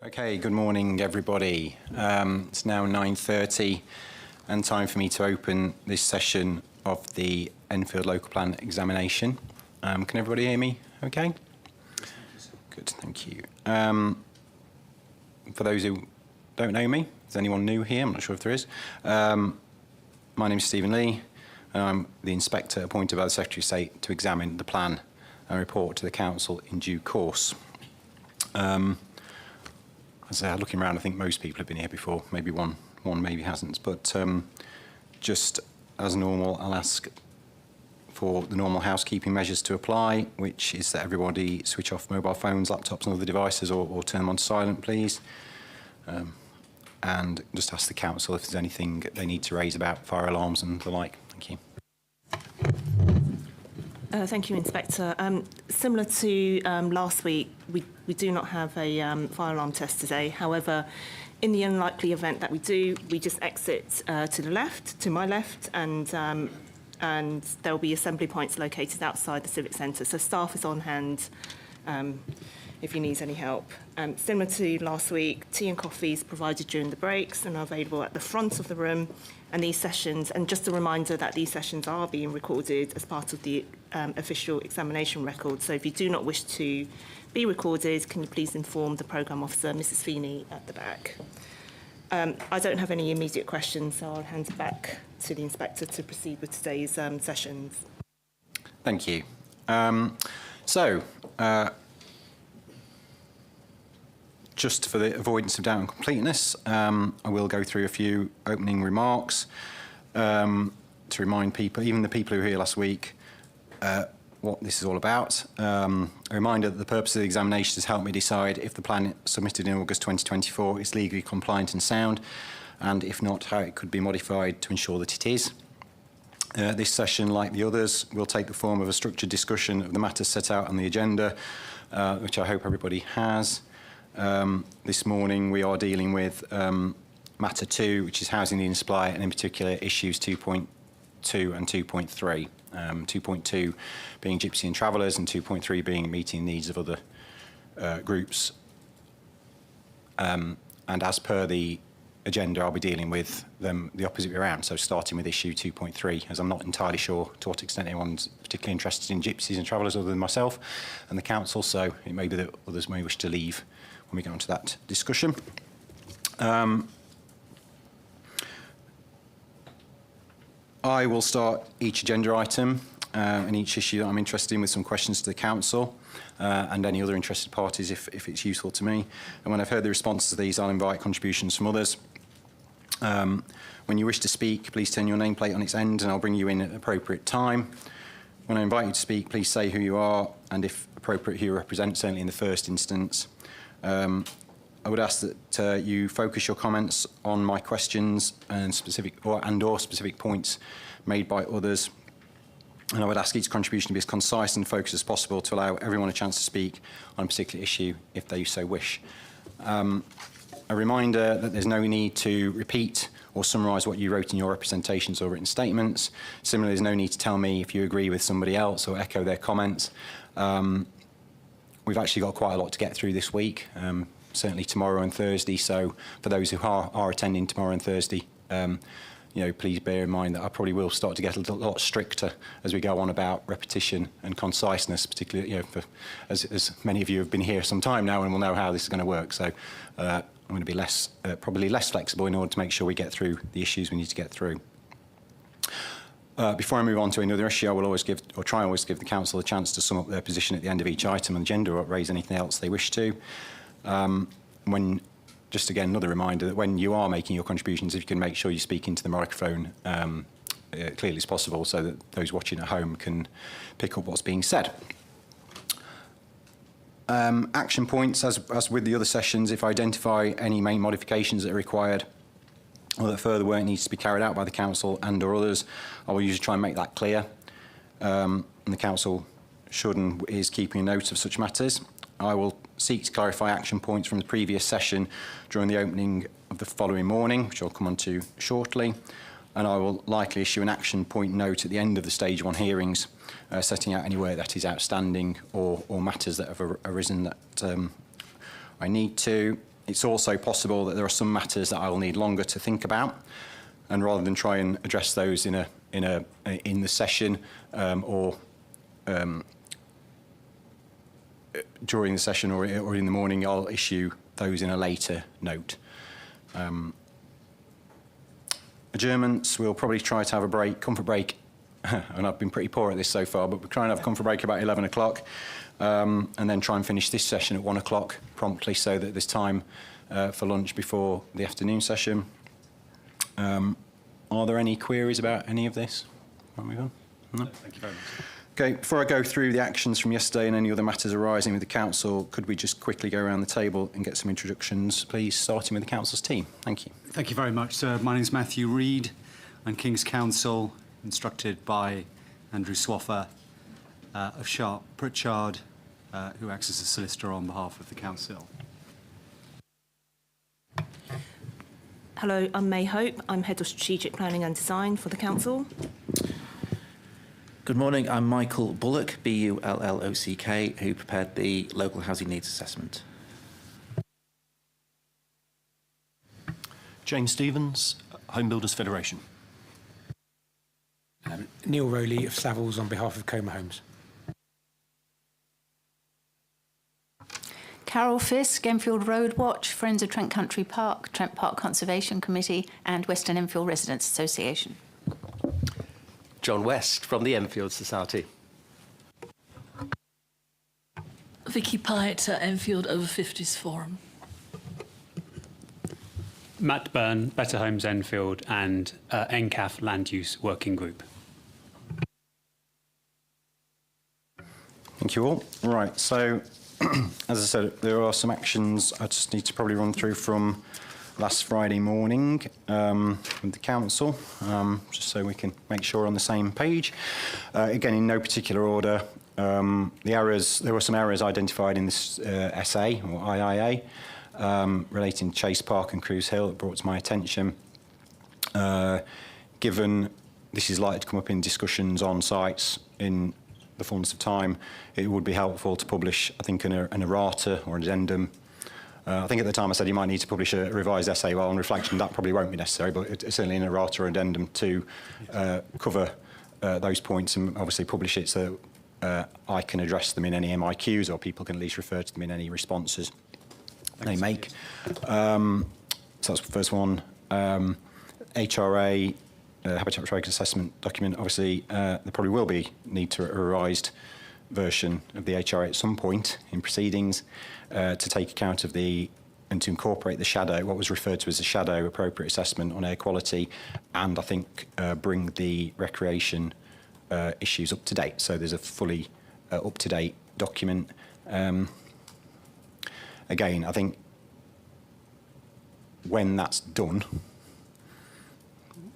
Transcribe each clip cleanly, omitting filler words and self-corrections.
Okay, good morning everybody. It's now 9:30 and time for me to open this session of the Enfield Local Plan examination. Can everybody hear me okay? Good, thank you. For those who don't know me, is anyone new here? I'm not sure if there is. My name is Stephen Lee and I'm the inspector appointed by the Secretary of State to examine the plan and report to the Council in due course. As looking around, I think most people have been here before. Maybe one maybe hasn't. But just as normal, I'll ask for the normal housekeeping measures to apply, which is that everybody switch off mobile phones, laptops and other devices or turn them on silent, please. And just ask the Council if there's anything they need to raise about fire alarms and the like. Thank you. Thank you, Inspector. Similar to last week, we do not have a fire alarm test today. However, in the unlikely event that we do, we just exit to the left, to my left, and there will be assembly points located outside the Civic Centre. So staff is on hand if you need any help. Similar to last week, tea and coffee is provided during the breaks and are available at the front of the room. And these sessions, and just a reminder that these sessions are being recorded as part of the official examination record. So if you do not wish to be recorded, can you please inform the programme officer, Mrs. Feeney, at the back. I don't have any immediate questions, so I'll hand it back to the inspector to proceed with today's sessions. Thank you. Just for the avoidance of doubt and completeness, I will go through a few opening remarks to remind people, even the people who were here last week, what this is all about. A reminder that the purpose of the examination is to help me decide if the plan submitted in August 2024 is legally compliant and sound, and if not, how it could be modified to ensure that it is. This session, like the others, will take the form of a structured discussion of the matters set out on the agenda, which I hope everybody has. This morning we are dealing with matter 2, which is housing needs supply, and in particular issues 2.2 and 2.3. 2.2 being gypsy and travellers, and 2.3 being meeting needs of other groups. And as per the agenda, I'll be dealing with them the opposite way around, so starting with issue 2.3, as I'm not entirely sure to what extent anyone's particularly interested in gypsies and travellers other than myself and the Council, so it may be that others may wish to leave when we get on to that discussion. I will start each agenda item and each issue that I'm interested in with some questions to the Council and any other interested parties if it's useful to me. And when I've heard the responses to these, I'll invite contributions from others. When you wish to speak, please turn your nameplate on its end and I'll bring you in at an appropriate time. When I invite you to speak, please say who you are and, if appropriate, who you represent, certainly in the first instance. I would ask that you focus your comments on my questions and specific points made by others. And I would ask each contribution to be as concise and focused as possible to allow everyone a chance to speak on a particular issue if they so wish. A reminder that there's no need to repeat or summarise what you wrote in your representations or written statements. Similarly, there's no need to tell me if you agree with somebody else or echo their comments. We've actually got quite a lot to get through this week, certainly tomorrow and Thursday. So for those who are attending tomorrow and Thursday, please bear in mind that I probably will start to get a lot stricter as we go on about repetition and conciseness, particularly, as many of you have been here some time now and will know how this is going to work. So I'm going to be probably less flexible in order to make sure we get through the issues we need to get through. Before I move on to another issue, I will always give the Council a chance to sum up their position at the end of each item on the agenda or raise anything else they wish to. Just again, another reminder that when you are making your contributions, if you can make sure you speak into the microphone clearly as possible so that those watching at home can pick up what's being said. Action points, as with the other sessions, if I identify any main modifications that are required or that further work needs to be carried out by the Council and or others, I will usually try and make that clear. And the Council should and is keeping a note of such matters. I will seek to clarify action points from the previous session during the opening of the following morning, which I'll come on to shortly. And I will likely issue an action point note at the end of the stage 1 hearings, setting out any work that is outstanding or matters that have arisen that I need to. It's also possible that there are some matters that I will need longer to think about, and rather than try and address those in the session or during the session or in the morning, I'll issue those in a later note. Adjournments, we'll probably try to have a break, comfort break, and I've been pretty poor at this so far, but we're trying to have a comfort break about 11 o'clock, and then try and finish this session at 1 o'clock promptly so that there's time for lunch before the afternoon session. Are there any queries about any of this? Can we move on? No? Thank you very much. Okay, before I go through the actions from yesterday and any other matters arising with the council, could we just quickly go around the table and get some introductions, please, starting with the council's team? Thank you. Thank you very much, sir. My name is Matthew Reid. I'm King's Counsel, instructed by Andrew Swaffer of Sharp Pritchard, who acts as a solicitor on behalf of the council. Hello, I'm May Hope. I'm Head of Strategic Planning and Design for the Council. Good morning, I'm Michael Bullock, B-U-L-L-O-C-K, who prepared the Local Housing Needs Assessment. James Stevens, Home Builders Federation. Neil Rowley of Savills on behalf of Coma Homes. Carol Fisk, Enfield Road Watch, Friends of Trent Country Park, Trent Park Conservation Committee and Western Enfield Residents Association. John West from the Enfield Society. Vicky Pyatt at Enfield Over 50s Forum. Matt Byrne, Better Homes Enfield and NCAF Land Use Working Group. Thank you all. Right, so as I said, there are some actions I just need to probably run through from last Friday morning with the council, just so we can make sure we're on the same page. Again, in no particular order, there were some errors identified in this SA or IIA relating to Chase Park and Cruise Hill that brought to my attention. Given this is likely to come up in discussions on sites in the fullness of time, it would be helpful to publish, I think, an errata or an addendum. I think at the time I said you might need to publish a revised essay. Well, on reflection, that probably won't be necessary, but it's certainly an errata or addendum to cover those points and obviously publish it so I can address them in any MIQs or people can at least refer to them in any responses they make. So that's the first one. HRA, Habitat Restoration Assessment document, obviously there probably will be need to a revised version of the HRA at some point in proceedings to take account of and to incorporate the shadow, what was referred to as the shadow appropriate assessment on air quality, and I think bring the recreation issues up to date. So there's a fully up-to-date document. Again, I think when that's done,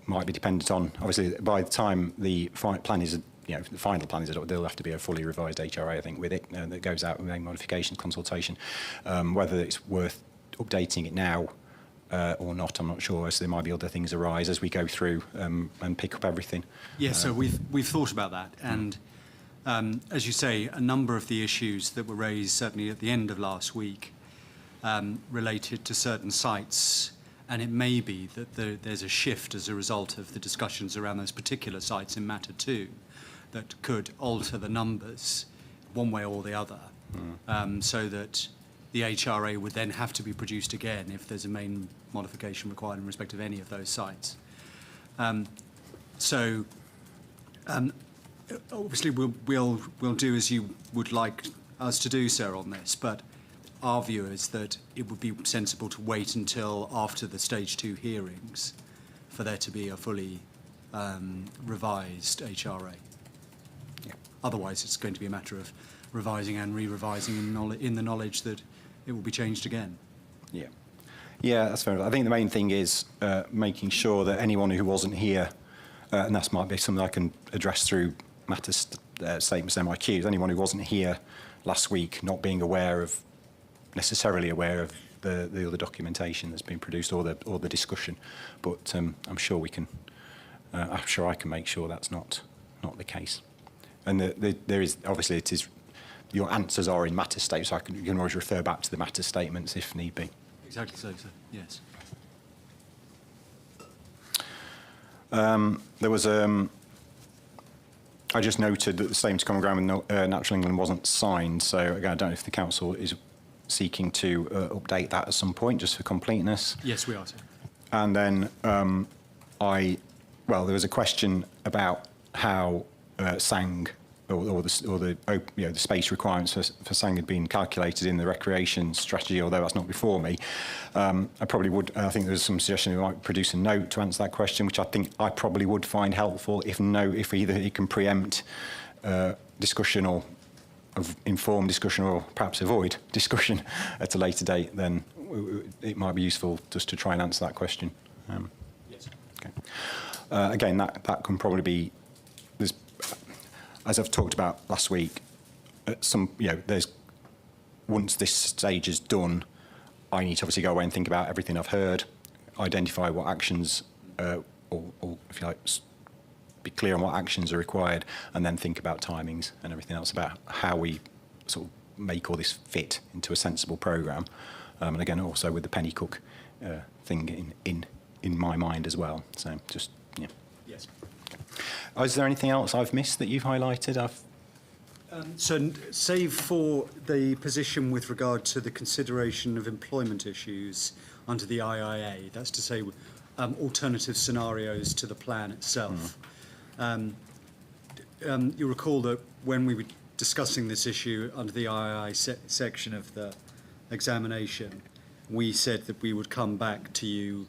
might be dependent on, obviously, by the time the plan is, the final plan is adopted, there'll have to be a fully revised HRA, I think, with it, that goes out with a modification consultation. Whether it's worth updating it now or not, I'm not sure. So there might be other things arise as we go through and pick up everything. Yes, so we've thought about that, and as you say, a number of the issues that were raised certainly at the end of last week related to certain sites, and it may be that there's a shift as a result of the discussions around those particular sites in Matter 2 that could alter the numbers one way or the other, so that the HRA would then have to be produced again if there's a main modification required in respect of any of those sites. Obviously we'll do as you would like us to do, sir, on this, but our view is that it would be sensible to wait until after the Stage 2 hearings for there to be a fully revised HRA. Yeah. Otherwise, it's going to be a matter of revising and re-revising in the knowledge that it will be changed again. Yeah. Yeah, that's fair enough. I think the main thing is making sure that anyone who wasn't here, and that might be something I can address through matter statements, MIQs, anyone who wasn't here last week not being necessarily aware of the other documentation that's been produced or the discussion, but I'm sure we can. I'm sure I can make sure that's not the case. And there is obviously your answers are in matter statements, so you can always refer back to the matter statements if need be. Exactly so, sir. Yes. There was I just noted that the Statement of Common Ground with Natural England wasn't signed, so again, I don't know if the council is seeking to update that at some point, just for completeness. Yes, we are, sir. And then there was a question about how SANG or the space requirements for SANG had been calculated in the recreation strategy, although that's not before me. I think there's some suggestion we might produce a note to answer that question, which I think I probably would find helpful if either it can preempt discussion or informed discussion, or perhaps avoid discussion at a later date, then it might be useful just to try and answer that question. Yes. Okay. Again, that can probably be, as I've talked about last week, once this stage is done, I need to obviously go away and think about everything I've heard, identify what actions, or if you like, be clear on what actions are required, and then think about timings and everything else about how we sort of make all this fit into a sensible programme. And again, also with the Pennycook thing in my mind as well. So just, yeah. Yes. Okay. Is there anything else I've missed that you've highlighted? So, save for the position with regard to the consideration of employment issues under the IIA, that's to say alternative scenarios to the plan itself. You recall that when we were discussing this issue under the IIA section of the examination, we said that we would come back to you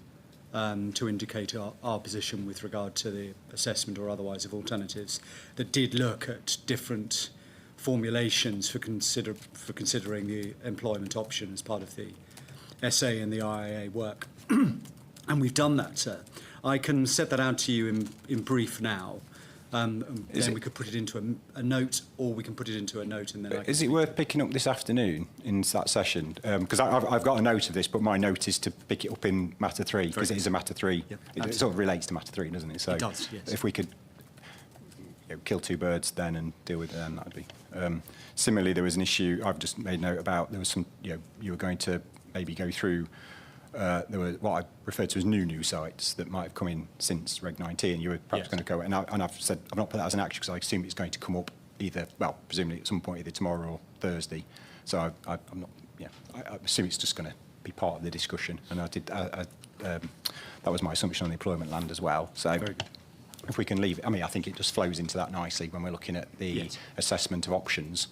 to indicate our position with regard to the assessment or otherwise of alternatives that did look at different formulations for considering the employment option as part of the SA and the IIA work. And we've done that, sir. I can set that out to you in brief now. Then we could put it into a note, or we can put it into a note and then. Is it worth picking up this afternoon in that session? Because I've got a note of this, but my note is to pick it up in Matter 3, because it is a Matter 3. Yep, it sort of relates to Matter 3, doesn't it? So it does, yes. If we could kill two birds then and deal with it then, that would be. Similarly, there was an issue I've just made note about. There was some, you were going to maybe go through. There were what I referred to as new sites that might have come in since Reg 19. You were perhaps going to go, and I've said I've not put that as an action because I assume it's going to come up either, well, presumably at some point either tomorrow or Thursday. So I'm not, I assume it's just going to be part of the discussion. And that was my assumption on the employment land as well. So very good. If we can leave it, I think it just flows into that nicely when we're looking at the assessment of options.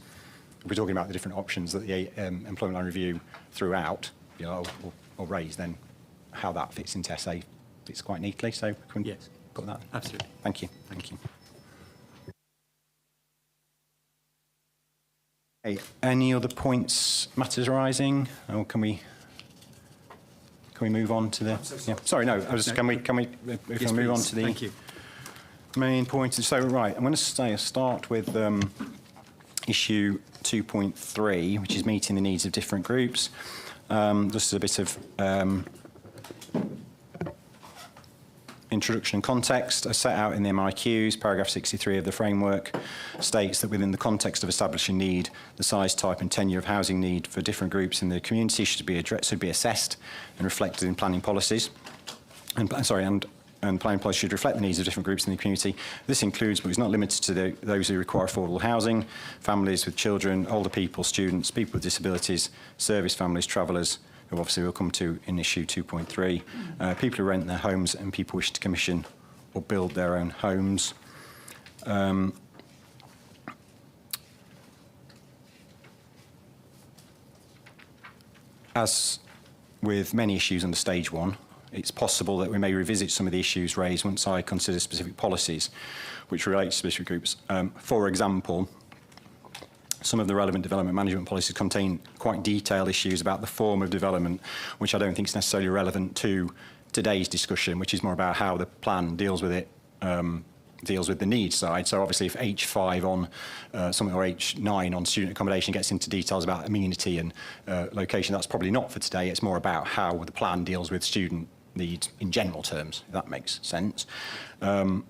If we're talking about the different options that the employment land review threw out, or raise, then how that fits into SA fits quite neatly. So can we put that? Absolutely. Thank you. Thank you. Okay, any other points, matters arising, or can we move on to the? Sorry, no. I was just, can we move on to the? Thank you. Main point. So right, I'm going to start with issue 2.3, which is meeting the needs of different groups. Just as a bit of introduction and context, as set out in the MIQs, paragraph 63 of the framework states that within the context of establishing need, the size, type and tenure of housing need for different groups in the community should be assessed and reflected in planning policies. And planning policy should reflect the needs of different groups in the community. This includes, but is not limited to, those who require affordable housing, families with children, older people, students, people with disabilities, service families, travellers, who obviously we'll come to in issue 2.3, people who rent their homes and people wish to commission or build their own homes. As with many issues under stage 1, it's possible that we may revisit some of the issues raised once I consider specific policies which relate to specific groups. For example, some of the relevant development management policies contain quite detailed issues about the form of development, which I don't think is necessarily relevant to today's discussion, which is more about how the plan deals with it, deals with the needs side. So obviously if H5 on something or H9 on student accommodation gets into details about amenity and location, that's probably not for today. It's more about how the plan deals with student needs in general terms, if that makes sense. But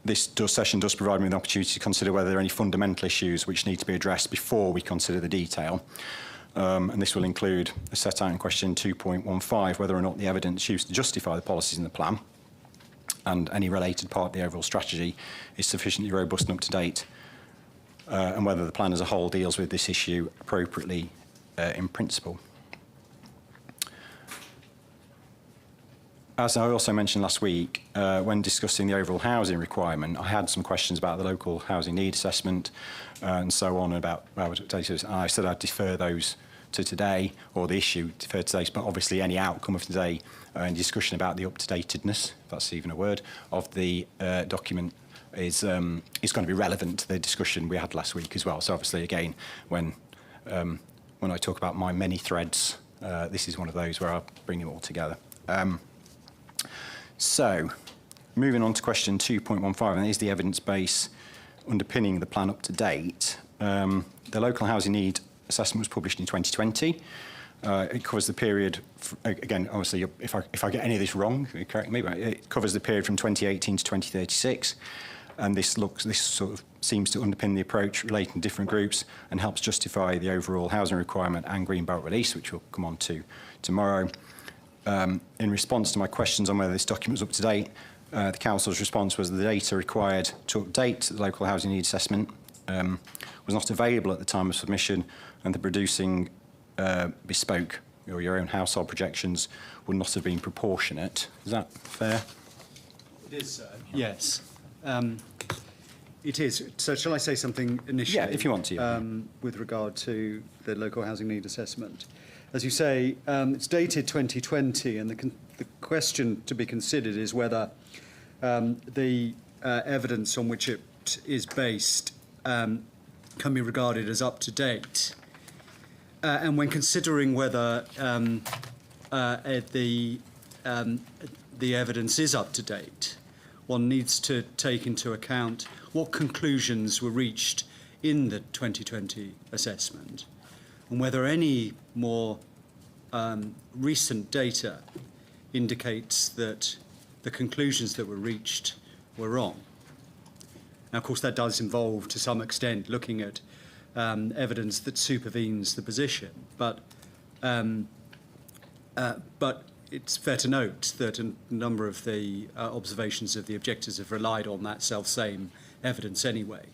this session does provide me with an opportunity to consider whether there are any fundamental issues which need to be addressed before we consider the detail. And this will include, as set out in question 2.15, whether or not the evidence used to justify the policies in the plan and any related part of the overall strategy is sufficiently robust and up to date, and whether the plan as a whole deals with this issue appropriately in principle. As I also mentioned last week, when discussing the overall housing requirement, I had some questions about the local housing need assessment and so on about data. I said I'd defer those to today, or the issue deferred to today, but obviously any outcome of today and discussion about the up-to-datedness, if that's even a word, of the document is going to be relevant to the discussion we had last week as well. So obviously, again, when I talk about my many threads, this is one of those where I'll bring them all together. So, moving on to question 2.15, and is the evidence base underpinning the plan up to date? The local housing need assessment was published in 2020. It covers the period, again, obviously, if I get any of this wrong, correct me, but it covers the period from 2018 to 2036, and this sort of seems to underpin the approach relating to different groups and helps justify the overall housing requirement and green belt release, which we'll come on to tomorrow. In response to my questions on whether this document was up to date, the Council's response was the data required to update the local housing needs assessment was not available at the time of submission, and the producing bespoke or your own household projections would not have been proportionate. Is that fair? It is, sir. Yes. It is. So shall I say something initially? Yeah, if you want to. With regard to the local housing need assessment. As you say, it's dated 2020, and the question to be considered is whether the evidence on which it is based can be regarded as up to date. And when considering whether the evidence is up to date, one needs to take into account what conclusions were reached in the 2020 assessment, and whether any more recent data indicates that the conclusions that were reached were wrong. Now, of course, that does involve, to some extent, looking at evidence that supervenes the position, but it's fair to note that a number of the observations of the objectors have relied on that self-same evidence anyway.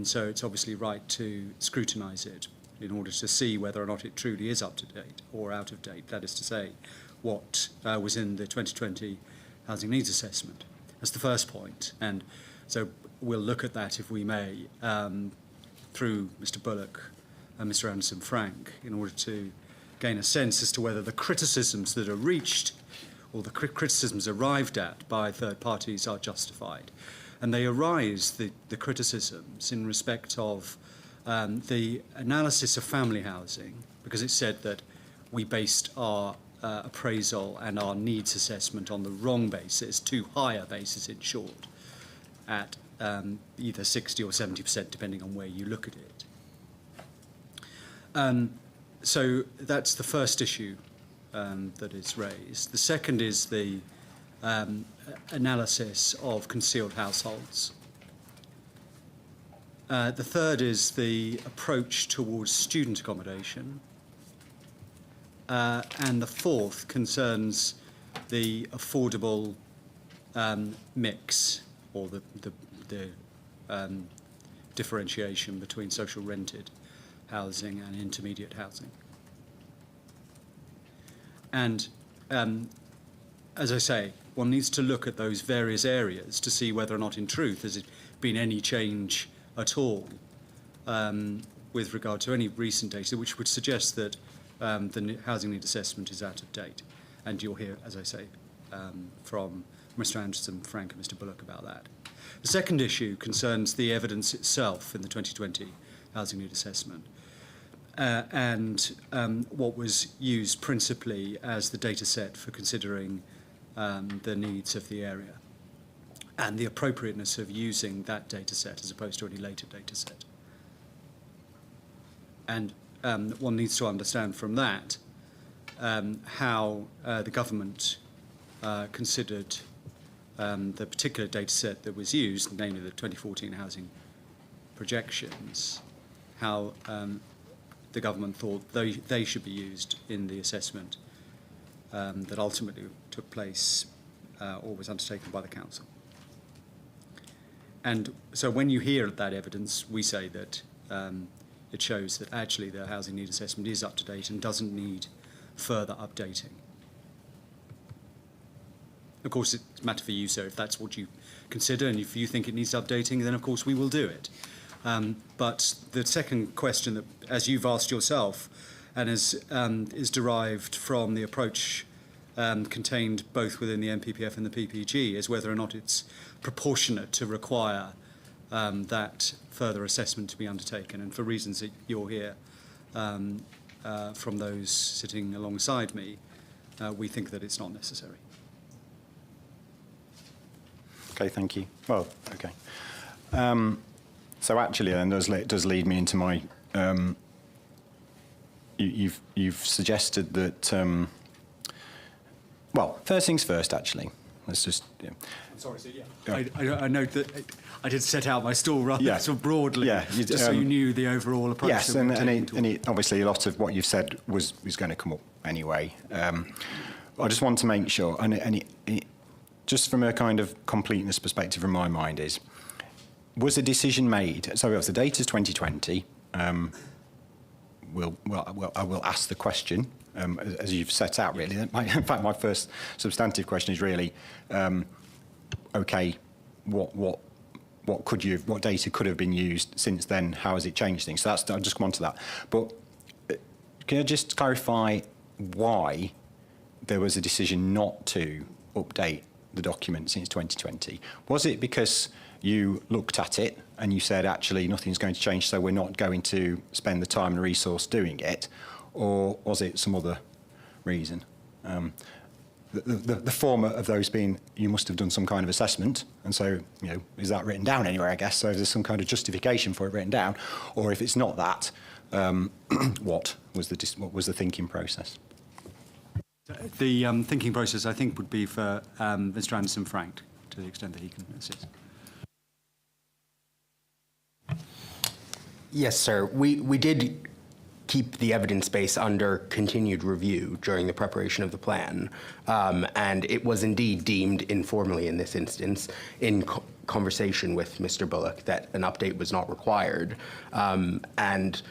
So it's obviously right to scrutinise it in order to see whether or not it truly is up to date or out of date. That is to say, what was in the 2020 housing needs assessment. That's the first point. And so we'll look at that, if we may, through Mr. Bullock and Mr. Anderson-Frank, in order to gain a sense as to whether the criticisms that are reached or the criticisms arrived at by third parties are justified. And they arise, the criticisms, in respect of the analysis of family housing, because it said that we based our appraisal and our needs assessment on the wrong basis, too high a basis in short, at either 60 or 70%, depending on where you look at it. So that's the first issue that is raised. The second is the analysis of concealed households. The third is the approach towards student accommodation. And the fourth concerns the affordable mix, or the differentiation between social rented housing and intermediate housing. And as I say, one needs to look at those various areas to see whether or not, in truth, has it been any change at all with regard to any recent data, which would suggest that the housing need assessment is out of date. And you'll hear, as I say, from Mr. Anderson, Frank, and Mr. Bullock about that. The second issue concerns the evidence itself in the 2020 housing need assessment, and what was used principally as the data set for considering the needs of the area, and the appropriateness of using that data set as opposed to any later data set. And one needs to understand from that how the government considered the particular data set that was used, namely the 2014 housing projections, how the government thought they should be used in the assessment that ultimately took place or was undertaken by the council. And so when you hear that evidence, we say that it shows that actually the housing need assessment is up to date and doesn't need further updating. Of course, it's a matter for you, so if that's what you consider and if you think it needs updating, then of course we will do it. But the second question, that, as you've asked yourself, and is derived from the approach contained both within the NPPF and the PPG, is whether or not it's proportionate to require that further assessment to be undertaken. And for reasons that you'll hear from those sitting alongside me, we think that it's not necessary. Okay, thank you. Well, okay. So actually, then, it does lead me into my. You've suggested that. Well, first things first. Actually, let's just. Yeah. I'm sorry. So yeah, I note that I did set out my stall rather sort of broadly, just so you knew the overall approach. Yes, and obviously a lot of what you've said was going to come up anyway. I just want to make sure, and just from a kind of completeness perspective, from my mind, was a decision made? So if the data's 2020. I will ask the question as you've set out. Really, in fact, my first substantive question is really, okay, what data could have been used since then? How has it changed things? So I'll just come on to that. But can you just clarify why there was a decision not to update the document since 2020? Was it because you looked at it and you said, actually, nothing's going to change, so we're not going to spend the time and resource doing it? Or was it some other reason? The former of those being, you must have done some kind of assessment, and so, is that written down anywhere, I guess? So there's some kind of justification for it written down, or if it's not that, what was the thinking process? The thinking process, I think, would be for Mr. Anderson-Frank, to the extent that he can assist. Yes, sir. We did keep the evidence base under continued review during the preparation of the plan, and it was indeed deemed informally in this instance, in conversation with Mr. Bullock, that an update was not required. And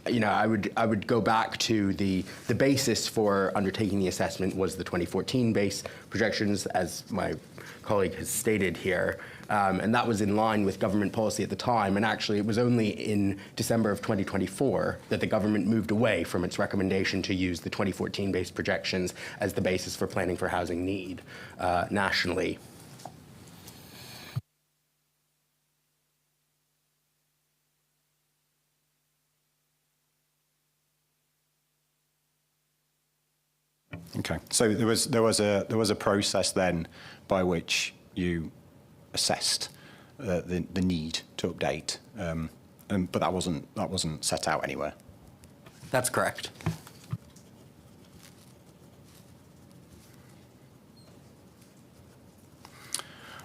I would go back to the basis for undertaking the assessment was the 2014 base projections, as my colleague has stated here, and that was in line with government policy at the time. And actually, it was only in December of 2024 that the government moved away from its recommendation to use the 2014 base projections as the basis for planning for housing need nationally. Okay, so there was a process then by which you assessed the need to update, but that wasn't set out anywhere. That's correct.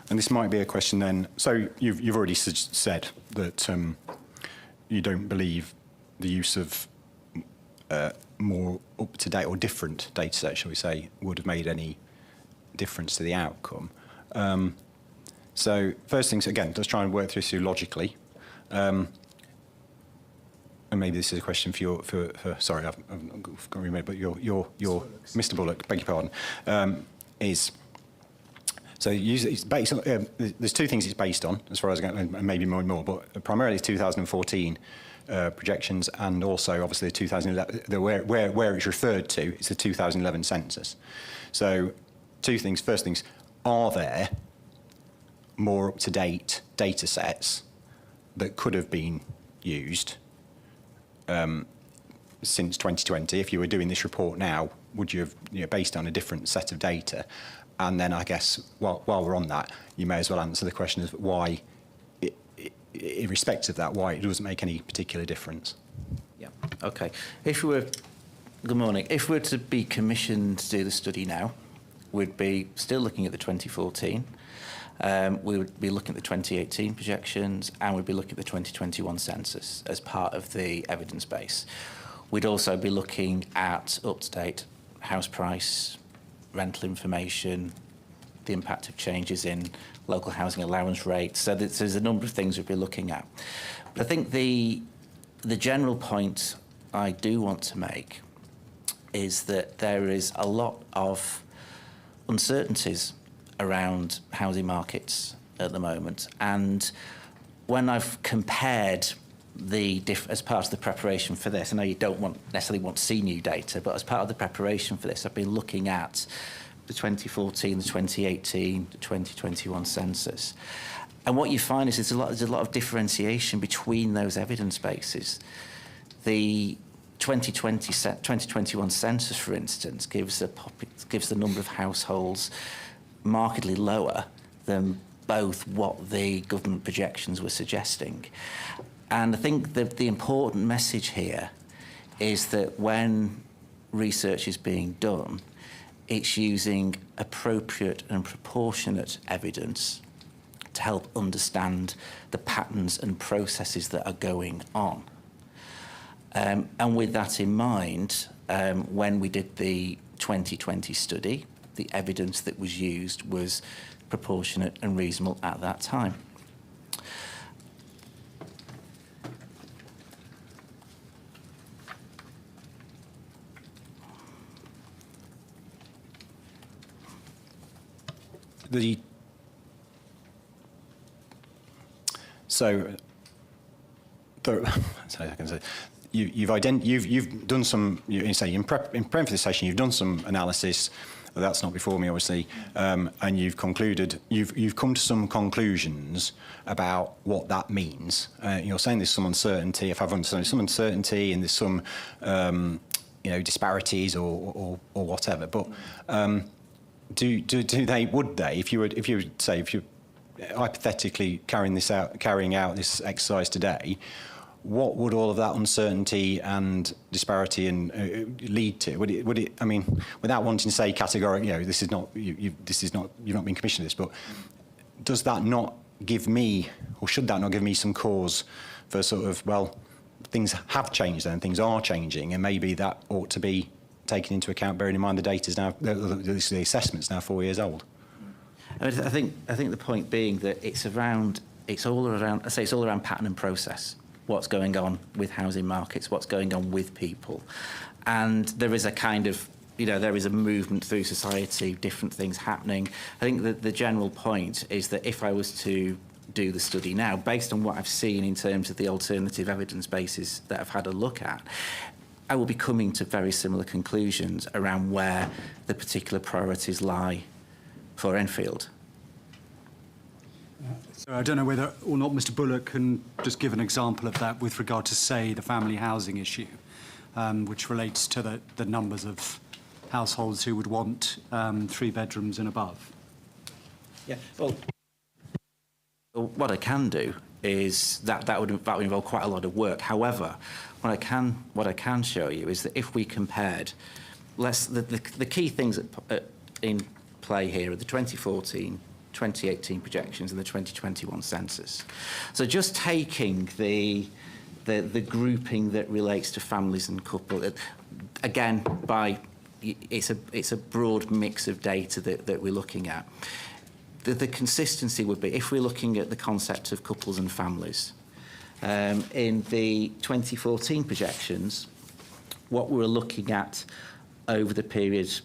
And this might be a question then. So you've already said that you don't believe the use of more up-to-date or different data sets, shall we say, would have made any difference to the outcome. So first things, again, let's try and work through logically. And maybe this is a question for sorry, I've got to remember, but your Mr. Bullock, beg your pardon, is, so it's based on, there's two things it's based on, as far as I go, and maybe more and more, but primarily it's 2014 projections, and also obviously the 2011, where it's referred to, it's the 2011 census. So two things. First things, are there more up-to-date data sets that could have been used since 2020? If you were doing this report now, would you have based on a different set of data? And then I guess while we're on that, you may as well answer the question of why, in respect of that, why it doesn't make any particular difference. Yeah, okay. Good morning. If we were to be commissioned to do the study now, we'd be still looking at the 2014. We would be looking at the 2018 projections, and we'd be looking at the 2021 census as part of the evidence base. We'd also be looking at up-to-date house price, rental information, the impact of changes in local housing allowance rates. So there's a number of things we'd be looking at. But I think the general point I do want to make is that there is a lot of uncertainties around housing markets at the moment. And when I've compared as part of the preparation for this, I know you don't necessarily want to see new data, but as part of the preparation for this, I've been looking at the 2014, the 2018, the 2021 census. And what you find is there's a lot of differentiation between those evidence bases. The 2021 census, for instance, gives the number of households markedly lower than both what the government projections were suggesting. And I think that the important message here is that when research is being done, it's using appropriate and proportionate evidence to help understand the patterns and processes that are going on. And with that in mind, when we did the 2020 study, the evidence that was used was proportionate and reasonable at that time. You've done some. In preparing for this session, you've done some analysis. That's not before me, obviously, and you've concluded. You've come to some conclusions about what that means. You're saying there's some uncertainty. If I've understood, there's some uncertainty and there's some disparities or whatever. But would they, if you were hypothetically carrying out this exercise today, what would all of that uncertainty and disparity lead to? Would it? I mean, without wanting to say categorically, this is not. You've not been commissioned this, but does that not give me, or should that not give me some cause for sort of, well, things have changed and things are changing, and maybe that ought to be taken into account, bearing in mind the data's now, the assessment's now 4 years old. I think the point being that it's all around pattern and process. What's going on with housing markets, what's going on with people. And there is a kind of, there is a movement through society, different things happening. I think that the general point is that if I was to do the study now, based on what I've seen in terms of the alternative evidence bases that I've had a look at, I will be coming to very similar conclusions around where the particular priorities lie for Enfield. So I don't know whether or not Mr. Bullock can just give an example of that with regard to, say, the family housing issue, which relates to the numbers of households who would want 3 bedrooms and above. Yeah. Well, what I can do is that would involve quite a lot of work. However, what I can show you is that if we compared, the key things in play here are the 2014, 2018 projections and the 2021 census. So just taking the grouping that relates to families and couples, again, it's a broad mix of data that we're looking at. The consistency would be, if we're looking at the concept of couples and families, in the 2014 projections, what we're looking at over the period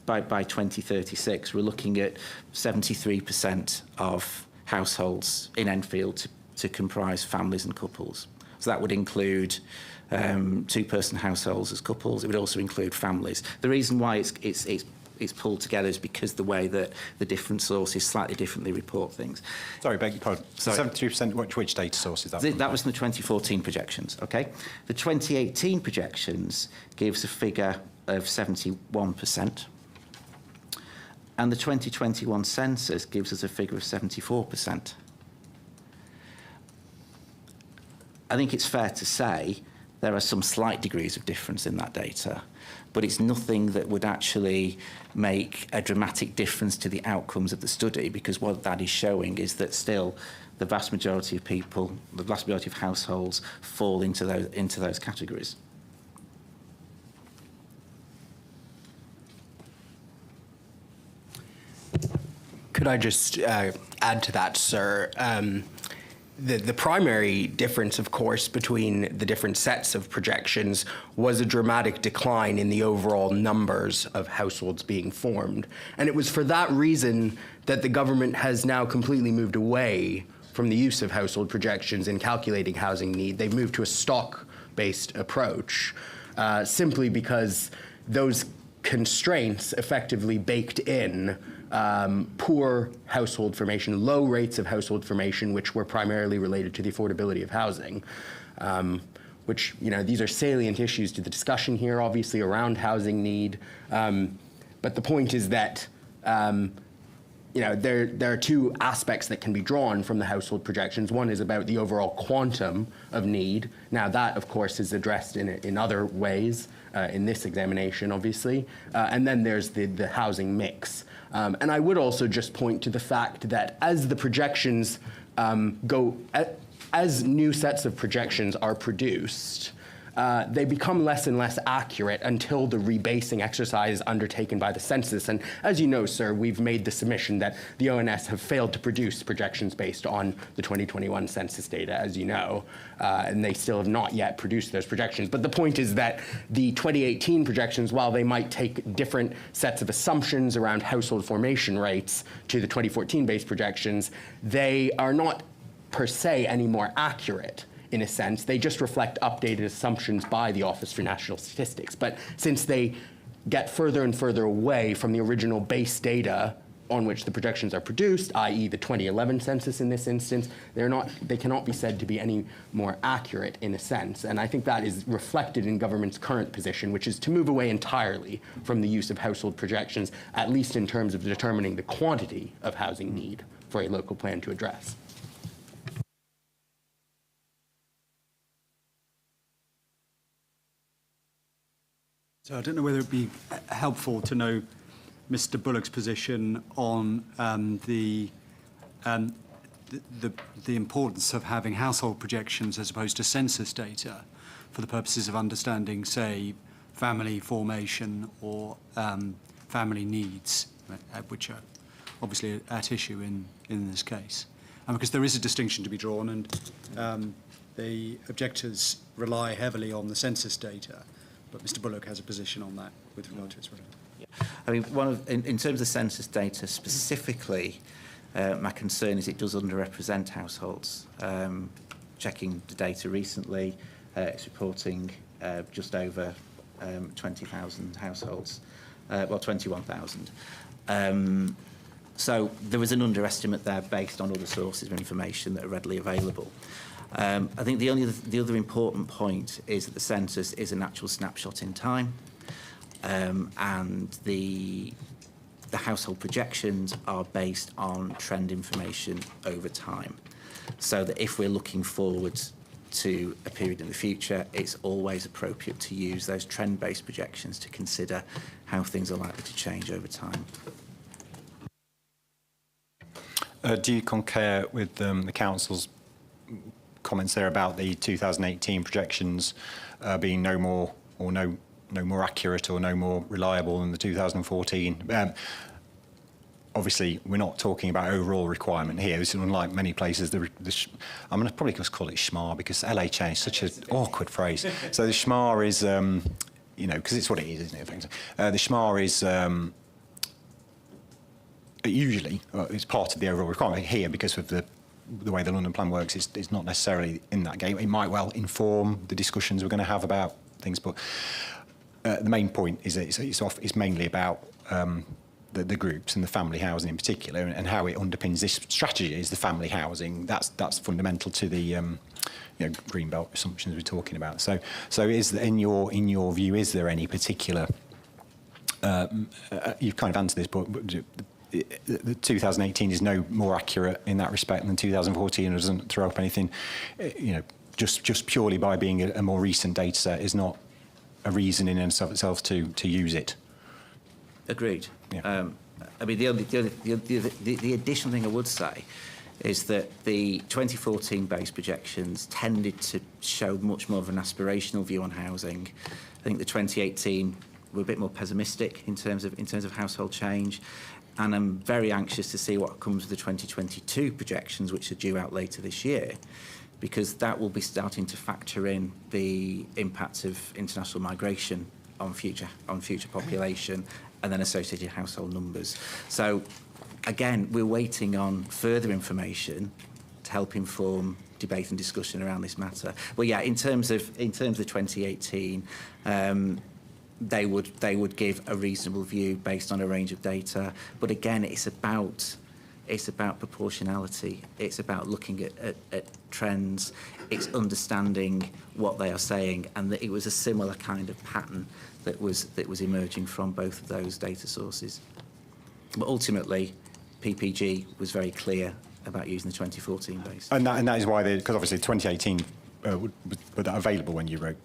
by 2036, we're looking at 73% of households in Enfield to comprise families and couples. So that would include 2-person households as couples. It would also include families. The reason why it's pulled together is because the way that the different sources slightly differently report things. Sorry, beg your pardon. 73%, which data source is that from? That was in the 2014 projections, okay? The 2018 projections gives a figure of 71%. And the 2021 census gives us a figure of 74%. I think it's fair to say there are some slight degrees of difference in that data, but it's nothing that would actually make a dramatic difference to the outcomes of the study, because what that is showing is that still the vast majority of people, the vast majority of households fall into those categories. Could I just add to that, sir? The primary difference, of course, between the different sets of projections was a dramatic decline in the overall numbers of households being formed. And it was for that reason that the government has now completely moved away from the use of household projections in calculating housing need. They've moved to a stock-based approach, simply because those constraints effectively baked in poor household formation, low rates of household formation, which were primarily related to the affordability of housing, which, these are salient issues to the discussion here, obviously, around housing need. But the point is that, there are two aspects that can be drawn from the household projections. One is about the overall quantum of need. Now, that, of course, is addressed in other ways in this examination, obviously. And then there's the housing mix. And I would also just point to the fact that as the projections as new sets of projections are produced, they become less and less accurate until the rebasing exercise undertaken by the census. And as you know, sir, we've made the submission that the ONS have failed to produce projections based on the 2021 census data, as you know, and they still have not yet produced those projections. But the point is that the 2018 projections, while they might take different sets of assumptions around household formation rates to the 2014-based projections, they are not per se any more accurate. In a sense, they just reflect updated assumptions by the Office for National Statistics. But since they get further and further away from the original base data on which the projections are produced, i.e. the 2011 census in this instance, they cannot be said to be any more accurate in a sense. And I think that is reflected in government's current position, which is to move away entirely from the use of household projections, at least in terms of determining the quantity of housing need for a local plan to address. So I don't know whether it'd be helpful to know Mr. Bullock's position on the importance of having household projections as opposed to census data for the purposes of understanding, say, family formation or family needs, which are obviously at issue in this case. Because there is a distinction to be drawn, and the objectors rely heavily on the census data. But Mr. Bullock has a position on that with regard to its relevance. Yeah. I mean, in terms of census data specifically, my concern is it does underrepresent households. Checking the data recently, it's reporting just over 20,000 households, well, 21,000. So there is an underestimate there based on other sources of information that are readily available. I think the other important point is that the census is an actual snapshot in time, and the household projections are based on trend information over time. So that if we're looking forward to a period in the future, it's always appropriate to use those trend-based projections to consider how things are likely to change over time. Do you concur with the Council's comments there about the 2018 projections being no more accurate or no more reliable than the 2014? Obviously, we're not talking about overall requirement here. It's unlike many places. I'm going to probably just call it SHMA because LHA is such an awkward phrase. So the SHMA is, because it's what it is, isn't it? The SHMA is usually it's part of the overall requirement here because of the way the London Plan works. It's not necessarily in that game. It might well inform the discussions we're going to have about things, but the main point is that it's mainly about the groups and the family housing in particular, and how it underpins this strategy is the family housing. That's fundamental to the Greenbelt assumptions we're talking about. So is in your view, is there any particular? You've kind of answered this, but the 2018 is no more accurate in that respect than 2014, and doesn't throw up anything, just purely by being a more recent data set is not a reason in and of itself to use it. Agreed. Yeah. I mean, the additional thing I would say is that the 2014 base projections tended to show much more of an aspirational view on housing. I think the 2018 were a bit more pessimistic in terms of household change, and I'm very anxious to see what comes with the 2022 projections, which are due out later this year, because that will be starting to factor in the impact of international migration on future population and then associated household numbers. So again, we're waiting on further information to help inform debate and discussion around this matter. But yeah, in terms of 2018, they would give a reasonable view based on a range of data. But again, it's about proportionality. It's about looking at trends. It's understanding what they are saying, and that it was a similar kind of pattern that was emerging from both of those data sources. But ultimately, PPG was very clear about using the 2014 base. And that is why, because obviously 2018 were that available when you wrote?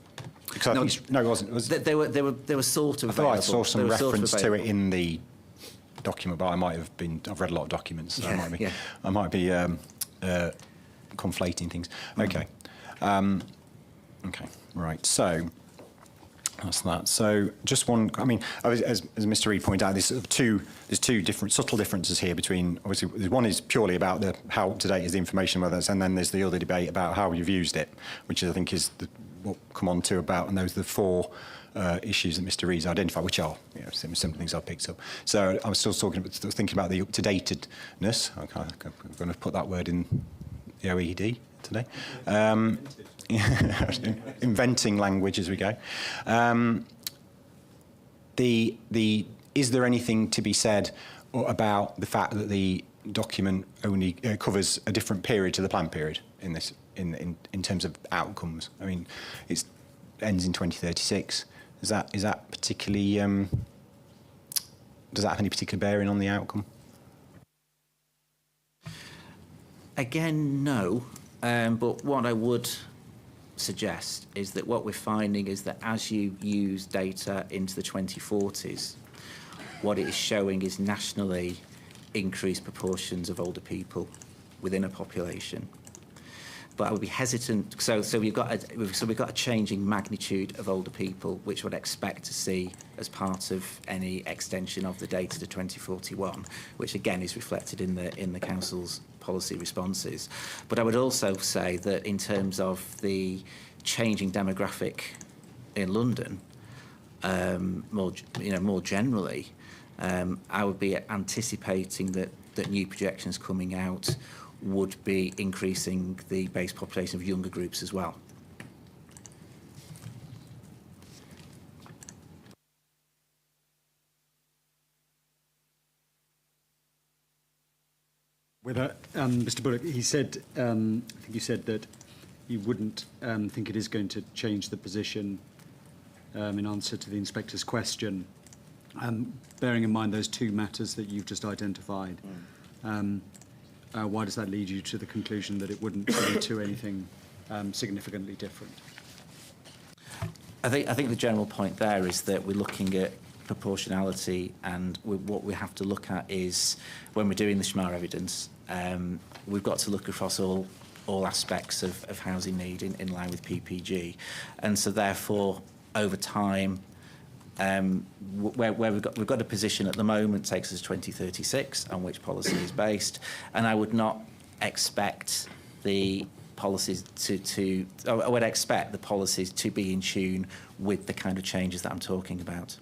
No, it wasn't. They were sort of I thought available. I saw some reference to it in the document, but I've read a lot of documents, so I might be conflating things. Okay. Okay, right. So that's that. So just one, I mean, as Mr. Reid pointed out, there's two different subtle differences here between, obviously, one is purely about how up to date is the information, and then there's the other debate about how you've used it, which I think is what we'll come on to about, and those are the four issues that Mr. Reid's identified, which are some things I've picked up. So I was still thinking about the up-to-datedness. I'm going to put that word in the OED today. Inventing language as we go. Is there anything to be said about the fact that the document only covers a different period to the plan period in this, in terms of outcomes? I mean, it ends in 2036. Is that particularly? Does that have any particular bearing on the outcome? Again, no. But what I would suggest is that what we're finding is that as you use data into the 2040s, what it is showing is nationally increased proportions of older people within a population. But I would be hesitant. So we've got a changing magnitude of older people, which would expect to see as part of any extension of the data to 2041, which again is reflected in the council's policy responses. But I would also say that in terms of the changing demographic in London, more generally, I would be anticipating that new projections coming out would be increasing the base population of younger groups as well. With Mr. Bullock, he said, I think you said that you wouldn't think it is going to change the position in answer to the inspector's question, bearing in mind those two matters that you've just identified. Why does that lead you to the conclusion that it wouldn't lead to anything significantly different? I think the general point there is that we're looking at proportionality, and what we have to look at is, when we're doing the SHMAR evidence, we've got to look across all aspects of housing need in line with PPG. And so therefore, over time, where we've got a position at the moment takes us to 2036 on which policy is based, and I would not expect the policies I would expect the policies to be in tune with the kind of changes that I'm talking about.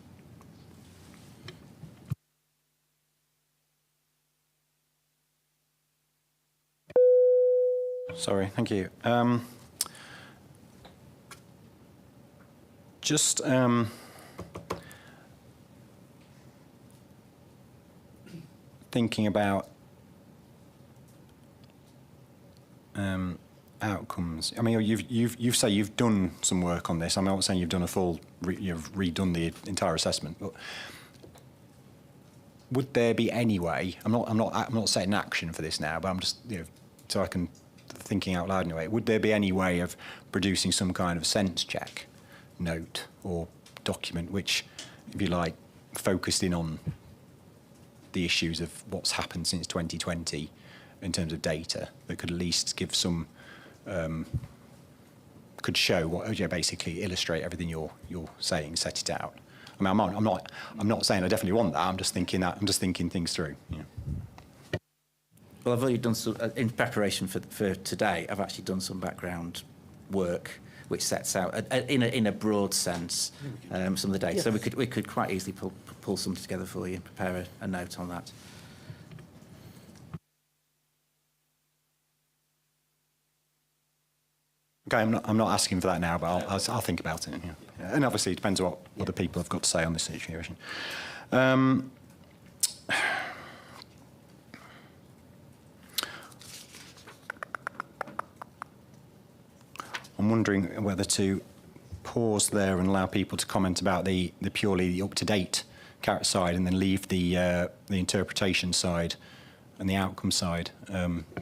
Sorry, thank you. Just thinking about outcomes. I mean, you've said you've done some work on this. I'm not saying you've done a full, you've redone the entire assessment, but would there be any way? I'm not setting action for this now, but I'm just so I can thinking out loud in a way, would there be any way of producing some kind of sense check note or document which, if you like, focused in on the issues of what's happened since 2020 in terms of data, that could at least give some, could show what, basically illustrate everything you're saying, set it out. I mean, I'm not saying I definitely want that. I'm just thinking things through. You know. Well, I've already done some, in preparation for today, I've actually done some background work which sets out, in a broad sense, some of the data. So we could quite easily pull something together for you and prepare a note on that. Okay, I'm not asking for that now, but I'll think about it. Yeah. And obviously, it depends on what other people have got to say on this situation. I'm wondering whether to pause there and allow people to comment about the purely up-to-date carrot side, and then leave the interpretation side and the outcome side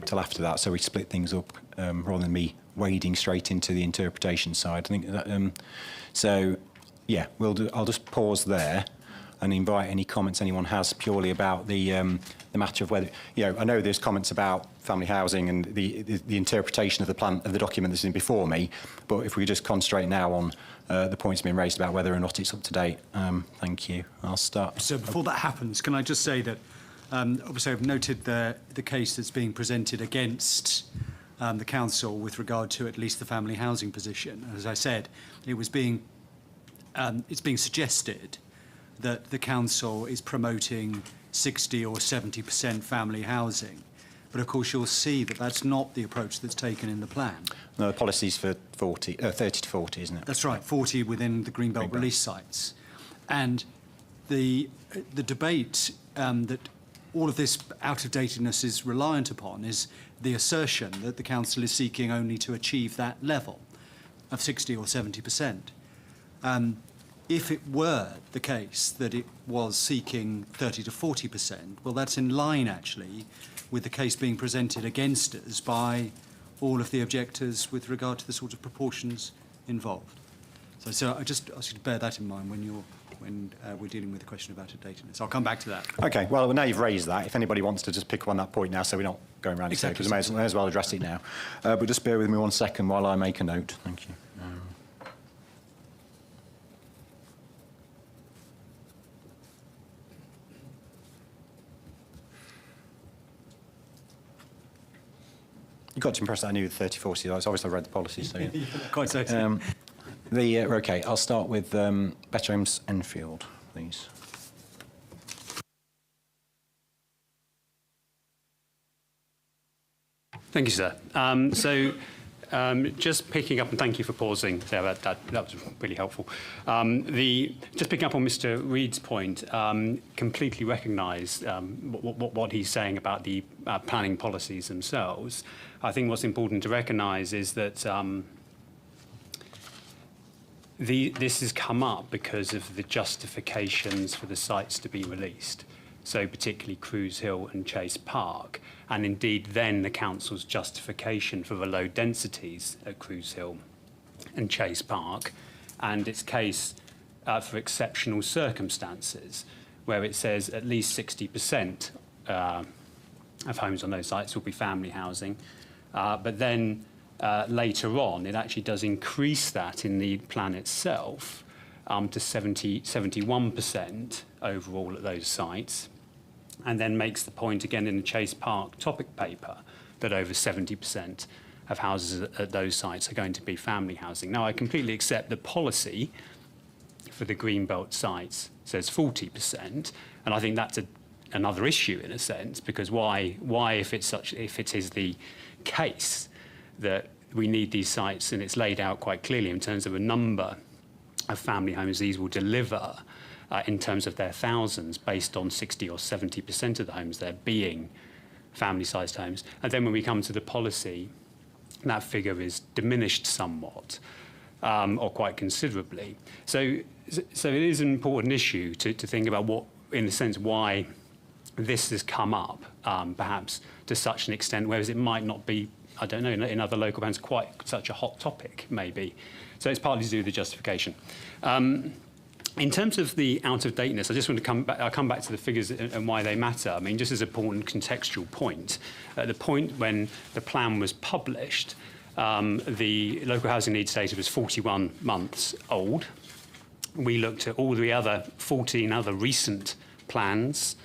till after that, so we split things up rather than me wading straight into the interpretation side. I think that, so, yeah, I'll just pause there and invite any comments anyone has purely about the matter of whether, I know there's comments about family housing and the interpretation of the plan, of the document that's in before me, but if we just concentrate now on the points being raised about whether or not it's up to date. Thank you. I'll start. So before that happens, can I just say that obviously I've noted the case that's being presented against the council with regard to at least the family housing position. As I said, it's being suggested that the council is promoting 60 or 70% family housing. But of course, you'll see that that's not the approach that's taken in the plan. No, the policy's for 30 to 40, isn't it? That's right, 40 within the Greenbelt release sites. And the debate that all of this out-of-datedness is reliant upon is the assertion that the council is seeking only to achieve that level of 60 or 70%. If it were the case that it was seeking 30 to 40%, well, that's in line, actually, with the case being presented against us by all of the objectors with regard to the sort of proportions involved. So I just ask you to bear that in mind when we're dealing with the question about outdatedness. I'll come back to that. Okay, well, now you've raised that, if anybody wants to just pick up on that point now, so we're not going around in circles, I may as well address it now. But just bear with me 1 second while I make a note. Thank you. You got to impress that I knew the 30-40. Obviously I read the policy, so yeah. Quite so. Okay, I'll start with Better Homes Enfield, please. Thank you, sir. Just picking up, and thank you for pausing there, that was really helpful. Just picking up on Mr. Reid's point, completely recognise what he's saying about the planning policies themselves. I think what's important to recognise is that this has come up because of the justifications for the sites to be released. So particularly Cruise Hill and Chase Park, and indeed then the council's justification for the low densities at Cruise Hill and Chase Park, and its case for exceptional circumstances, where it says at least 60% of homes on those sites will be family housing. But then later on, it actually does increase that in the plan itself to 71% overall at those sites, and then makes the point again in the Chase Park topic paper that over 70% of houses at those sites are going to be family housing. Now, I completely accept the policy for the Greenbelt sites says 40%, and I think that's another issue in a sense, because why if it is the case that we need these sites, and it's laid out quite clearly in terms of a number of family homes these will deliver in terms of their thousands, based on 60 or 70% of the homes there being family-sized homes. And then when we come to the policy, that figure is diminished somewhat, or quite considerably. So it is an important issue to think about what, in a sense, why this has come up, perhaps to such an extent, whereas it might not be I don't know, in other local plans, quite such a hot topic, maybe. So it's partly to do with the justification. In terms of the out-of-dateness, I just want to come back to the figures and why they matter. I mean, just as an important contextual point, at the point when the plan was published, the local housing needs data was 41 months old. We looked at all the other 14 other recent plans,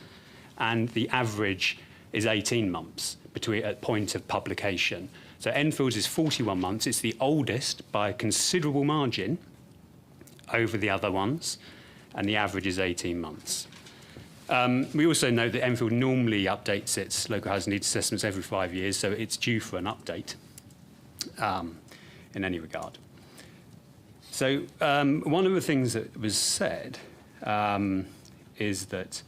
and the average is 18 months at point of publication. So Enfield's is 41 months. It's the oldest by a considerable margin over the other ones, and the average is 18 months. We also know that Enfield normally updates its local housing needs assessments every 5 years, so it's due for an update in any regard. So one of the things that was said is that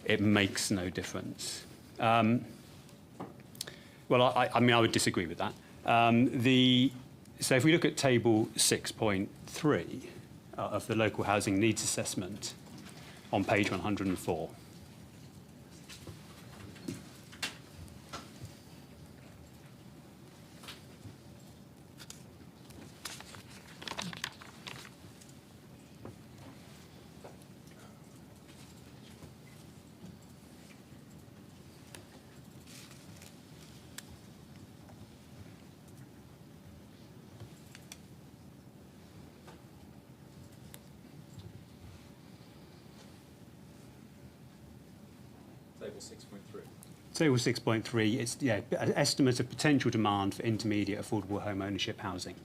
it makes no difference. Well, I mean, I would disagree with that. So if we look at table 6.3 of the local housing needs assessment on page 104. Table 6.3, it's an estimate of potential demand for intermediate affordable home ownership housing.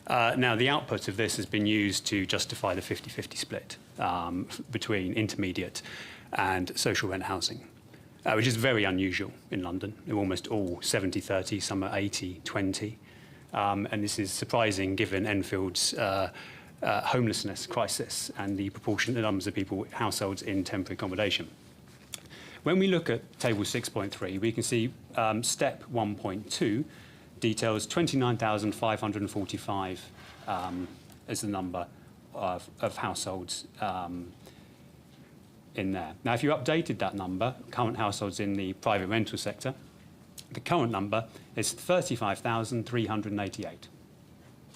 Now, the output of this has been used to justify the 50-50 split between intermediate and social rent housing, which is very unusual in London. They're almost all 70-30, some are 80-20. And this is surprising given Enfield's homelessness crisis and the numbers of people, households in temporary accommodation. When we look at table 6.3, we can see step 1.2 details 29,545 as the number of households in there. Now, if you updated that number, current households in the private rental sector, the current number is 35,388.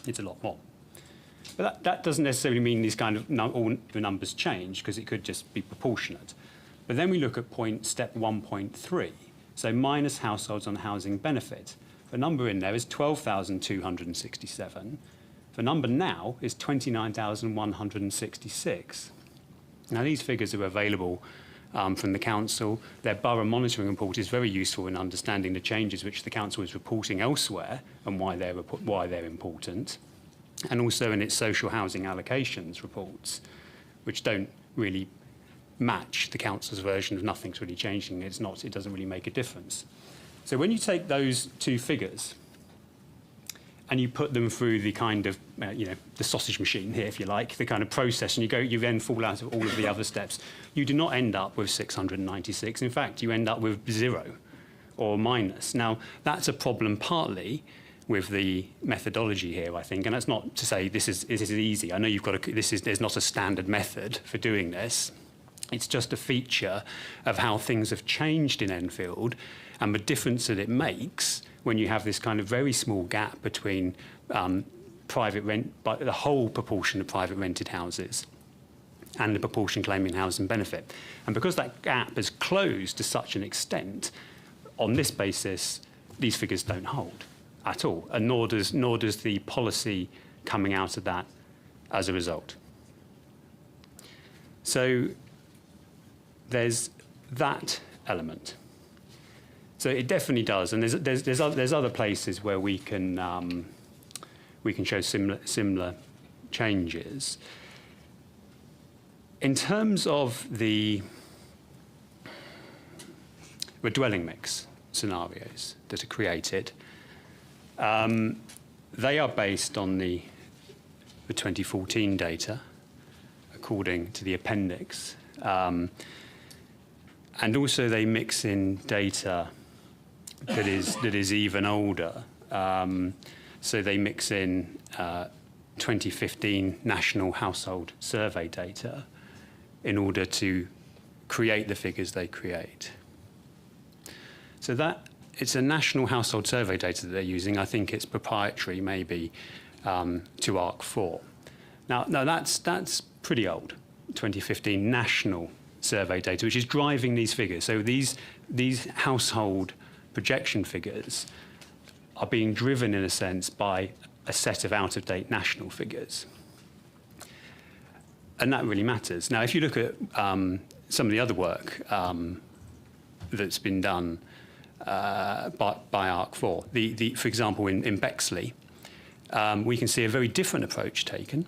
It's a lot more. But that doesn't necessarily mean these kind of all the numbers change, because it could just be proportionate. But then we look at step 1.3, so minus households on housing benefit. The number in there is 12,267. The number now is 29,166. Now, these figures are available from the council. Their borough monitoring report is very useful in understanding the changes which the council is reporting elsewhere and why they're important. And also in its social housing allocations reports, which don't really match the council's version of nothing's really changing. It doesn't really make a difference. So when you take those two figures and you put them through the kind of, the sausage machine here, if you like, the kind of process, and you then fall out of all of the other steps, you do not end up with 696. In fact, you end up with 0 or minus. Now, that's a problem partly with the methodology here, I think, and that's not to say this is easy. I know there's not a standard method for doing this. It's just a feature of how things have changed in Enfield and the difference that it makes when you have this kind of very small gap between private rent, but the whole proportion of private rented houses and the proportion claiming housing benefit. And because that gap has closed to such an extent, on this basis, these figures don't hold at all, and nor does the policy coming out of that as a result. So there's that element. So it definitely does, and there's other places where we can show similar changes. In terms of the dwelling mix scenarios that are created, they are based on the 2014 data, according to the appendix. And also they mix in data that is even older. So they mix in 2015 National Household Survey data in order to create the figures they create. So that it's a national household survey data that they're using. I think it's proprietary, maybe, to ARC4. Now that's pretty old, 2015 national survey data, which is driving these figures. So these household projection figures are being driven, in a sense, by a set of out-of-date national figures. And that really matters. Now, if you look at some of the other work that's been done by ARC4, for example, in Bexley, we can see a very different approach taken.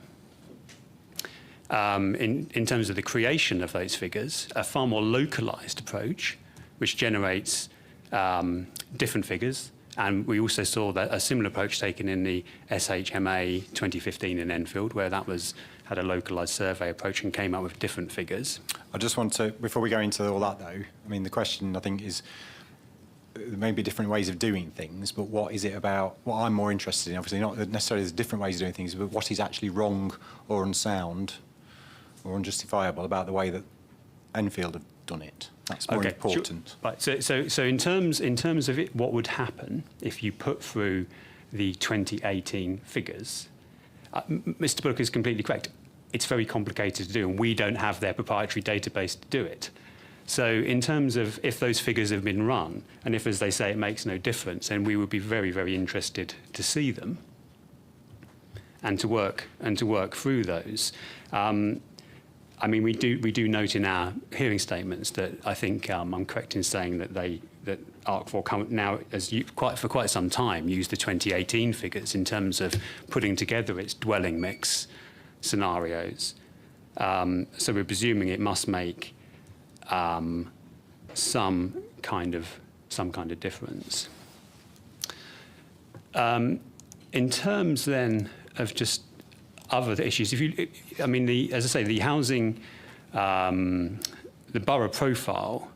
In terms of the creation of those figures, a far more localised approach, which generates different figures. And we also saw that a similar approach taken in the SHMA 2015 in Enfield, where that had a localised survey approach and came up with different figures. I just want to, before we go into all that though, I mean, the question I think is, there may be different ways of doing things, but what is it about, what I'm more interested in, obviously not necessarily there's different ways of doing things, but what is actually wrong or unsound or unjustifiable about the way that Enfield have done it? That's more important. Sure. Right. So in terms of it, what would happen if you put through the 2018 figures? Mr. Bullock is completely correct. It's very complicated to do, and we don't have their proprietary database to do it. So in terms of if those figures have been run, and if, as they say, it makes no difference, then we would be very, very interested to see them and to work through those. I mean, we do note in our hearing statements that I think I'm correct in saying that that ARC4 now, for quite some time, used the 2018 figures in terms of putting together its dwelling mix scenarios. So we're presuming it must make some kind of difference. In terms then of just other issues, as I say, the housing, the borough profile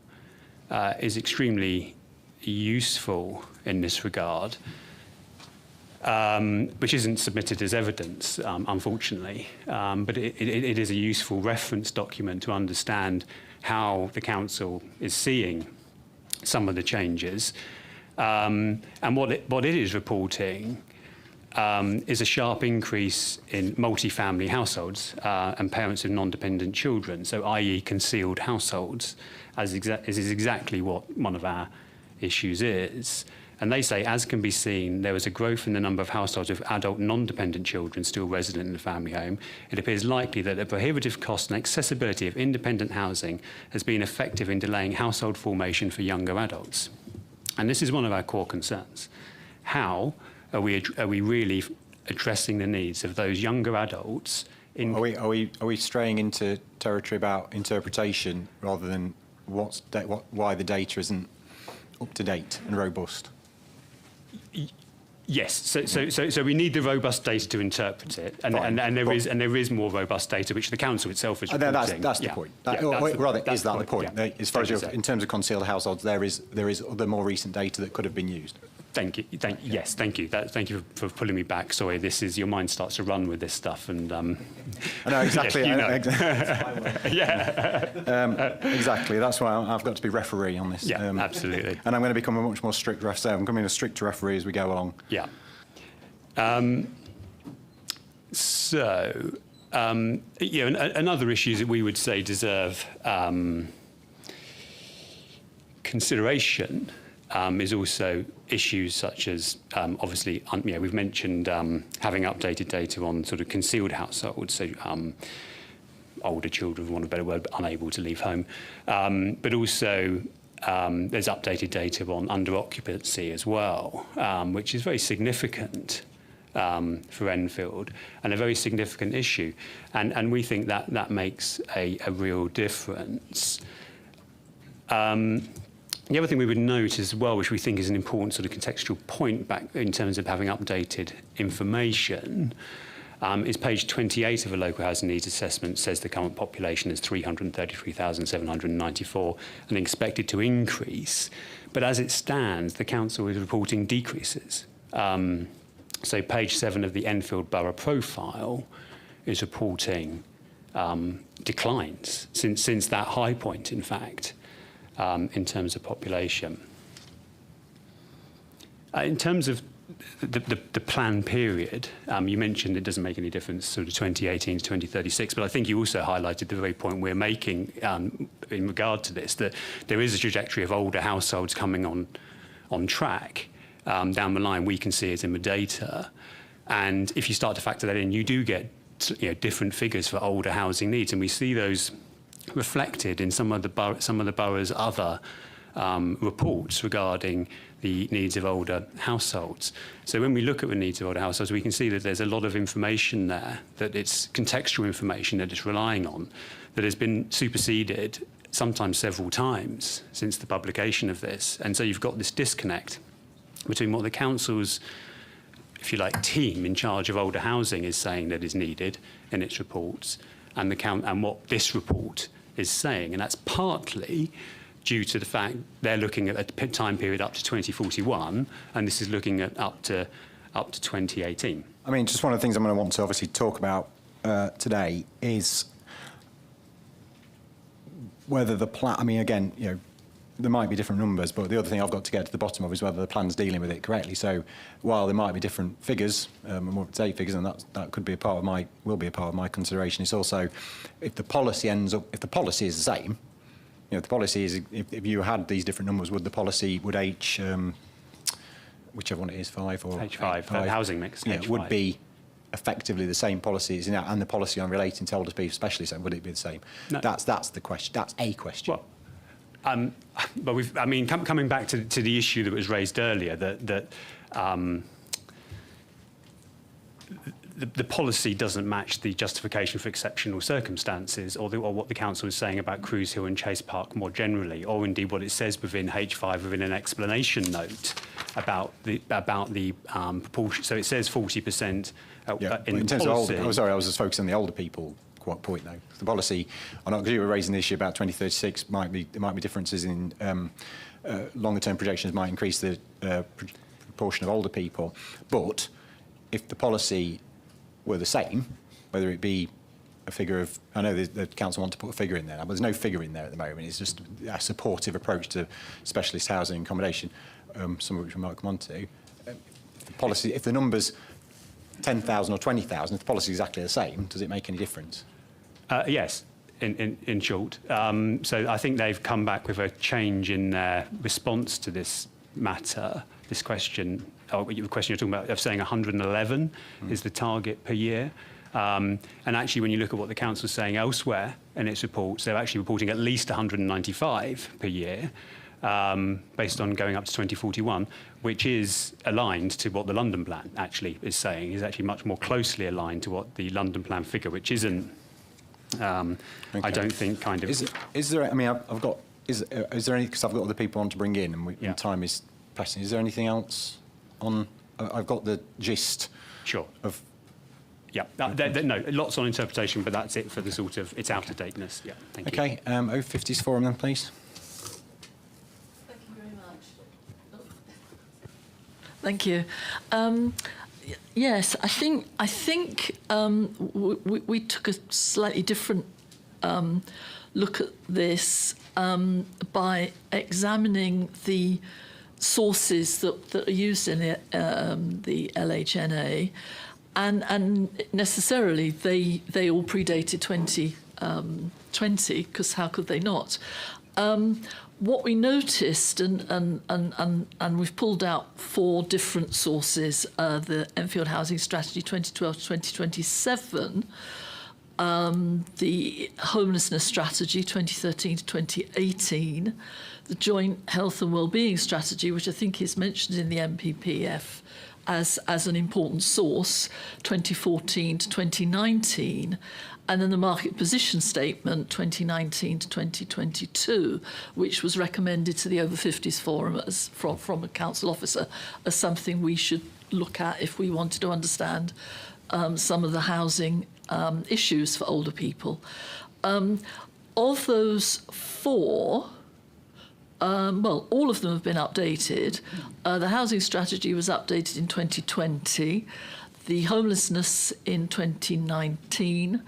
is extremely useful in this regard, which isn't submitted as evidence, unfortunately, but it is a useful reference document to understand how the council is seeing some of the changes. And what it is reporting is a sharp increase in multifamily households and parents of non-dependent children, so i.e. concealed households, as is exactly what one of our issues is. And they say, as can be seen, there was a growth in the number of households with adult non-dependent children still resident in the family home. It appears likely that the prohibitive cost and accessibility of independent housing has been effective in delaying household formation for younger adults. And this is one of our core concerns. How are we really addressing the needs of those younger adults? Are we straying into territory about interpretation rather than why the data isn't up to date and robust? Yes, so we need the robust data to interpret it, and there is more robust data which the council itself is reporting. That's the point. Is that the point? Yeah. As far as in terms of concealed households, there is other more recent data that could have been used. Thank you. Yes, thank you. Thank you for pulling me back. Sorry, your mind starts to run with this stuff, and I know exactly. Yeah, exactly. That's why I've got to be referee on this. Yeah, absolutely. And I'm going to become a much more strict referee. I'm becoming a stricter referee as we go along. Yeah. Another issues that we would say deserve consideration is also issues such as, obviously, we've mentioned having updated data on sort of concealed households, so older children, for want of a better word, but unable to leave home. But also, there's updated data on under-occupancy as well, which is very significant for Enfield, and a very significant issue. And we think that makes a real difference. The other thing we would note as well, which we think is an important sort of contextual point back in terms of having updated information, is page 28 of a local housing needs assessment says the current population is 333,794 and expected to increase. But as it stands, the council is reporting decreases. So page 7 of the Enfield Borough Profile is reporting declines since that high point, in fact, in terms of population. In terms of the plan period, you mentioned it doesn't make any difference sort of 2018 to 2036, but I think you also highlighted the very point we're making in regard to this, that there is a trajectory of older households coming on track down the line. We can see it in the data. And if you start to factor that in, you do get different figures for older housing needs, and we see those reflected in some of the borough's other reports regarding the needs of older households. So when we look at the needs of older households, we can see that there's a lot of information there, that it's contextual information that it's relying on, that has been superseded sometimes several times since the publication of this. And so you've got this disconnect between what the council's, if you like, team in charge of older housing is saying that is needed in its reports, and what this report is saying. And that's partly due to the fact they're looking at a time period up to 2041, and this is looking at up to 2018. I mean, just one of the things I'm going to want to obviously talk about today is whether the plan. I mean, again, there might be different numbers, but the other thing I've got to get to the bottom of is whether the plan's dealing with it correctly. So while there might be different figures, more up-to-date figures, and that could be will be a part of my consideration. It's also if the policy if the policy is the same. The policy is, if you had these different numbers, would whichever one it is, 5 or H5, housing mix, yeah, H5. would be effectively the same policies, and the policy on relating to older people, especially, so would it be the same? No. That's the question. That's a question. Well, but coming back to the issue that was raised earlier, that the policy doesn't match the justification for exceptional circumstances, or what the council is saying about Cruise Hill and Chase Park more generally, or indeed what it says within H5 within an explanation note about the proportion. So it says 40% in terms policy. of I was just focusing on the older people point though. The policy, because you were raising the issue about 2036, there might be differences in longer term projections might increase the proportion of older people, but if the policy were the same, whether it be a figure of, I know the council want to put a figure in there, but there's no figure in there at the moment. It's just a supportive approach to specialist housing and accommodation, some of which we might come on to. If the number's 10,000 or 20,000, if the policy is exactly the same, does it make any difference? Yes, in short. So I think they've come back with a change in their response to this matter, this question. The question you're talking about of saying 111 is the target per year. And actually, when you look at what the council's saying elsewhere in its reports, they're actually reporting at least 195 per year, based on going up to 2041, which is aligned to what the London plan actually is saying, is actually much more closely aligned to what the London plan figure, which isn't, I don't think, kind of... Is there, I mean, I've got, is there any, because I've got other people on to bring in, and time is pressing, is there anything else on, I've got the gist Sure. of... Yeah, no, lots on interpretation, but that's it for the sort of, it's out of dateness. Yeah, thank you. Okay, O50s forum then, please. Thank you very much. Thank you. Yes, I think we took a slightly different look at this by examining the sources that are used in the LHNA, and necessarily they all predated 2020, because how could they not? What we noticed, and we've pulled out 4 different sources, the Enfield Housing Strategy 2012 to 2027, the Homelessness Strategy 2013 to 2018, the Joint Health and Wellbeing Strategy, which I think is mentioned in the MPPF as an important source, 2014 to 2019, and then the Market Position Statement 2019 to 2022, which was recommended to the Over 50s Forum from a council officer as something we should look at if we wanted to understand some of the housing issues for older people. Of those 4, well, all of them have been updated. The housing strategy was updated in 2020. the homelessness in 2019,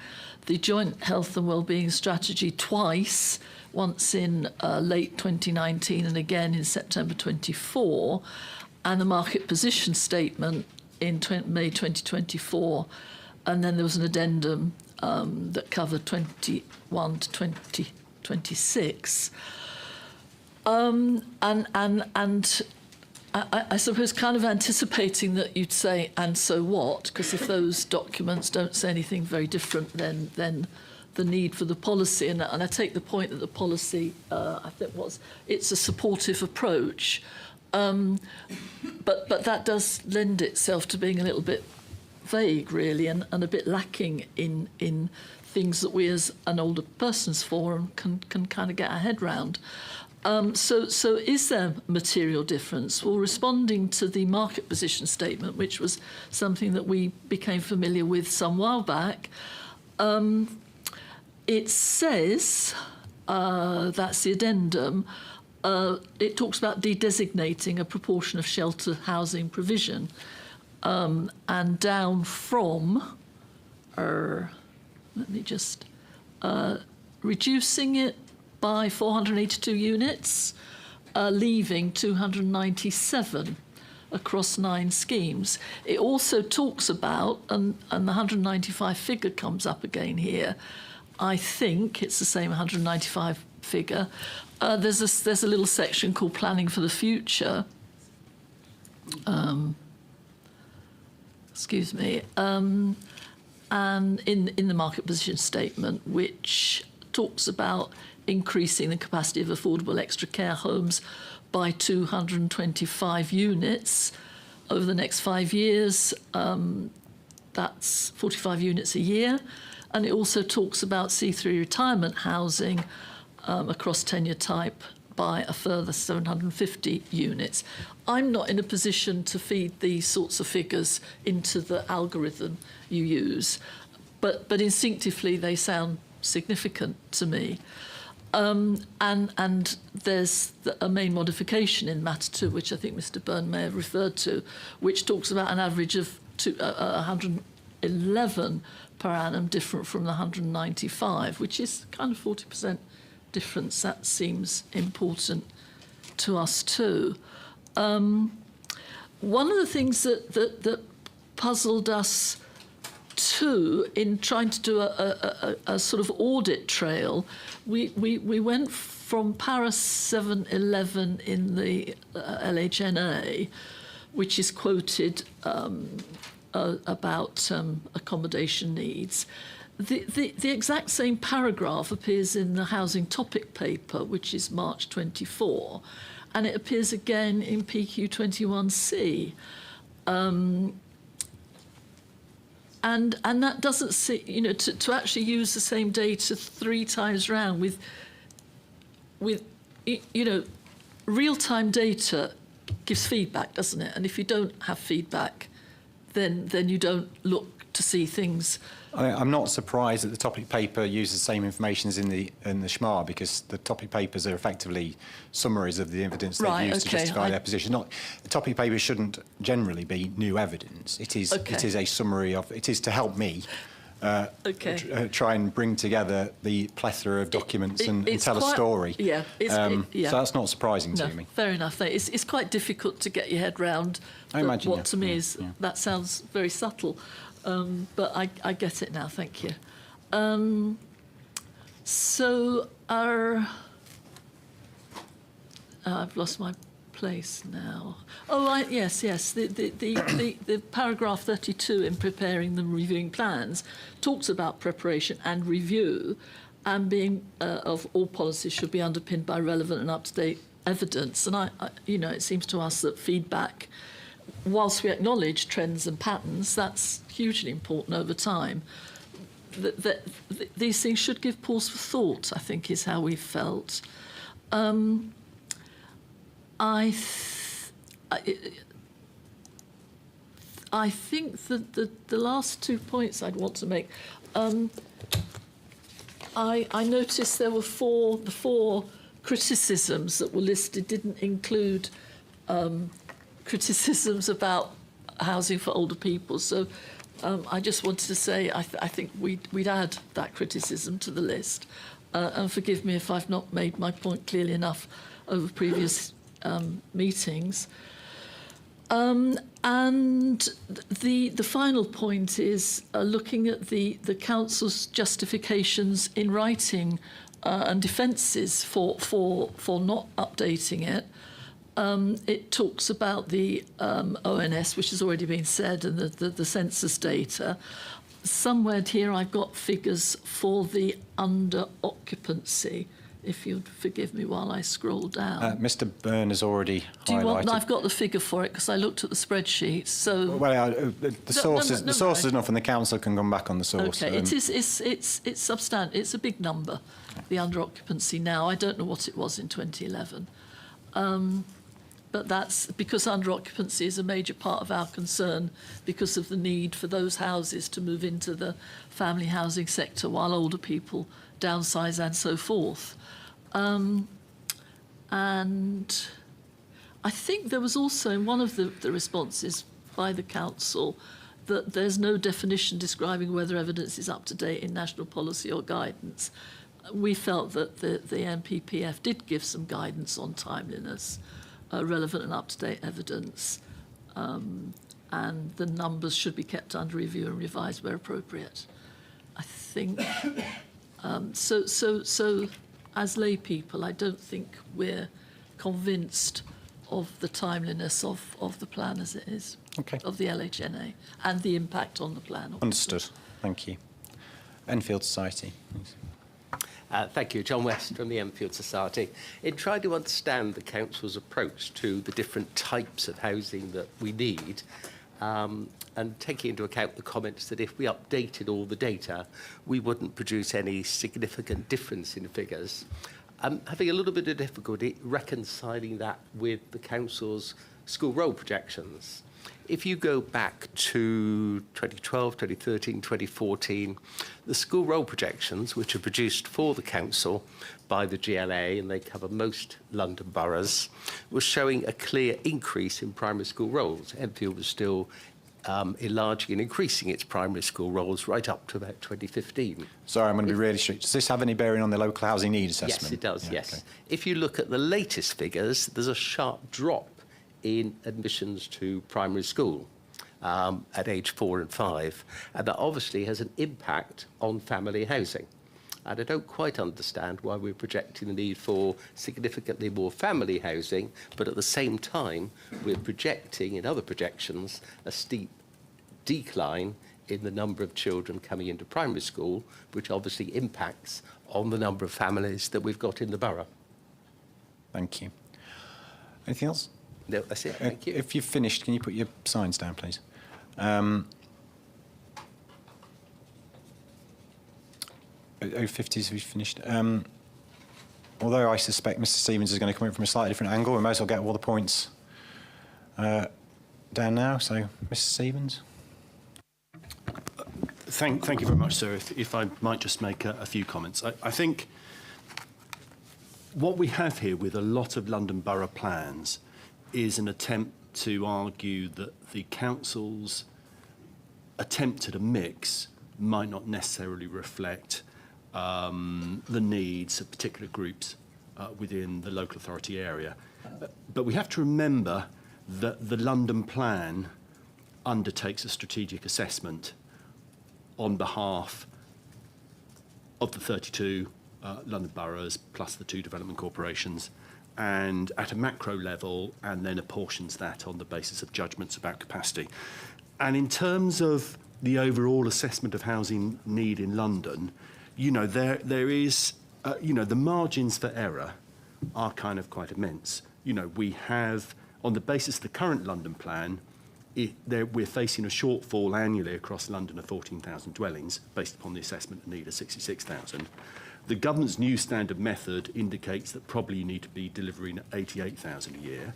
the joint health and wellbeing strategy twice, once in late 2019 and again in September 24, and the market position statement in May 2024, and then there was an addendum that covered 21 to 2026. And I suppose kind of anticipating that you'd say, and so what? Because if those documents don't say anything very different, then the need for the policy, and I take the point that the policy, I think it's a supportive approach, but that does lend itself to being a little bit vague, really, and a bit lacking in things that we as an older persons forum can kind of get our head round. So is there material difference? Well, responding to the market position statement, which was something that we became familiar with some while back, it says, that's the addendum, it talks about de-designating a proportion of shelter housing provision, and down from, let me just, reducing it by 482 units, leaving 297 across 9 schemes. It also talks about, and the 195 figure comes up again here, I think it's the same 195 figure. There's a little section called Planning for the Future. Excuse me. And in the market position statement, which talks about increasing the capacity of affordable extra care homes by 225 units over the next 5 years. That's 45 units a year. And it also talks about C3 retirement housing across tenure type by a further 750 units. I'm not in a position to feed these sorts of figures into the algorithm you use, but instinctively they sound significant to me. And there's a main modification in Matter 2, which I think Mr. Byrne may have referred to, which talks about an average of 111 per annum, different from the 195, which is kind of 40% difference. That seems important to us too. One of the things that puzzled us too in trying to do a sort of audit trail, we went from Para 711 in the LHNA, which is quoted about accommodation needs. The exact same paragraph appears in the housing topic paper, which is March 24, and it appears again in PQ 21C. And that doesn't see, to actually use the same data 3 times round with real-time data gives feedback, doesn't it? And if you don't have feedback, then you don't look to see things. I'm not surprised that the topic paper uses the same information as in the SHMA, because the topic papers are effectively summaries of the evidence they've used to justify their position. The topic paper shouldn't generally be new evidence. It is a summary of. It is to help me try and bring together the plethora of documents and tell a story. Yeah, so that's not surprising to me. Fair enough. It's quite difficult to get your head round. What to me is that sounds very subtle. But I get it now, thank you. So I've lost my place now. Oh, yes. The paragraph 32 in preparing and reviewing plans talks about preparation and review, and being of all policies should be underpinned by relevant and up-to-date evidence. And it seems to us that feedback, whilst we acknowledge trends and patterns, that's hugely important over time. These things should give pause for thought, I think, is how we felt. I think that the last 2 points I'd want to make, I noticed there were the four criticisms that were listed didn't include criticisms about housing for older people. So I just wanted to say I think we'd add that criticism to the list. And forgive me if I've not made my point clearly enough over previous meetings. And the final point is looking at the council's justifications in writing and defences for not updating it. It talks about the ONS, which has already been said, and the census data. Somewhere here I've got figures for the under-occupancy, if you'd forgive me while I scroll down. Mr. Byrne has already Do you highlighted... want? I've got the figure for it because I looked at the spreadsheet. So Well, the source is the source no. is enough, and the council can come back on the source. Okay, it's substantial. It's a big number, the under-occupancy now. I don't know what it was in 2011. But that's because under-occupancy is a major part of our concern because of the need for those houses to move into the family housing sector while older people downsize and so forth. And I think there was also in one of the responses by the council that there's no definition describing whether evidence is up to date in national policy or guidance. We felt that the NPPF did give some guidance on timeliness, relevant and up-to-date evidence, and the numbers should be kept under review and revised where appropriate. I think so. As lay people, I don't think we're convinced of the timeliness of the plan as it is, of the LHNA, and the impact on the plan. Understood. Thank you. Enfield Society, please. Thank you. John West from the Enfield Society. In trying to understand the council's approach to the different types of housing that we need, and taking into account the comments that if we updated all the data, we wouldn't produce any significant difference in figures, I'm having a little bit of difficulty reconciling that with the council's school roll projections. If you go back to 2012, 2013, 2014, the school roll projections, which are produced for the council by the GLA, and they cover most London boroughs, was showing a clear increase in primary school rolls. Enfield was still enlarging and increasing its primary school rolls right up to about 2015. Sorry, I'm going to be really strict. Does this have any bearing on the local housing need assessment? Yes, it does, Yeah, yes. okay. If you look at the latest figures, there's a sharp drop in admissions to primary school at age 4 and 5, and that obviously has an impact on family housing. And I don't quite understand why we're projecting the need for significantly more family housing, but at the same time, we're projecting, in other projections, a steep decline in the number of children coming into primary school, which obviously impacts on the number of families that we've got in the borough. Thank you. Anything else? No, that's it. Thank you. If you've finished, can you put your signs down, please? O50s, we've finished. Although I suspect Mr. Stevens is going to come in from a slightly different angle, we might as well get all the points down now. So, Mr. Stevens. Thank you very much, sir. If I might just make a few comments. I think what we have here with a lot of London Borough plans is an attempt to argue that the council's attempt at a mix might not necessarily reflect the needs of particular groups within the local authority area. But we have to remember that the London plan undertakes a strategic assessment on behalf of the 32 London boroughs plus the 2 development corporations, and at a macro level, and then apportions that on the basis of judgments about capacity. And in terms of the overall assessment of housing need in London, you know, there is, you know, the margins for error are kind of quite immense. You know, we have, on the basis of the current London plan, we're facing a shortfall annually across London of 14,000 dwellings, based upon the assessment of need of 66,000. The government's new standard method indicates that probably you need to be delivering 88,000 a year.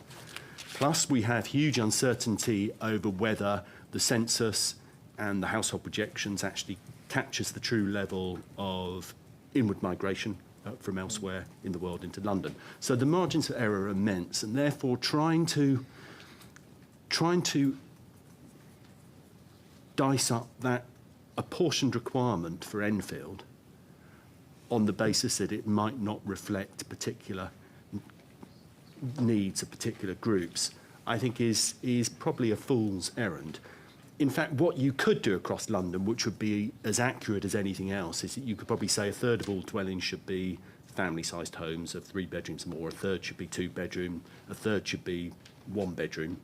Plus, we have huge uncertainty over whether the census and the household projections actually captures the true level of inward migration from elsewhere in the world into London. So the margins for error are immense, and therefore trying to dice up that apportioned requirement for Enfield on the basis that it might not reflect particular needs of particular groups, I think is probably a fool's errand. In fact, what you could do across London, which would be as accurate as anything else, is that you could probably say a third of all dwellings should be family-sized homes of 3 bedrooms or more, a third should be 2-bedroom, a third should be 1-bedroom,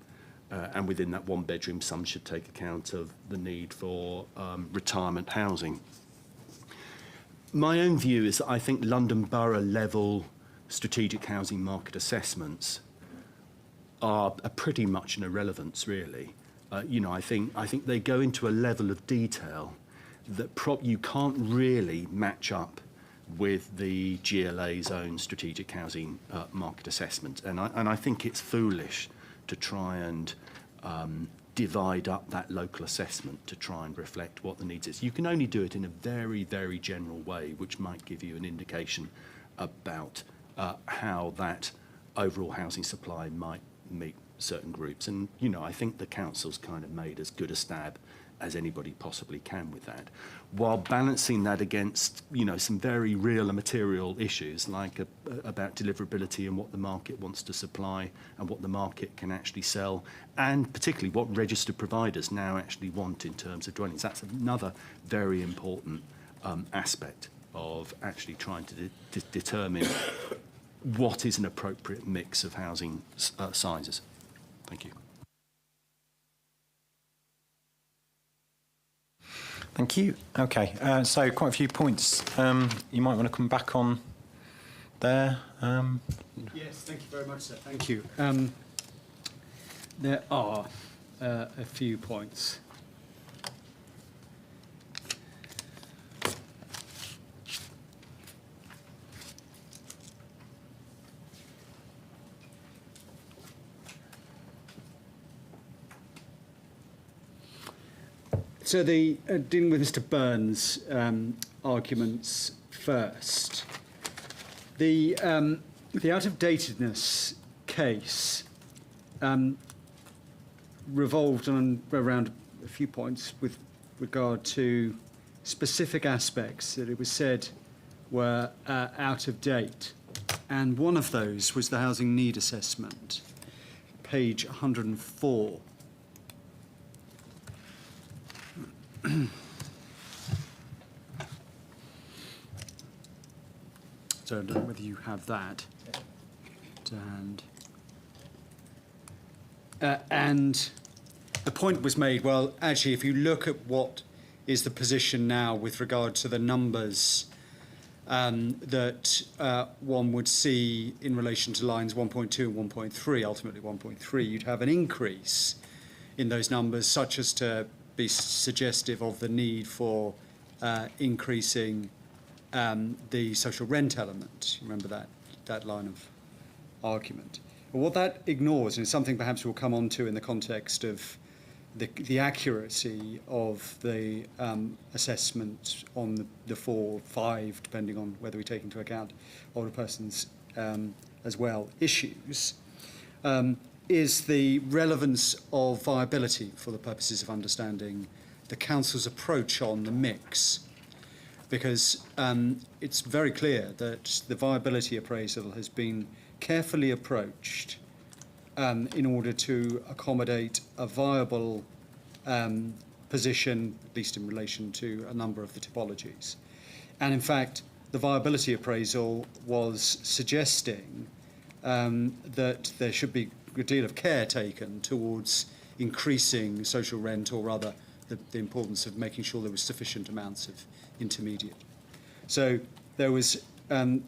and within that 1-bedroom, some should take account of the need for retirement housing. My own view is that I think London Borough level strategic housing market assessments are pretty much an irrelevance, really. I think they go into a level of detail that you can't really match up with the GLA's own strategic housing market assessment, and I think it's foolish to try and divide up that local assessment to try and reflect what the needs is. You can only do it in a very, very general way, which might give you an indication about how that overall housing supply might meet certain groups. And, I think the council's kind of made as good a stab as anybody possibly can with that, while balancing that against, some very real and material issues like about deliverability and what the market wants to supply and what the market can actually sell, and particularly what registered providers now actually want in terms of dwellings. That's another very important aspect of actually trying to determine what is an appropriate mix of housing sizes. Thank you. Thank you. Okay, so quite a few points. You might want to come back on there. Yes, thank you very much, sir. Thank you. There are a few points. So dealing with Mr. Burns' arguments first, the out-of-datedness case revolved around a few points with regard to specific aspects that it was said were out of date, and one of those was the housing need assessment, page 104. So I don't know whether you have that. And the point was made, well, actually, if you look at what is the position now with regard to the numbers that one would see in relation to lines 1.2 and 1.3, ultimately 1.3, you'd have an increase in those numbers such as to be suggestive of the need for increasing the social rent element. Remember that line of argument. But what that ignores, and it's something perhaps we'll come on to in the context of the accuracy of the assessment on the 4 or 5, depending on whether we take into account older persons as well, issues, is the relevance of viability for the purposes of understanding the council's approach on the mix. Because it's very clear that the viability appraisal has been carefully approached in order to accommodate a viable position, at least in relation to a number of the typologies. And in fact, the viability appraisal was suggesting that there should be a good deal of care taken towards increasing social rent, or rather the importance of making sure there was sufficient amounts of intermediate. So there's an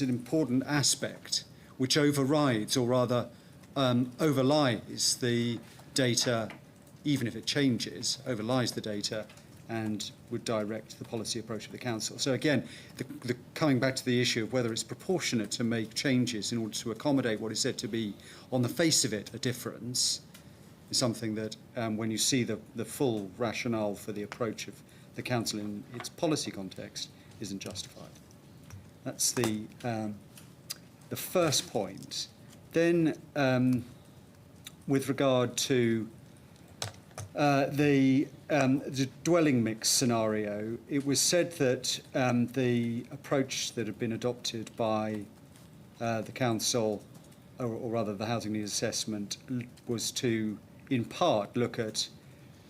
important aspect which overrides, or rather overlies the data, even if it changes, overlies the data and would direct the policy approach of the council. So again, coming back to the issue of whether it's proportionate to make changes in order to accommodate what is said to be, on the face of it, a difference, is something that when you see the full rationale for the approach of the council in its policy context, isn't justified. That's the first point. Then, with regard to the dwelling mix scenario, it was said that the approach that had been adopted by the council, or rather the housing needs assessment, was to, in part, look at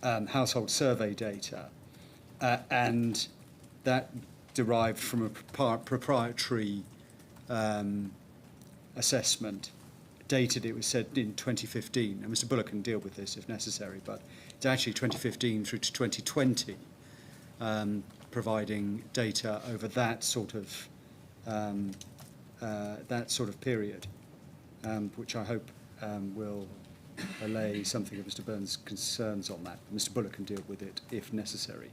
household survey data, and that derived from a proprietary assessment, dated, it was said, in 2015. And Mr. Bullock can deal with this if necessary, but it's actually 2015 through to 2020, providing data over that sort of period, which I hope will allay something of Mr. Burns' concerns on that. Mr. Bullock can deal with it if necessary.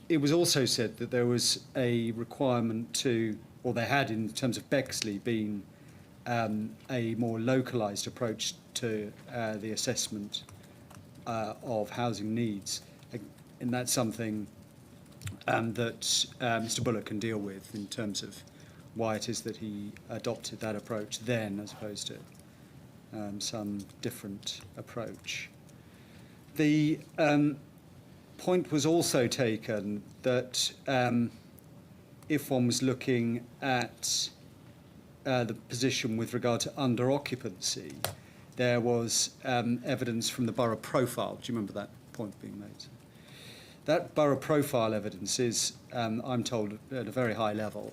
It was also said that there was a requirement to, or there had in terms of Bexley, been a more localised approach to the assessment of housing needs. And that's something that Mr. Bullock can deal with in terms of why it is that he adopted that approach then as opposed to some different approach. The point was also taken that if one was looking at the position with regard to under-occupancy, there was evidence from the borough profile. Do you remember that point being made? That borough profile evidence is, I'm told, at a very high level,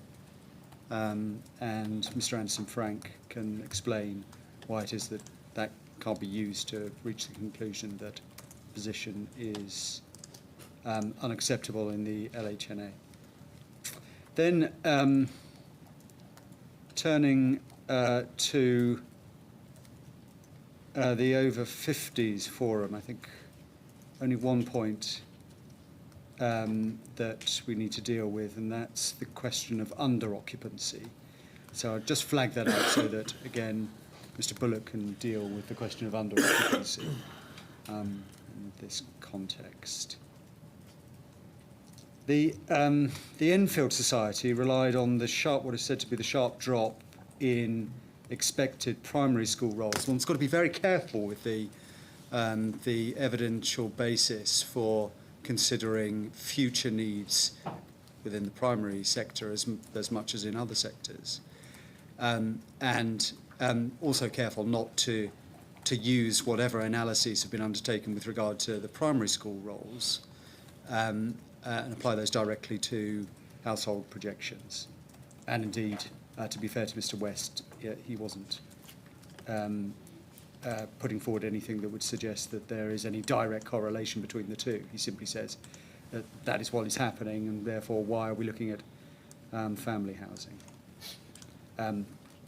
and Mr. Anderson-Frank can explain why it is that that can't be used to reach the conclusion that position is unacceptable in the LHNA. Then turning to the over 50s forum, I think only one point that we need to deal with, and that's the question of under-occupancy. So I'll just flag that out so that, again, Mr. Bullock can deal with the question of under-occupancy in this context. The Enfield Society relied on the sharp, what is said to be the sharp drop in expected primary school roles. One's got to be very careful with the evidential basis for considering future needs within the primary sector as much as in other sectors, and also careful not to use whatever analyses have been undertaken with regard to the primary school roles and apply those directly to household projections. And indeed, to be fair to Mr. West, he wasn't putting forward anything that would suggest that there is any direct correlation between the two. He simply says that that is what is happening, and therefore why are we looking at family housing?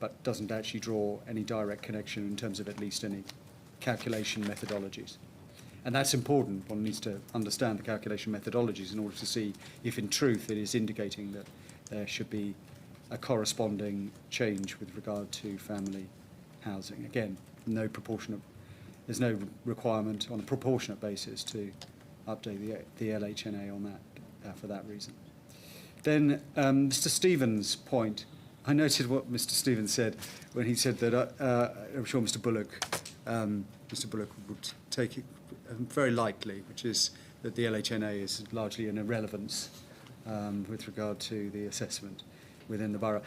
But doesn't actually draw any direct connection in terms of at least any calculation methodologies. And that's important. One needs to understand the calculation methodologies in order to see if in truth it is indicating that there should be a corresponding change with regard to family housing. Again, there's no requirement on a proportionate basis to update the LHNA on that for that reason. Then Mr. Stevens' point, I noted what Mr. Stevens said when he said that I'm sure Mr. Bullock would take it very lightly, which is that the LHNA is largely an irrelevance with regard to the assessment within the borough.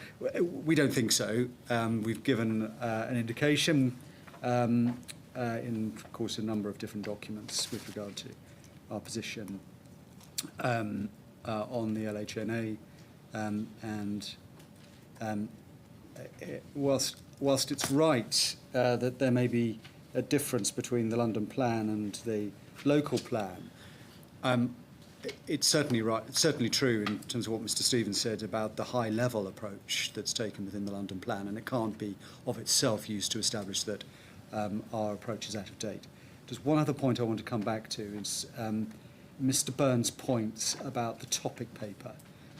We don't think so. We've given an indication in, of course, a number of different documents with regard to our position on the LHNA, whilst it's right that there may be a difference between the London plan and the local plan, it's certainly right. It's certainly true in terms of what Mr. Stevens said about the high-level approach that's taken within the London plan, and it can't be of itself used to establish that our approach is out of date. Just one other point I want to come back to is Mr. Burns' points about the topic paper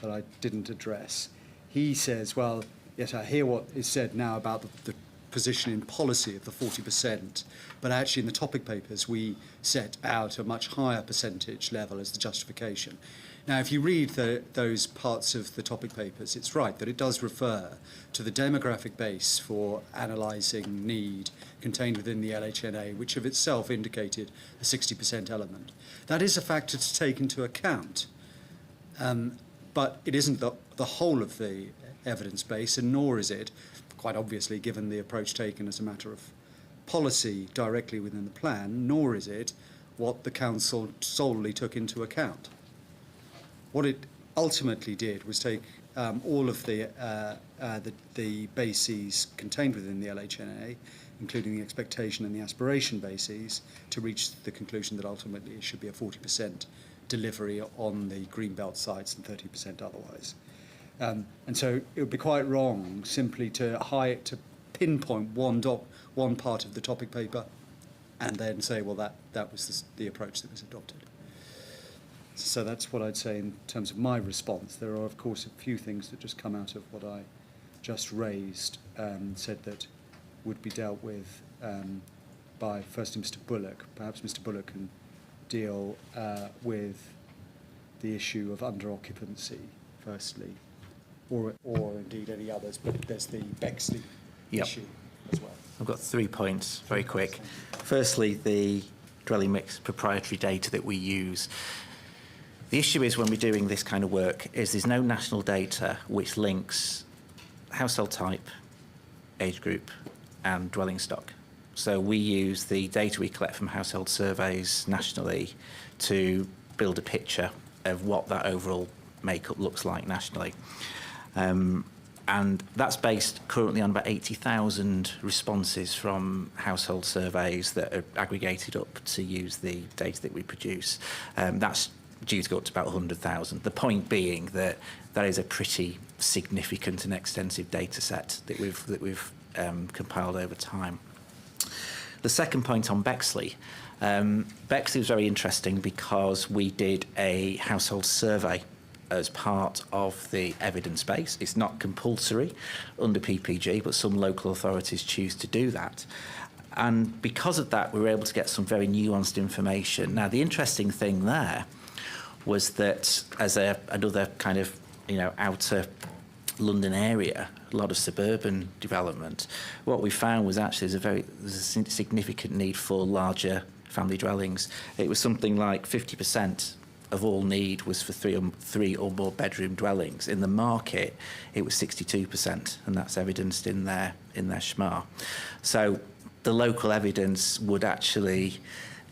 that I didn't address. He says, well, yes, I hear what is said now about the position in policy of the 40%, but actually in the topic papers we set out a much higher percentage level as the justification. Now, if you read those parts of the topic papers, it's right that it does refer to the demographic base for analysing need contained within the LHNA, which of itself indicated a 60% element. That is a factor to take into account, but it isn't the whole of the evidence base, and nor is it, quite obviously, given the approach taken as a matter of policy directly within the plan, nor is it what the council solely took into account. What it ultimately did was take all of the bases contained within the LHNA, including the expectation and the aspiration bases, to reach the conclusion that ultimately it should be a 40% delivery on the greenbelt sites and 30% otherwise. And so it would be quite wrong simply to pinpoint one part of the topic paper and then say, well, that was the approach that was adopted. So that's what I'd say in terms of my response. There are, of course, a few things that just come out of what I just raised, said that would be dealt with by firstly Mr. Bullock. Perhaps Mr. Bullock can deal with the issue of under-occupancy, firstly, or indeed any others, but there's the Bexley issue as well. I've got 3 points, very quick. Firstly, the dwelling mix proprietary data that we use. The issue is when we're doing this kind of work is there's no national data which links household type, age group and dwelling stock. So we use the data we collect from household surveys nationally to build a picture of what that overall makeup looks like nationally. And that's based currently on about 80,000 responses from household surveys that are aggregated up to use the data that we produce. That's due to go up to about 100,000. The point being that that is a pretty significant and extensive data set that we've compiled over time. The second point on Bexley. Bexley was very interesting because we did a household survey as part of the evidence base. It's not compulsory under PPG, but some local authorities choose to do that. And because of that, we were able to get some very nuanced information. Now, the interesting thing there was that as another kind of, outer London area, a lot of suburban development, what we found was actually there's a significant need for larger family dwellings. It was something like 50% of all need was for three or more bedroom dwellings. In the market, it was 62%, and that's evidenced in their SHMA. So the local evidence would actually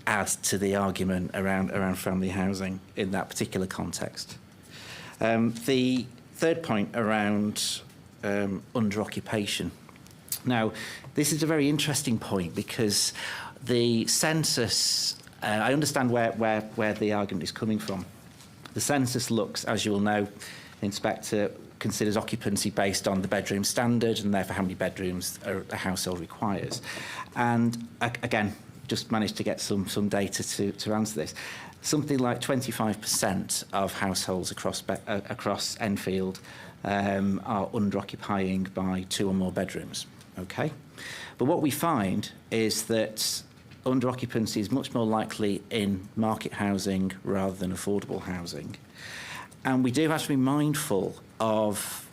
add to the argument around family housing in that particular context. The third point around under-occupation. Now, this is a very interesting point because the census, I understand where the argument is coming from. The census looks, as you will know, the inspector considers occupancy based on the bedroom standard and therefore how many bedrooms a household requires. And again, just managed to get some data to answer this. Something like 25% of households across Enfield are under-occupying by 2 or more bedrooms, okay? But what we find is that under-occupancy is much more likely in market housing rather than affordable housing. And we do have to be mindful of,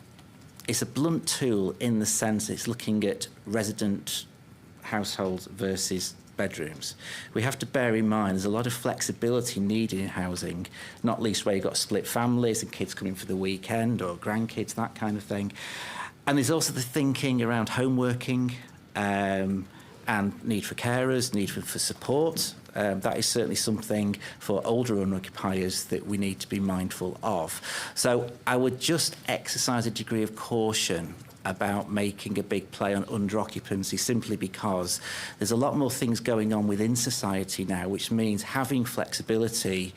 it's a blunt tool in the sense it's looking at resident households versus bedrooms. We have to bear in mind there's a lot of flexibility needed in housing, not least where you've got split families and kids coming for the weekend or grandkids, that kind of thing. And there's also the thinking around home working and need for carers, need for support. That is certainly something for older owner-occupiers that we need to be mindful of. So I would just exercise a degree of caution about making a big play on under-occupancy simply because there's a lot more things going on within society now, which means having flexibility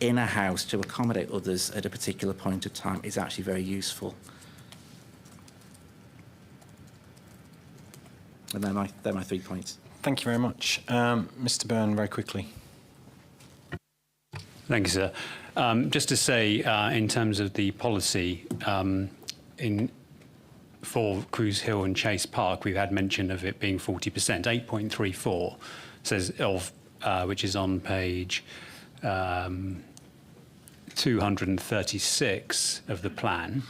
in a house to accommodate others at a particular point of time is actually very useful. And they're my 3 points. Thank you very much. Mr. Byrne, very quickly. Thank you, sir. Just to say, in terms of the policy, for Cruise Hill and Chase Park, we've had mention of it being 40%. 8.34 says which is on page 236 of the plan,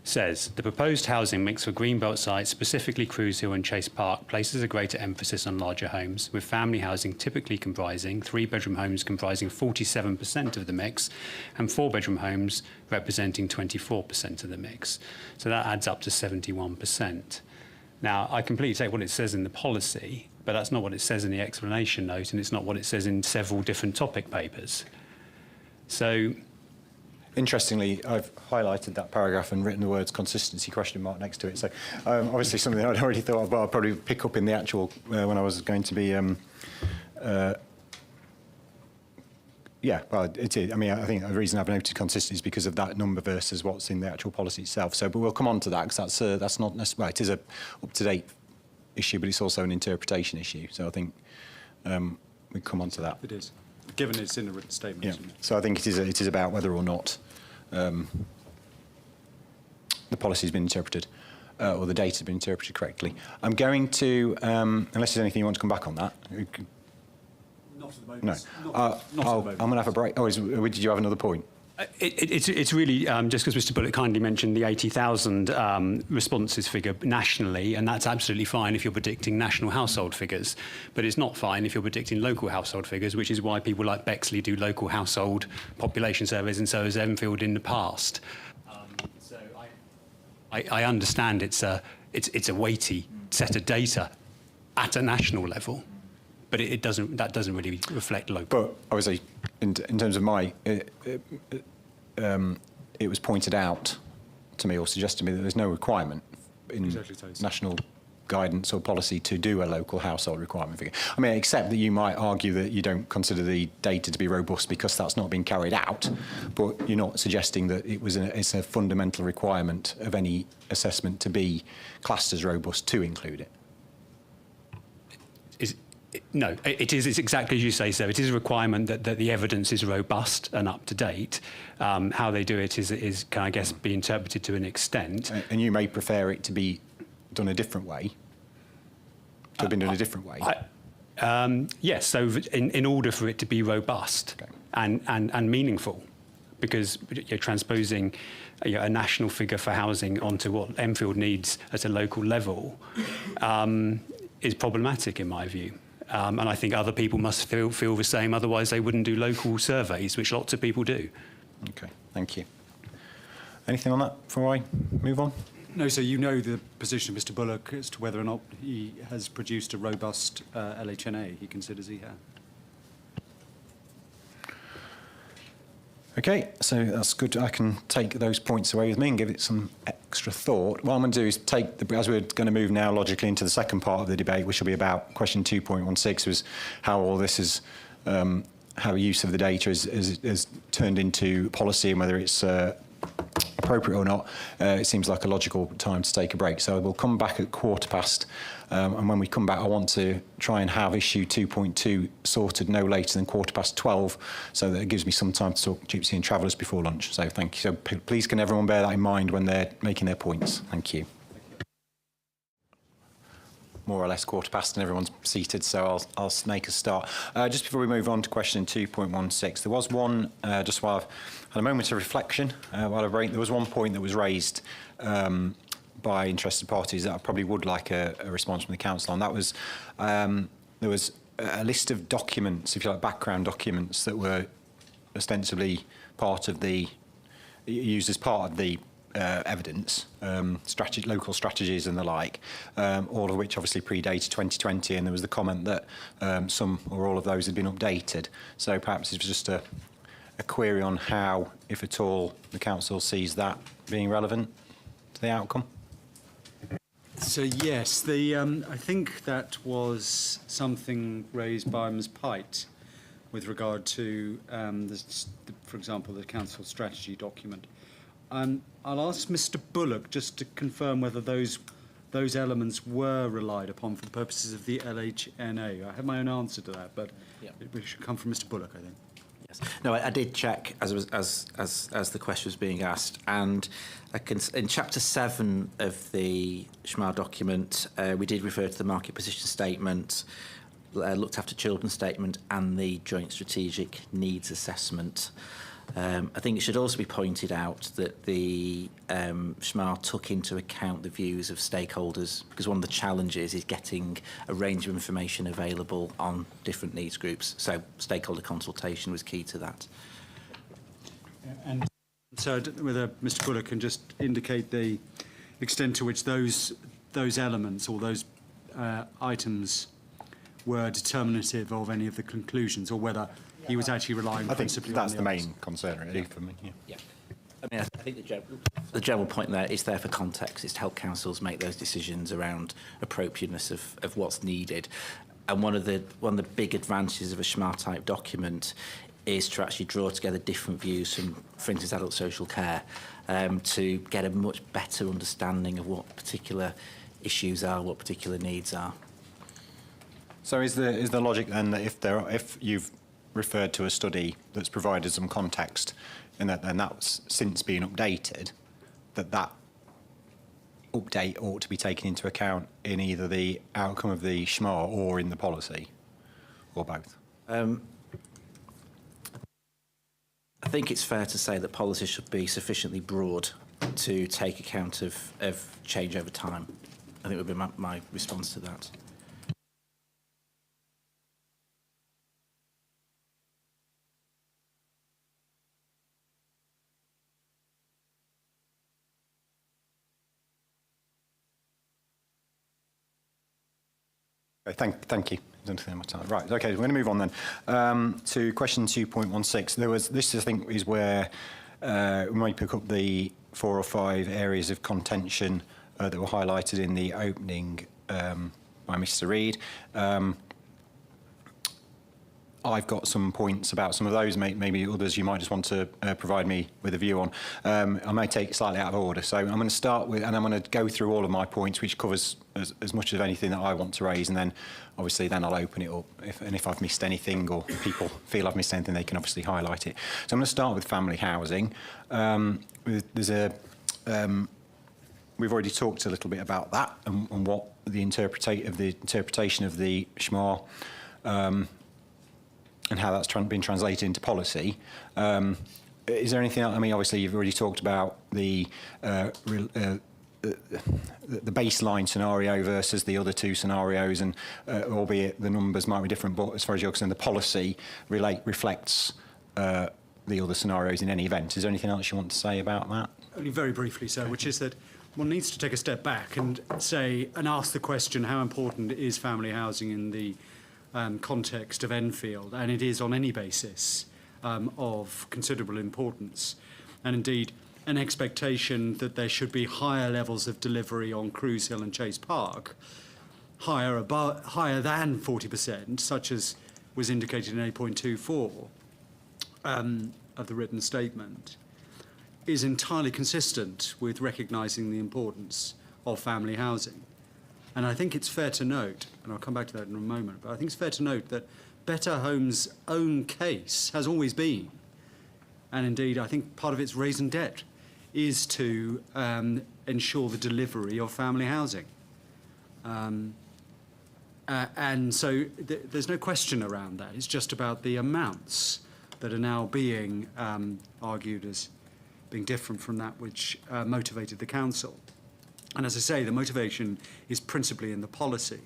says the proposed housing mix for Greenbelt sites, specifically Cruise Hill and Chase Park, places a greater emphasis on larger homes, with family housing typically comprising 3-bedroom homes comprising 47% of the mix and 4-bedroom homes representing 24% of the mix. So that adds up to 71%. Now, I completely take what it says in the policy, but that's not what it says in the explanation note, and it's not what it says in several different topic papers. So, interestingly, I've highlighted that paragraph and written the words consistency ? Next to it. So obviously something that I'd already thought of, but I'll probably pick up in the actual, when I was going to be, yeah, well, it is. I mean, I think the reason I've noted consistency is because of that number versus what's in the actual policy itself. So, but we'll come on to that, because that's not necessarily, well, it is a up-to-date issue, but it's also an interpretation issue. So I think we come on to that. It is, given it's in a written statement. Yeah. Isn't it? So I think it is about whether or not the policy has been interpreted or the data has been interpreted correctly. I'm going to, unless there's anything you want to come back on that. Not at the moment. No. Not at the moment. I'm going to have a break. Oh, did you have another point? It's really just because Mr. Bullock kindly mentioned the 80,000 responses figure nationally, and that's absolutely fine if you're predicting national household figures, but it's not fine if you're predicting local household figures, which is why people like Bexley do local household population surveys, and so has Enfield in the past. So I understand it's a weighty set of data at a national level, but that doesn't really reflect local. But obviously, in terms of my, it was pointed out to me or suggested to me that there's no requirement in national guidance or policy to do a local household requirement figure. I mean, except that you might argue that you don't consider the data to be robust because that's not being carried out, but you're not suggesting that it's a fundamental requirement of any assessment to be classed as robust to include it. No, it's exactly as you say, so it is a requirement that the evidence is robust and up to date. How they do it is can I guess be interpreted to an extent. And you may prefer it to be done a different way, to have been done a different way. Yes, so in order for it to be robust and meaningful, because you're transposing a national figure for housing onto what Enfield needs at a local level is problematic in my view. And I think other people must feel the same, otherwise they wouldn't do local surveys, which lots of people do. Okay, thank you. Anything on that before I move on? No, so you know the position of Mr. Bullock as to whether or not he has produced a robust LHNA he considers he has. Okay, so that's good. I can take those points away with me and give it some extra thought. What I'm going to do is as we're going to move now logically into the second part of the debate, which will be about question 2.16, was how all this is, how use of the data is turned into policy and whether it's appropriate or not. It seems like a logical time to take a break. So we'll come back at 15:15, and when we come back, I want to try and have issue 2.2 sorted no later than 12:15, so that it gives me some time to talk Gypsy and Travellers before lunch. So thank you. So please can everyone bear that in mind when they're making their points. Thank you. More or less 15:15 and everyone's seated, so I'll make a start. Just before we move on to question 2.16, there was one, just while I've had a moment of reflection, there was one point that was raised by interested parties that I probably would like a response from the council on. That was, there was a list of documents, if you like, background documents that were ostensibly used as part of the evidence, local strategies and the like, all of which obviously predated 2020, and there was the comment that some or all of those had been updated. So perhaps it was just a query on how, if at all, the council sees that being relevant to the outcome. So yes, I think that was something raised by Ms. Pite with regard to, for example, the council strategy document. I'll ask Mr. Bullock just to confirm whether those elements were relied upon for the purposes of the LHNA. I have my own answer to that, but it should come from Mr. Bullock, I think. Yes. No, I did check as the question was being asked, and in Chapter 7 of the SMAR document, we did refer to the market position statement, looked after children statement, and the joint strategic needs assessment. I think it should also be pointed out that the SMAR took into account the views of stakeholders, because one of the challenges is getting a range of information available on different needs groups. So stakeholder consultation was key to that. And so whether Mr. Fuller can just indicate the extent to which those elements or those items were determinative of any of the conclusions, or whether he was actually relying principally on that's the others. main concern, really, for me. Yeah. I mean, I think the general point there is there for context. It's to help councils make those decisions around appropriateness of what's needed. And one of the big advantages of a SMAR-type document is to actually draw together different views from, for instance, adult social care, to get a much better understanding of what particular issues are, what particular needs are. So is the logic then that if you've referred to a study that's provided some context and that's since been updated, that update ought to be taken into account in either the outcome of the SMAR or in the policy, or both? I think it's fair to say that policy should be sufficiently broad to take account of change over time. I think would be my response to that. Okay, thank you. Right, okay, we're going to move on then to question 2.16. This, I think, is where we might pick up the 4 or 5 areas of contention that were highlighted in the opening by Mr. Reid. I've got some points about some of those, maybe others you might just want to provide me with a view on. I may take it slightly out of order, so I'm going to start with, and I'm going to go through all of my points, which covers as much of anything that I want to raise, and then obviously then I'll open it up. If I've missed anything or people feel I've missed anything, they can obviously highlight it. So I'm going to start with family housing. We've already talked a little bit about that and what the interpretation of the SMAR and how that's been translated into policy. Is there anything else? I mean, obviously, you've already talked about the baseline scenario versus the other 2 scenarios, and albeit the numbers might be different, but as far as you're concerned, the policy reflects the other scenarios in any event. Is there anything else you want to say about that? Only very briefly, sir, which is that one needs to take a step back and ask the question, how important is family housing in the context of Enfield? And it is on any basis of considerable importance. And indeed, an expectation that there should be higher levels of delivery on Cruise Hill and Chase Park, higher than 40%, such as was indicated in 8.24 of the written statement, is entirely consistent with recognising the importance of family housing. And I think it's fair to note, and I'll come back to that in a moment, but I think it's fair to note that Better Homes' own case has always been, and indeed I think part of its raison d'etre is to ensure the delivery of family housing. And so there's no question around that. It's just about the amounts that are now being argued as being different from that which motivated the council. And as I say, the motivation is principally in the policy.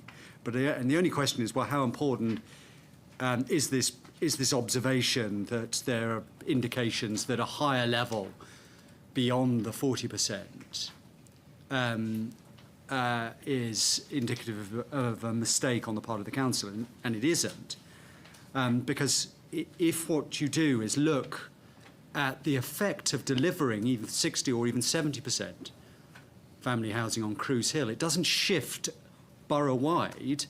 And the only question is, well, how important is this observation that there are indications that a higher level beyond the 40% is indicative of a mistake on the part of the council, and it isn't. Because if what you do is look at the effect of delivering even 60 or even 70% family housing on Cruise Hill, it doesn't shift borough-wide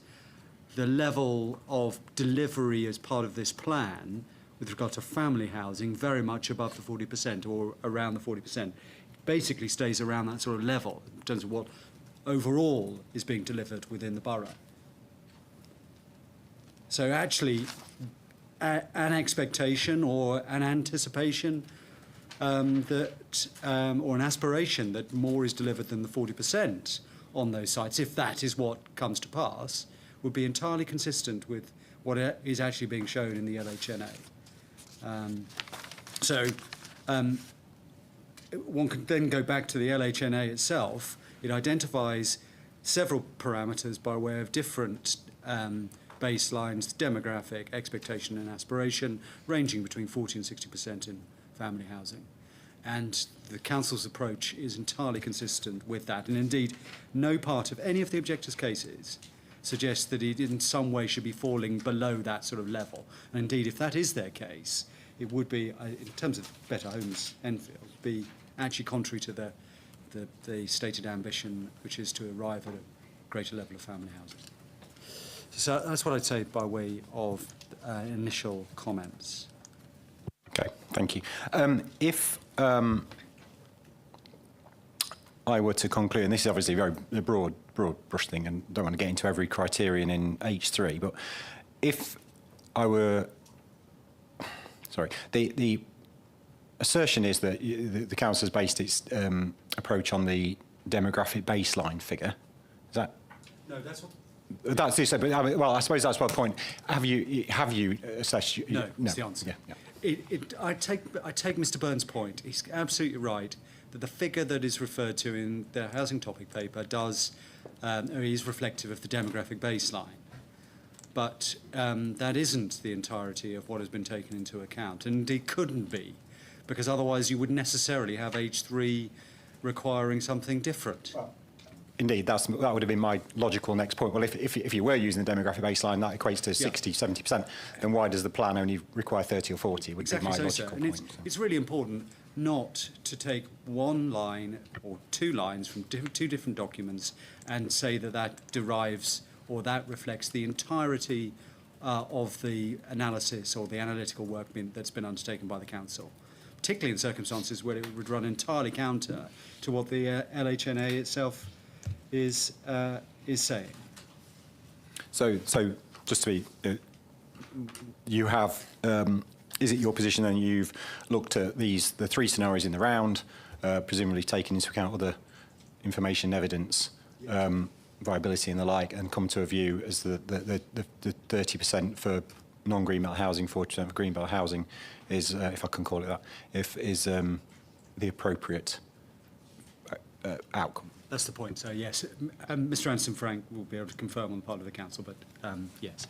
the level of delivery as part of this plan with regard to family housing very much above the 40% or around the 40%. It basically stays around that sort of level in terms of what overall is being delivered within the borough. So actually, an expectation or an anticipation or an aspiration that more is delivered than the 40% on those sites, if that is what comes to pass, would be entirely consistent with what is actually being shown in the LHNA. One can then go back to the LHNA itself. It identifies several parameters by way of different baselines, demographic, expectation and aspiration, ranging between 40 and 60% in family housing. And the Council's approach is entirely consistent with that. And indeed, no part of any of the objectors' cases suggests that it in some way should be falling below that sort of level. And indeed, if that is their case, it would be, in terms of Better Homes Enfield, be actually contrary to the stated ambition, which is to arrive at a greater level of family housing. So that's what I'd say by way of initial comments. Okay, thank you. If I were to conclude, and this is obviously a very broad brush thing, and don't want to get into every criterion in H3, but if I were, sorry, the assertion is that the council has based its approach on the demographic baseline figure. Is that? No, that's what. That's this, but I mean, well, I suppose that's my point. Have you assessed? No, that's the answer. Yeah. I take Mr. Burns' point. He's absolutely right that the figure that is referred to in the housing topic paper is reflective of the demographic baseline. But that isn't the entirety of what has been taken into account, and it couldn't be, because otherwise you would necessarily have H3 requiring something different. Well, indeed, that would have been my logical next point. Well, if you were using the demographic baseline, that equates to 60, 70%, then why does the plan only require 30 or 40, would exactly be my so, logical sir. And point. it's really important not to take one line or two lines from two different documents and say that that derives or that reflects the entirety of the analysis or the analytical work that's been undertaken by the Council, particularly in circumstances where it would run entirely counter to what the LHNA itself is saying. So just to be, you have, is it your position then you've looked at the three scenarios in the round, presumably taking into account other information, evidence, viability and the like, and come to a view as the 30% for non-green belt housing, 40% for green belt housing is, if I can call it that, is the appropriate outcome? That's the point. So yes, Mr. Anderson-Frank will be able to confirm on the part of the Council, but yes.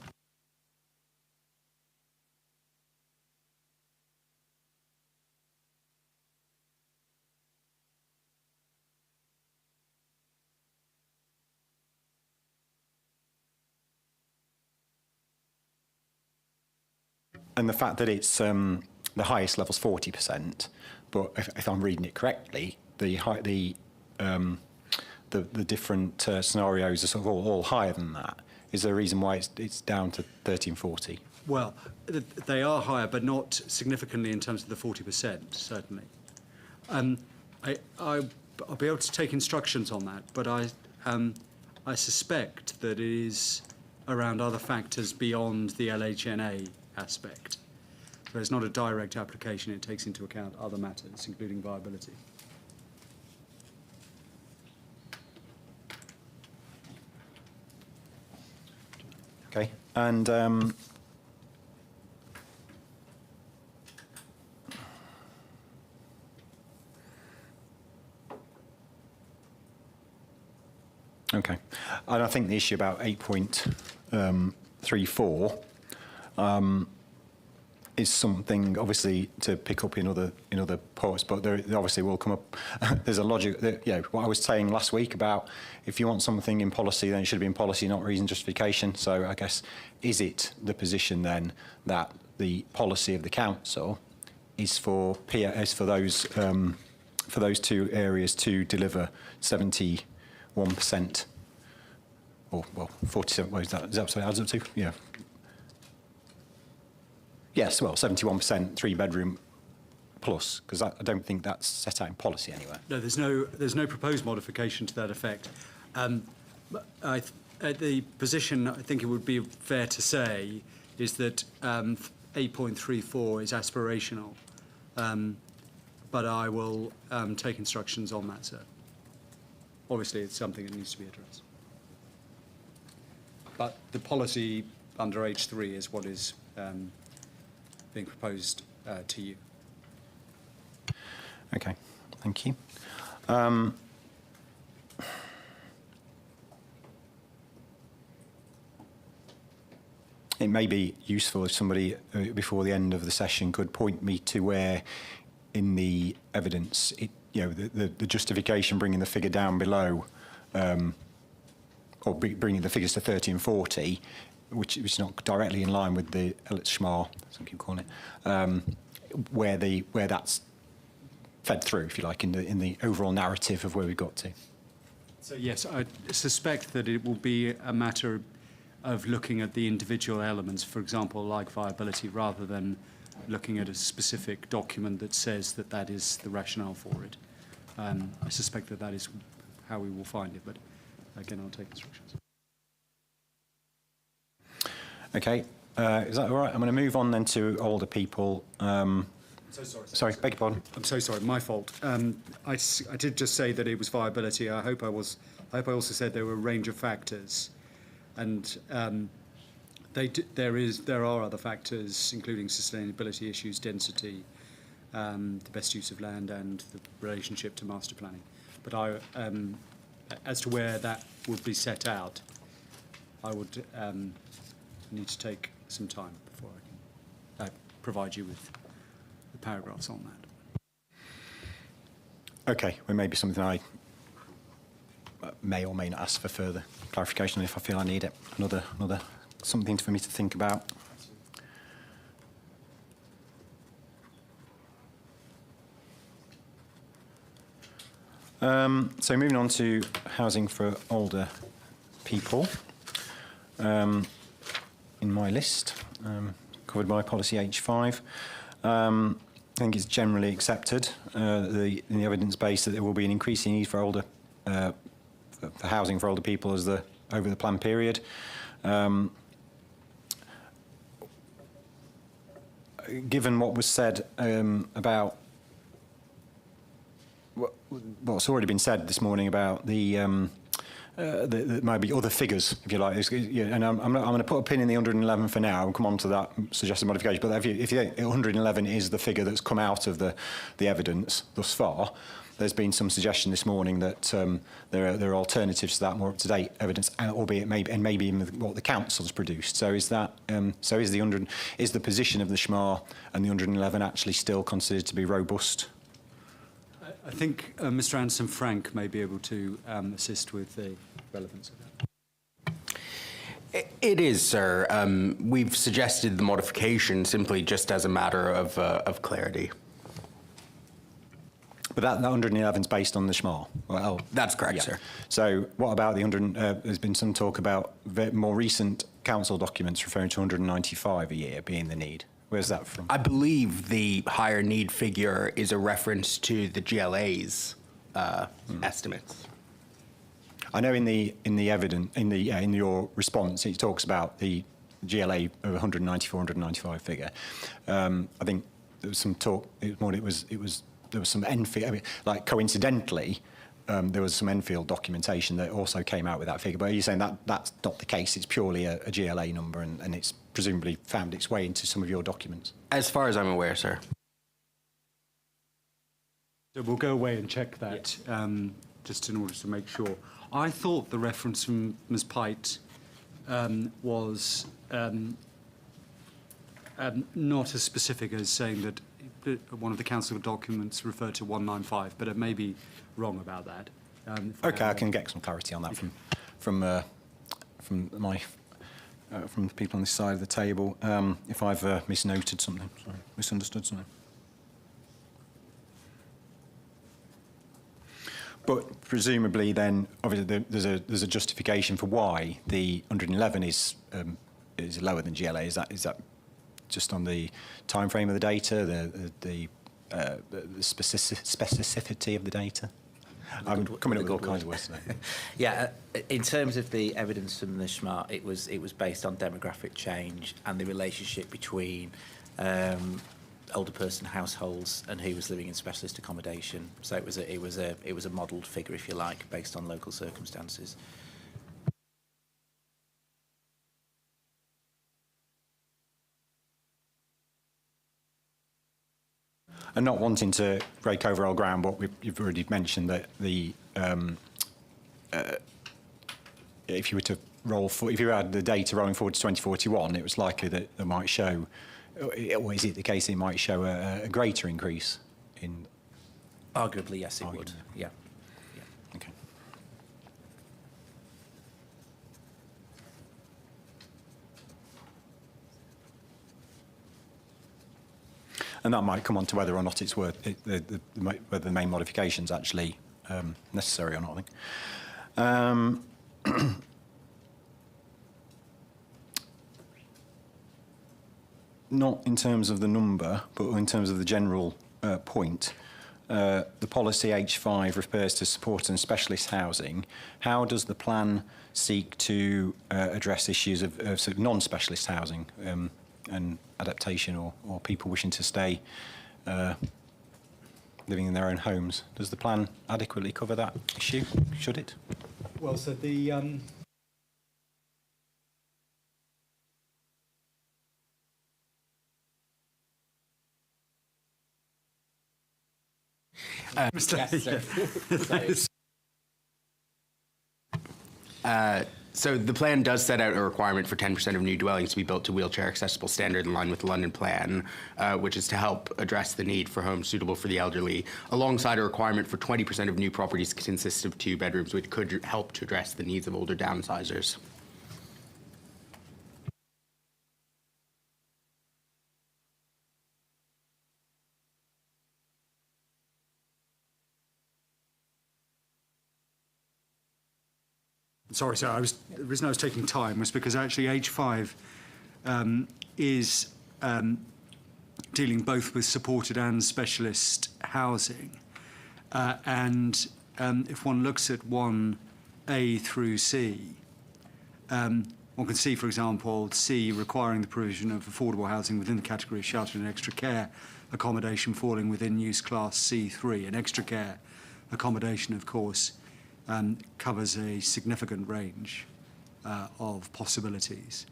And the fact that it's the highest level's 40%, but if I'm reading it correctly, the different scenarios are sort of all higher than that. Is there a reason why it's down to 30 and 40? Well, they are higher, but not significantly in terms of the 40%, certainly. I'll be able to take instructions on that, but I suspect that it is around other factors beyond the LHNA aspect. So it's not a direct application, it takes into account other matters, including viability. Okay, and okay, and I think the issue about 8.34 is something obviously to pick up in other posts, but there obviously will come up. There's a logic that, what I was saying last week about if you want something in policy, then it should be in policy, not reason justification. So I guess, is it the position then that the policy of the council is for those two areas to deliver 71%, or 47? What is that? Is that what it adds up to? Yeah. Yes, well, 71% three-bedroom plus, because I don't think that's set out in policy anywhere. No, there's no proposed modification to that effect. The position, I think it would be fair to say, is that 8.34 is aspirational, but I will take instructions on that, sir. Obviously, it's something that needs to be addressed. But the policy under H3 is what is being proposed to you. Okay, thank you. It may be useful if somebody, before the end of the session, could point me to where in the evidence, the justification bringing the figure down below, or bringing the figures to 30 and 40, which is not directly in line with the Schmar, as I keep calling it, where that's fed through, if you like, in the overall narrative of where we got to. So yes, I suspect that it will be a matter of looking at the individual elements, for example, like viability, rather than looking at a specific document that says that that is the rationale for it. I suspect that that is how we will find it, but again, I'll take instructions. Okay, is that all right? I'm going to move on then to older people. So sorry. Sorry, beg your pardon. I'm so sorry, my fault. I did just say that it was viability. I hope I also said there were a range of factors, and there are other factors, including sustainability issues, density, the best use of land, and the relationship to master planning. But as to where that would be set out, I would need to take some time before I can provide you with the paragraphs on that. Okay, well, maybe something I may or may not ask for further clarification if I feel I need it. Another something for me to think about. So moving on to housing for older people. In my list, covered by policy H5. I think it's generally accepted in the evidence base that there will be an increasing need for for housing for older people over the planned period. Given what was said about what's already been said this morning about there might be other figures, if you like. And I'm going to put a pin in the 111 for now and come on to that suggested modification. But if 111 is the figure that's come out of the evidence thus far, there's been some suggestion this morning that there are alternatives to that, more up-to-date evidence, albeit maybe in what the council's produced. So is that is the position of the Schmar and the 111 actually still considered to be robust? I think Mr. Anderson-Frank may be able to assist with the relevance of that. It is, sir. We've suggested the modification simply just as a matter of clarity. But that 111 is based on the Schmar. Well, that's correct, yeah. Sir. So what about the 100? There's been some talk about more recent council documents referring to 195 a year being the need. Where's that from? I believe the higher need figure is a reference to the GLA's estimates. I know in the evidence in your response it talks about the GLA of 194, 195 figure. I think there was some talk. There was some Enfield. I mean, like coincidentally, there was some Enfield documentation that also came out with that figure. But are you saying that that's not the case? It's purely a GLA number, and it's presumably found its way into some of your documents? As far as I'm aware, sir. So we'll go away and check that, just in order to make sure. I thought the reference from Ms. Pite was not as specific as saying that one of the council documents referred to 195, but it may be wrong about that. Okay, I can get some clarity on that from the people on this side of the table. If I've misnoted something, sorry, misunderstood something. But presumably, then, obviously, there's a justification for why the 111 is lower than GLA. Is that just on the time frame of the data, the specificity of the data? I'm coming up with all kinds of words today. Yeah, in terms of the evidence from the SMART, it was based on demographic change and the relationship between older person households and who was living in specialist accommodation. So it was a modelled figure, if you like, based on local circumstances. And not wanting to break over old ground, but you've already mentioned that if you were to if you had the data rolling forward to 2041, it was likely that they might show, or is it the case it might show a greater increase in? Arguably, yes, it would. Yeah. Okay. And that might come on to whether or not it's worth whether the main modification's actually necessary or not, I think. Not in terms of the number, but in terms of the general point. The policy H5 refers to support and specialist housing. How does the plan seek to address issues of sort of non-specialist housing and adaptation or people wishing to stay living in their own homes? Does the plan adequately cover that issue? Should it? Well, so the So the plan does set out a requirement for 10% of new dwellings to be built to wheelchair accessible standard in line with the London Plan, which is to help address the need for homes suitable for the elderly, alongside a requirement for 20% of new properties to consist of 2 bedrooms, which could help to address the needs of older downsizers. Sorry, the reason I was taking time was because actually H5 is dealing both with supported and specialist housing. And if one looks at 1A through C, one can see, for example, C requiring the provision of affordable housing within the category of sheltered and extra care accommodation falling within use class C3. And extra care accommodation, of course, covers a significant range of possibilities,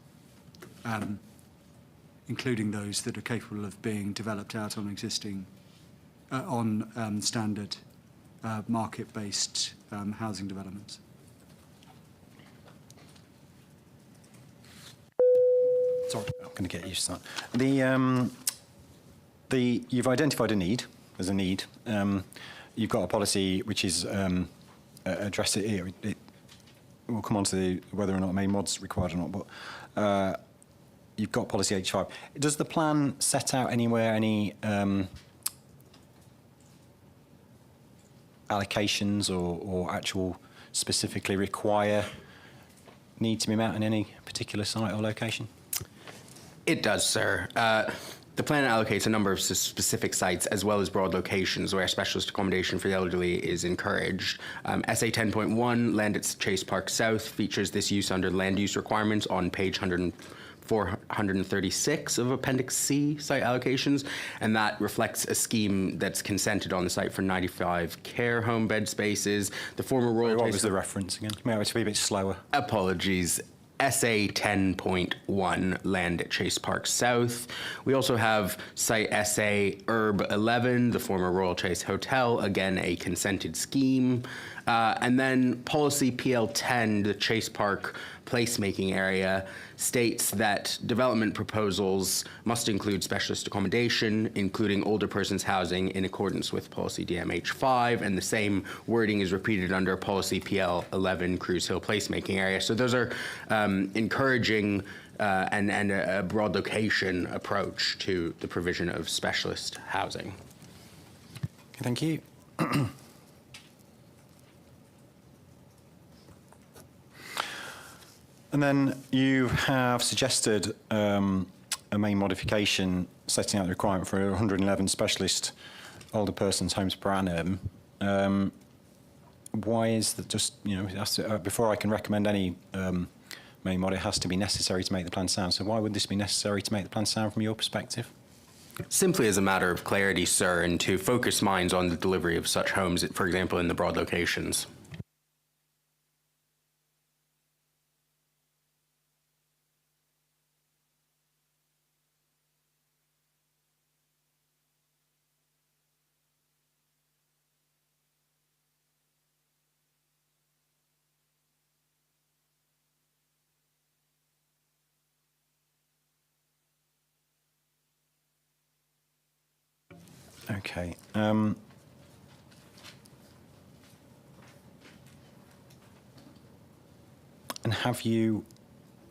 including those that are capable of being developed out on existing, standard market-based housing developments. Sorry, I'm going to get used to that. You've identified a need as a need. You've got a policy which is address it here. We'll come on to whether or not main mod's required or not, but you've got policy H5. Does the plan set out anywhere any allocations or actual specifically require need to be met in any particular site or location? It does, sir. The plan allocates a number of specific sites as well as broad locations where specialist accommodation for the elderly is encouraged. SA 10.1, land at Chase Park South, features this use under land use requirements on page 436 of Appendix C site allocations, and that reflects a scheme that's consented on the site for 95 care home bed spaces. The former Royal What was the reference again? May I have to be a bit slower? Apologies. SA 10.1, land at Chase Park South. We also have site SA Herb 11, the former Royal Chase Hotel, again a consented scheme. And then policy PL 10, the Chase Park placemaking area, states that development proposals must include specialist accommodation, including older persons housing in accordance with policy DMH5, and the same wording is repeated under policy PL 11, Cruise Hill placemaking area. So those are encouraging and a broad location approach to the provision of specialist housing. Thank you. And then you have suggested a main modification setting out the requirement for 111 specialist older persons homes per annum. why is that just, before I can recommend any main mod, it has to be necessary to make the plan sound. So why would this be necessary to make the plan sound from your perspective? Simply as a matter of clarity, sir, and to focus minds on the delivery of such homes, for example, in the broad locations. Okay. And have you,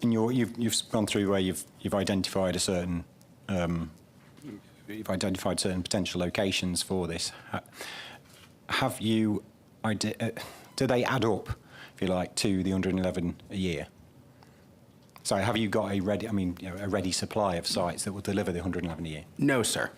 you've gone through where you've identified a certain, you've identified certain potential locations for this. Have you, do they add up, if you like, to the 111 a year? So have you got a ready, a ready supply of sites that will deliver the 111 a year? No, sir.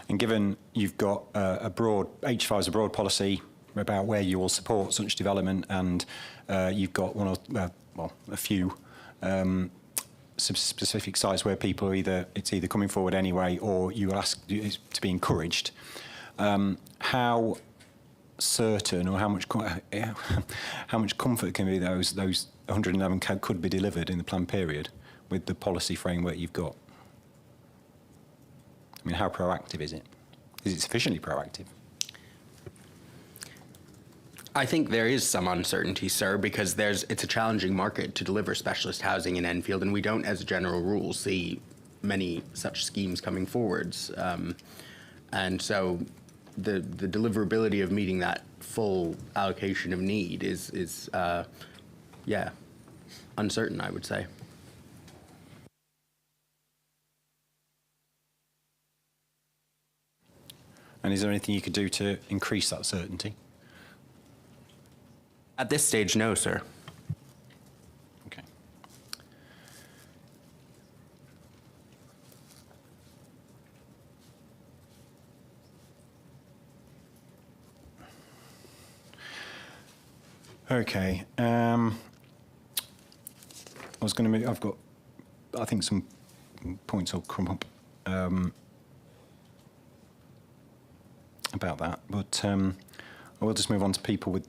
And given you've got a broad, H5 is a broad policy about where you will support such development, and you've got a few specific sites where people are it's either coming forward anyway, or you will ask to be encouraged. How certain, or how much comfort can be those 111 could be delivered in the planned period with the policy framework you've got? How proactive is it? Is it sufficiently proactive? I think there is some uncertainty, sir, because it's a challenging market to deliver specialist housing in Enfield, and we don't, as a general rule, see many such schemes coming forwards. And so the deliverability of meeting that full allocation of need is uncertain, I would say. And is there anything you could do to increase that certainty? At this stage, no, sir. Okay. Okay. I was going to move. I've got, I think, some points will come up about that, but I will just move on to people with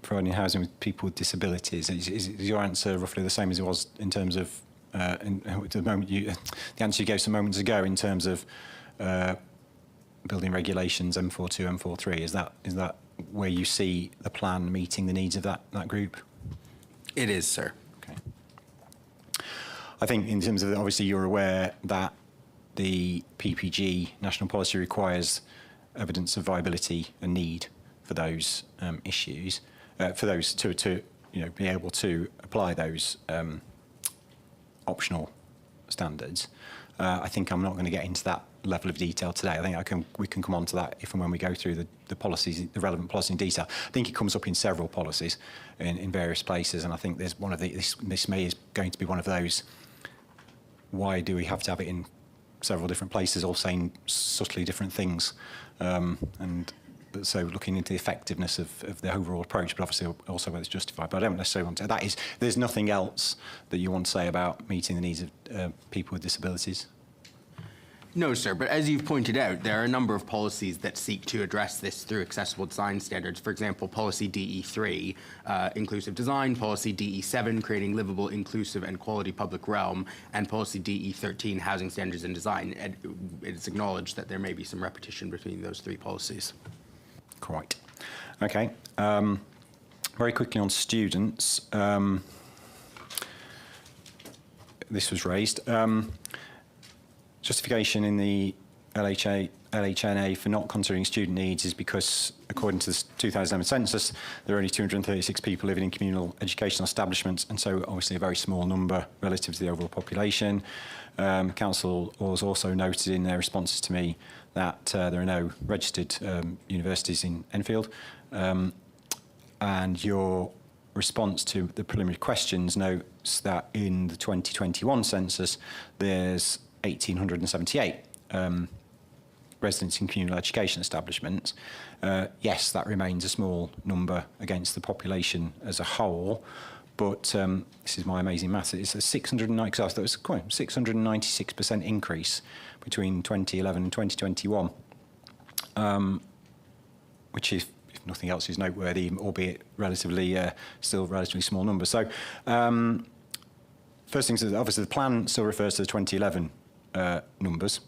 providing housing with people with disabilities. Is your answer roughly the same as it was in terms of the answer you gave some moments ago in terms of building regulations M42, M43? Is that where you see the plan meeting the needs of that group? It is, sir. Okay. I think in terms of, obviously you're aware that the PPG national policy requires evidence of viability and need for those issues, for those to be able to apply those optional standards. I think I'm not going to get into that level of detail today. I think we can come on to that if and when we go through the policies, the relevant policy in detail. I think it comes up in several policies in various places, and I think there's one of this may is going to be one of those. Why do we have to have it in several different places, all saying subtly different things? And so looking into the effectiveness of the overall approach, but obviously also whether it's justified. But I don't necessarily want to. There's nothing else that you want to say about meeting the needs of people with disabilities? No, sir, but as you've pointed out, there are a number of policies that seek to address this through accessible design standards. For example, policy DE3, inclusive design, policy DE7, creating livable, inclusive and quality public realm, and policy DE13, housing standards and design. And it's acknowledged that there may be some repetition between those three policies. Quite. Okay. Very quickly on students. This was raised. Justification in the LHNA for not considering student needs is because, according to the 2011 census, there are only 236 people living in communal educational establishments, and so obviously a very small number relative to the overall population. Council has also noted in their responses to me that there are no registered universities in Enfield, and your response to the preliminary questions notes that in the 2021 census there's 1,878 residents in communal education establishments. Yes, that remains a small number against the population as a whole, but this is my amazing maths. It's a 696% increase between 2011 and 2021, which is, if nothing else, is noteworthy, albeit still relatively small numbers. So, first things is obviously the plan still refers to the 2011 numbers,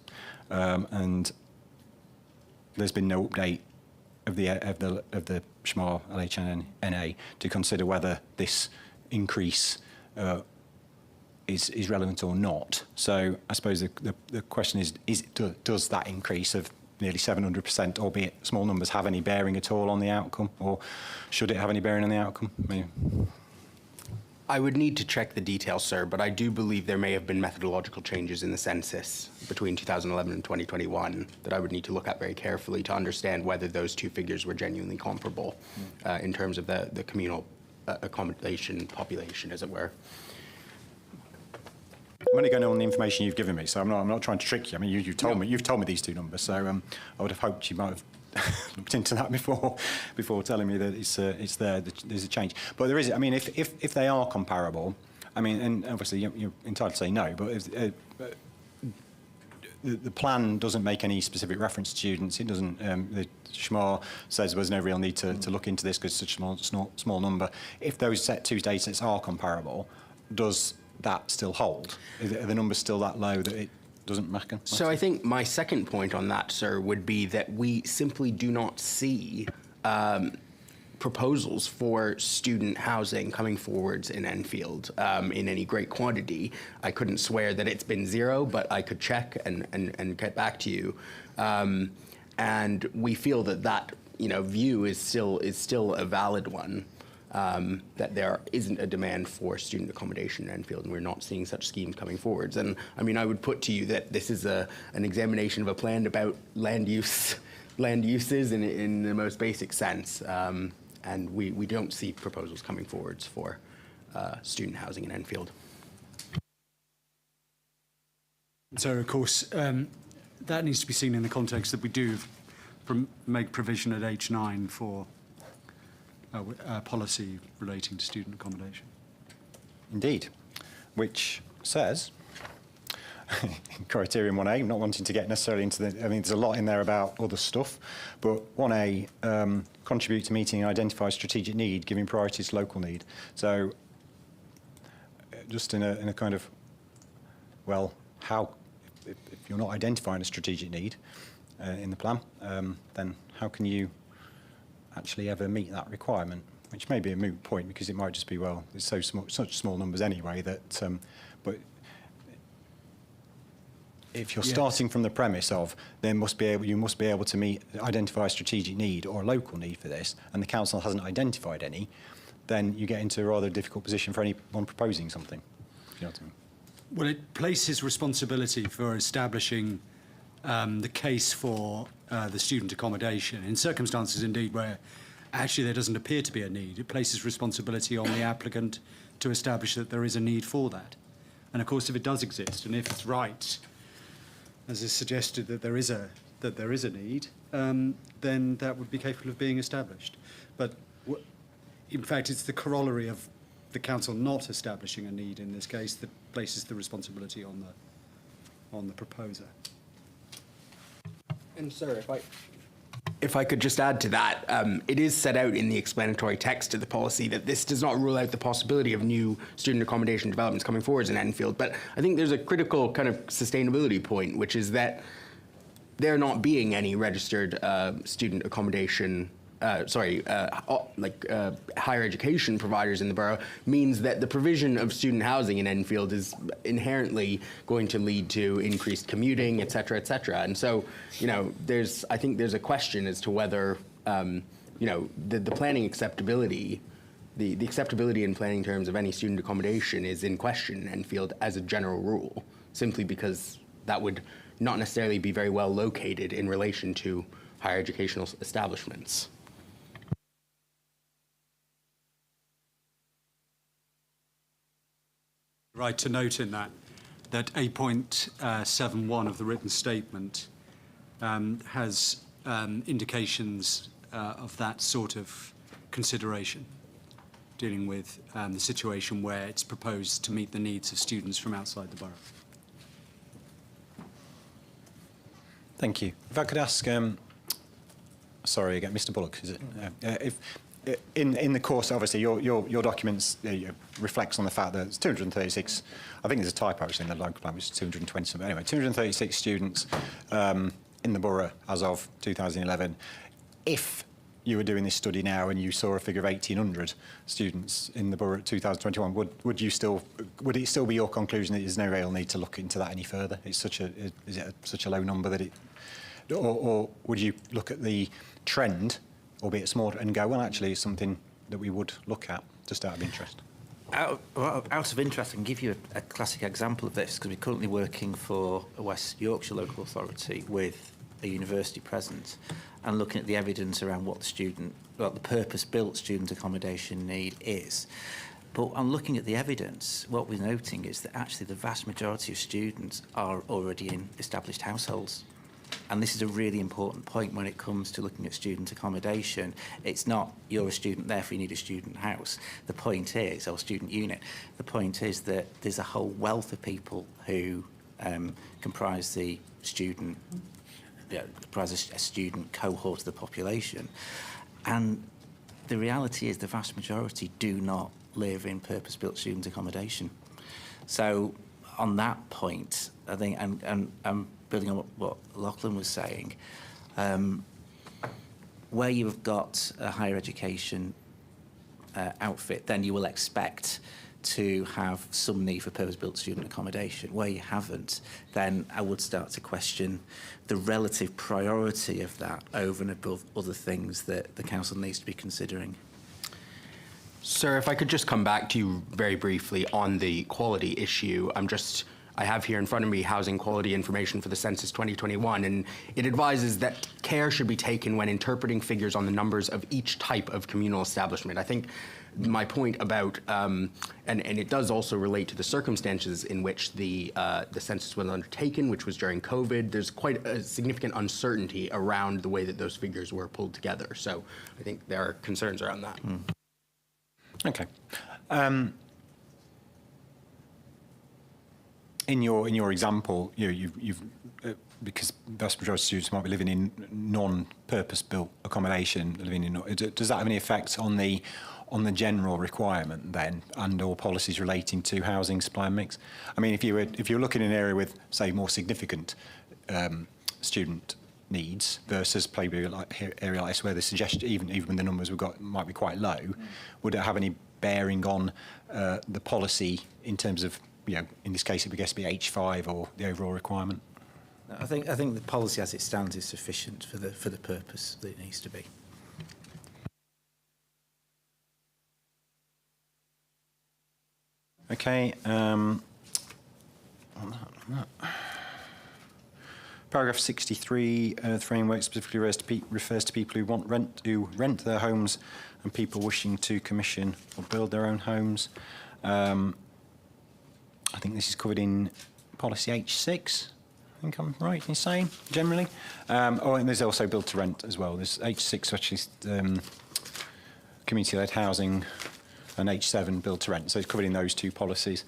and there's been no update of the SHMA LHNA to consider whether this increase is relevant or not. So I suppose the question is does that increase of nearly 700%, albeit small numbers, have any bearing at all on the outcome, or should it have any bearing on the outcome? I would need to check the details, sir, but I do believe there may have been methodological changes in the census between 2011 and 2021 that I would need to look at very carefully to understand whether those two figures were genuinely comparable in terms of the communal accommodation population, as it were. I'm only going on the information you've given me, so I'm not trying to trick you. I mean, you've told me these two numbers, so I would have hoped you might have looked into that before telling me that it's there. There's a change, but there is. I mean, if they are comparable, I mean, and obviously you're entitled to say no, but if, the plan doesn't make any specific reference to students. It doesn't. The SHMA says there's no real need to look into this because it's such a small number. If those two data sets are comparable, does that still hold? Are the numbers still that low that it doesn't matter? So I think my second point on that, sir, would be that we simply do not see proposals for student housing coming forwards in Enfield in any great quantity. I couldn't swear that it's been zero, but I could check and get back to you. And we feel that view is still a valid one. That there isn't a demand for student accommodation in Enfield, and we're not seeing such schemes coming forwards. And I mean, I would put to you that this is an examination of a plan about land uses in the most basic sense, and we don't see proposals coming forwards for student housing in Enfield. So, of course, that needs to be seen in the context that we do make provision at H9 for policy relating to student accommodation. Indeed, which says, in criterion 1A, not wanting to get necessarily into I mean, there's a lot in there about other stuff, but 1A, contribute to meeting and identify strategic need, giving priority to local need. So, just in a kind of, well, how, if you're not identifying a strategic need in the plan, then how can you actually ever meet that requirement? Which may be a moot point because it might just be, well, it's such small numbers anyway that, but if you're starting from the premise of you must be able to identify a strategic need or a local need for this, and the council hasn't identified any, then you get into a rather difficult position for anyone proposing something. You know what I mean? Well, it places responsibility for establishing the case for the student accommodation in circumstances, indeed, where actually there doesn't appear to be a need. It places responsibility on the applicant to establish that there is a need for that. And of course, if it does exist, and if it's right, as is suggested, that there is a need, then that would be capable of being established. But in fact, it's the corollary of the council not establishing a need in this case that places the responsibility on the proposer. And sir, if I could just add to that, it is set out in the explanatory text of the policy that this does not rule out the possibility of new student accommodation developments coming forwards in Enfield. But I think there's a critical kind of sustainability point, which is that there not being any registered student accommodation higher education providers in the borough means that the provision of student housing in Enfield is inherently going to lead to increased commuting, et cetera, et cetera. And so, I think there's a question as to whether, the planning acceptability, the acceptability in planning terms of any student accommodation is in question in Enfield as a general rule, simply because that would not necessarily be very well located in relation to higher educational establishments. Right to note in that 8.71 of the written statement has indications of that sort of consideration, dealing with the situation where it's proposed to meet the needs of students from outside the borough. Thank you. If I could ask, sorry again, Mr. Bullock, is it? If in the course, obviously, your documents reflects on the fact that it's 236. I think there's a typo actually in the local plan, which is 220 something. Anyway, 236 students in the borough as of 2011. If you were doing this study now and you saw a figure of 1,800 students in the borough at 2021, would it still be your conclusion that there's no real need to look into that any further? It's such a low number that it, or would you look at the trend, albeit small, and go, well, actually, it's something that we would look at just out of interest? Out of interest, I can give you a classic example of this, because we're currently working for a West Yorkshire local authority with a university present and looking at the evidence around what the purpose-built student accommodation need is. But on looking at the evidence, what we're noting is that actually the vast majority of students are already in established households. And this is a really important point when it comes to looking at student accommodation. It's not you're a student, therefore you need a student house. The point is, or student unit, the point is that there's a whole wealth of people who comprise the student, comprise a student cohort of the population. And the reality is the vast majority do not live in purpose-built student accommodation. So on that point, I think, and building on what Lachlan was saying, where you've got a higher education outfit, then you will expect to have some need for purpose-built student accommodation. Where you haven't, then I would start to question the relative priority of that over and above other things that the council needs to be considering. Sir, if I could just come back to you very briefly on the quality issue. I have here in front of me housing quality information for the census 2021, and it advises that care should be taken when interpreting figures on the numbers of each type of communal establishment. I think my point about, and it does also relate to the circumstances in which the census was undertaken, which was during COVID. There's quite a significant uncertainty around the way that those figures were pulled together. So I think there are concerns around that. Okay. In your example, you've because the vast majority of students might be living in non-purpose-built accommodation, does that have any effect on the general requirement then, and/or policies relating to housing supply and mix? I mean, if you're looking in an area with, say, more significant student needs versus maybe like area like this, where the suggestion, even when the numbers we've got might be quite low, would it have any bearing on the policy in terms of, in this case, it would guess be H5 or the overall requirement? I think the policy as it stands is sufficient for the purpose that it needs to be. Okay. Paragraph 63, the framework specifically refers to people who rent their homes and people wishing to commission or build their own homes. I think this is covered in policy H6. I think I'm right in saying, generally. And there's also build to rent as well. There's H6, which is community-led housing, and H7, build to rent. So it's covered in those two policies.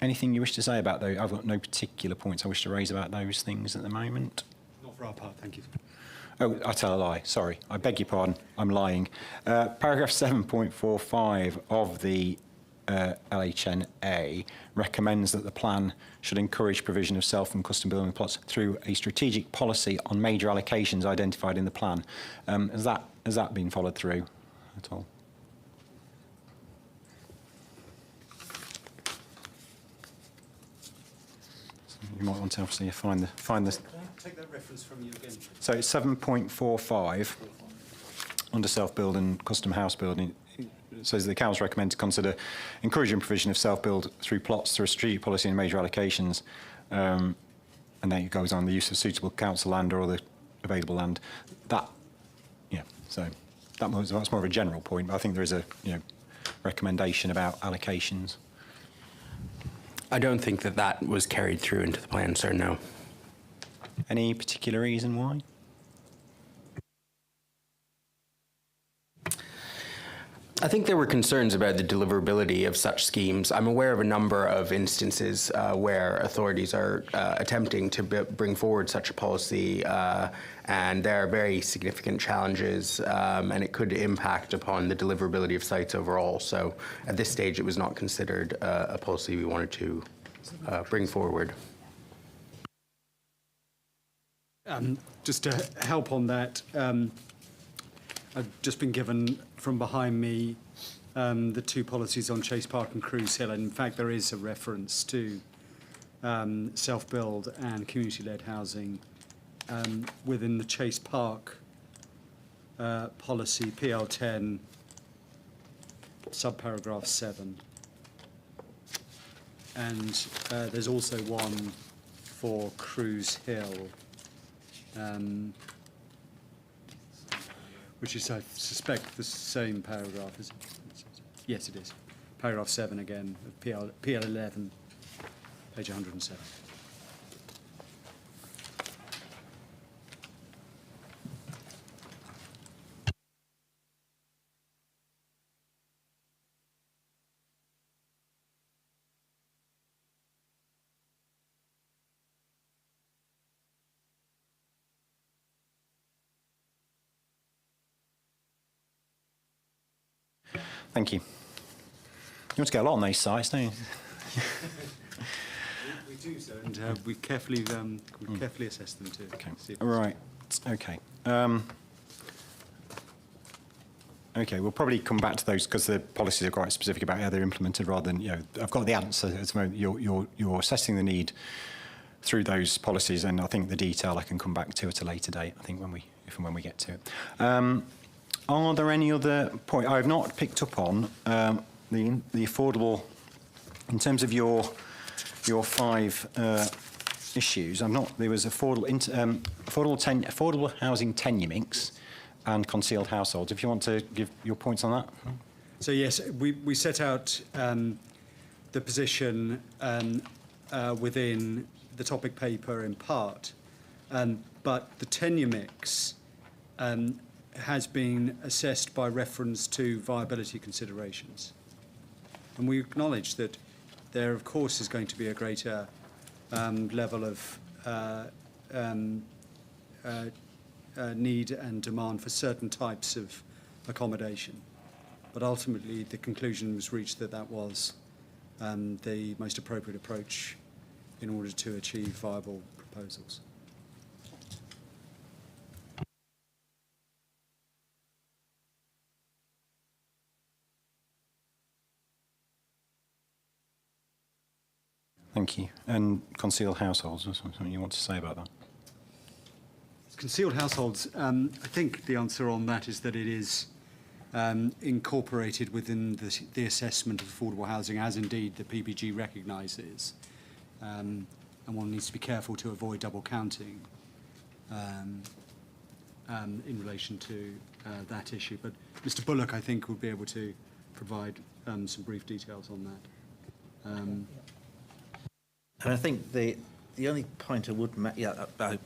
Anything you wish to say about those? I've got no particular points I wish to raise about those things at the moment. Not for our part, thank you. Oh, I tell a lie. Sorry. I beg your pardon. I'm lying. Paragraph 7.45 of the LHNA recommends that the plan should encourage provision of self and custom building plots through a strategic policy on major allocations identified in the plan. Has that been followed through at all? You might want to obviously find the. Can I take that reference from you again? So it's 7.45 under self-build and custom house building. It says the council recommend to consider encouraging provision of self-build through plots through a strategic policy and major allocations. And then it goes on the use of suitable council land or other available land. That's more of a general point, but I think there is a recommendation about allocations. I don't think that was carried through into the plan, sir, no. Any particular reason why? I think there were concerns about the deliverability of such schemes. I'm aware of a number of instances where authorities are attempting to bring forward such a policy, and there are very significant challenges, and it could impact upon the deliverability of sites overall. So at this stage, it was not considered a policy we wanted to bring forward. Just to help on that, I've just been given from behind me the two policies on Chase Park and Cruise Hill, and in fact there is a reference to self-build and community-led housing within the Chase Park policy, PL10, subparagraph 7. And there's also one for Cruise Hill, which is, I suspect, the same paragraph, is it? Yes, it is. Paragraph 7 again, of PL11, page 107. Thank you. You want to get a lot on these sites, don't you? We do so, and we carefully assess them too. Okay. Right. Okay. Okay. We'll probably come back to those because the policies are quite specific about how they're implemented, rather than I've got the answer at the moment. You're assessing the need through those policies, and I think the detail I can come back to at a later date. I think if and when we get to it. Are there any other points? I've not picked up on the affordable, in terms of your 5 issues. There was affordable housing tenure mix and concealed households. If you want to give your points on that. So yes, we set out the position within the topic paper in part, but the tenure mix has been assessed by reference to viability considerations. And we acknowledge that there, of course, is going to be a greater level of need and demand for certain types of accommodation. But ultimately, the conclusion was reached that that was the most appropriate approach in order to achieve viable proposals. Thank you. And concealed households, is there something you want to say about that? Concealed households, I think the answer on that is that it is incorporated within the assessment of affordable housing, as indeed the PPG recognises. And one needs to be careful to avoid double counting in relation to that issue. But Mr. Bullock, I think, would be able to provide some brief details on that. And I think the only point I would make, I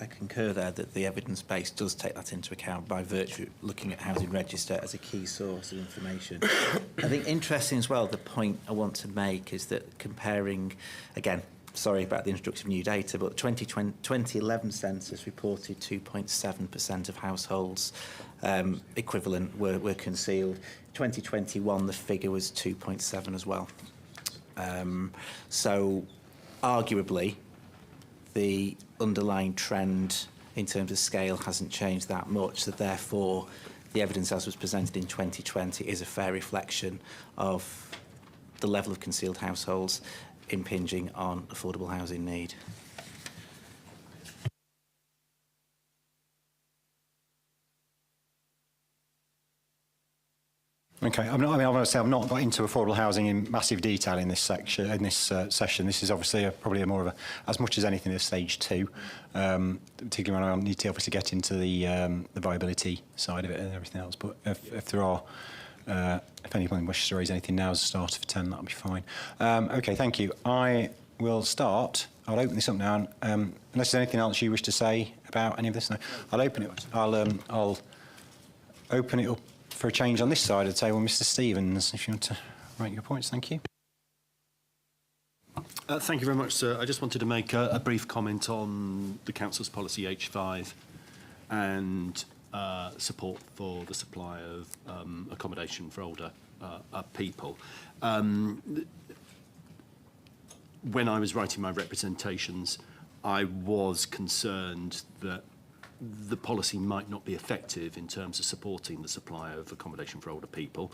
concur there that the evidence base does take that into account by virtue of looking at Housing Register as a key source of information. I think interesting as well, the point I want to make is that comparing, again, sorry about the introduction of new data, but 2011 census reported 2.7% of households equivalent were concealed. 2021, the figure was 2.7 as well. So, arguably, the underlying trend in terms of scale hasn't changed that much, so therefore the evidence as was presented in 2020 is a fair reflection of the level of concealed households impinging on affordable housing need. Okay, I want to say I've not got into affordable housing in massive detail in this section. Session, this is obviously probably more of a, as much as anything, a stage 2. Particularly when I need to obviously get into the viability side of it and everything else. But if there are, if anyone wishes to raise anything now as a starter for 10, that'll be fine. Okay, thank you. I will start. I'll open this up now. Unless there's anything else you wish to say about any of this, no. I'll open it. I'll open it up for a change on this side. I'd say, well, Mr. Stevens, if you want to make your points, thank you. Thank you very much, sir. I just wanted to make a brief comment on the Council's policy H5 and support for the supply of accommodation for older people. When I was writing my representations, I was concerned that the policy might not be effective in terms of supporting the supply of accommodation for older people.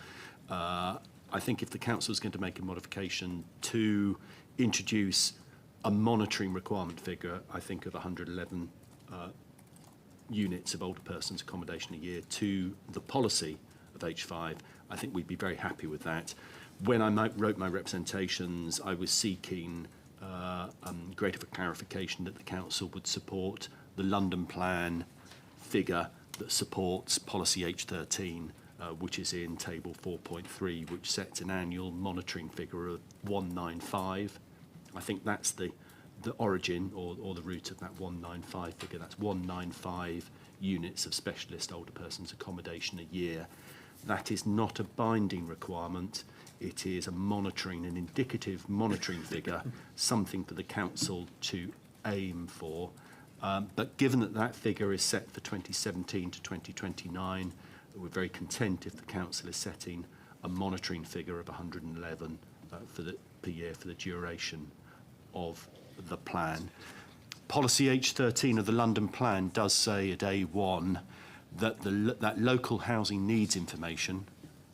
I think if the council is going to make a modification to introduce a monitoring requirement figure, I think of 111 units of older persons accommodation a year to the policy of H5, I think we'd be very happy with that. When I wrote my representations, I was seeking greater clarification that the council would support the London Plan figure that supports policy H13, which is in table 4.3, which sets an annual monitoring figure of 195. I think that's the origin or the root of that 195 figure. That's 195 units of specialist older persons accommodation a year. That is not a binding requirement. It is a monitoring, an indicative monitoring figure, something for the council to aim for. But given that that figure is set for 2017 to 2029, we're very content if the council is setting a monitoring figure of 111 per year for the duration of the plan. Policy H13 of the London Plan does say at A1 that that local housing needs information,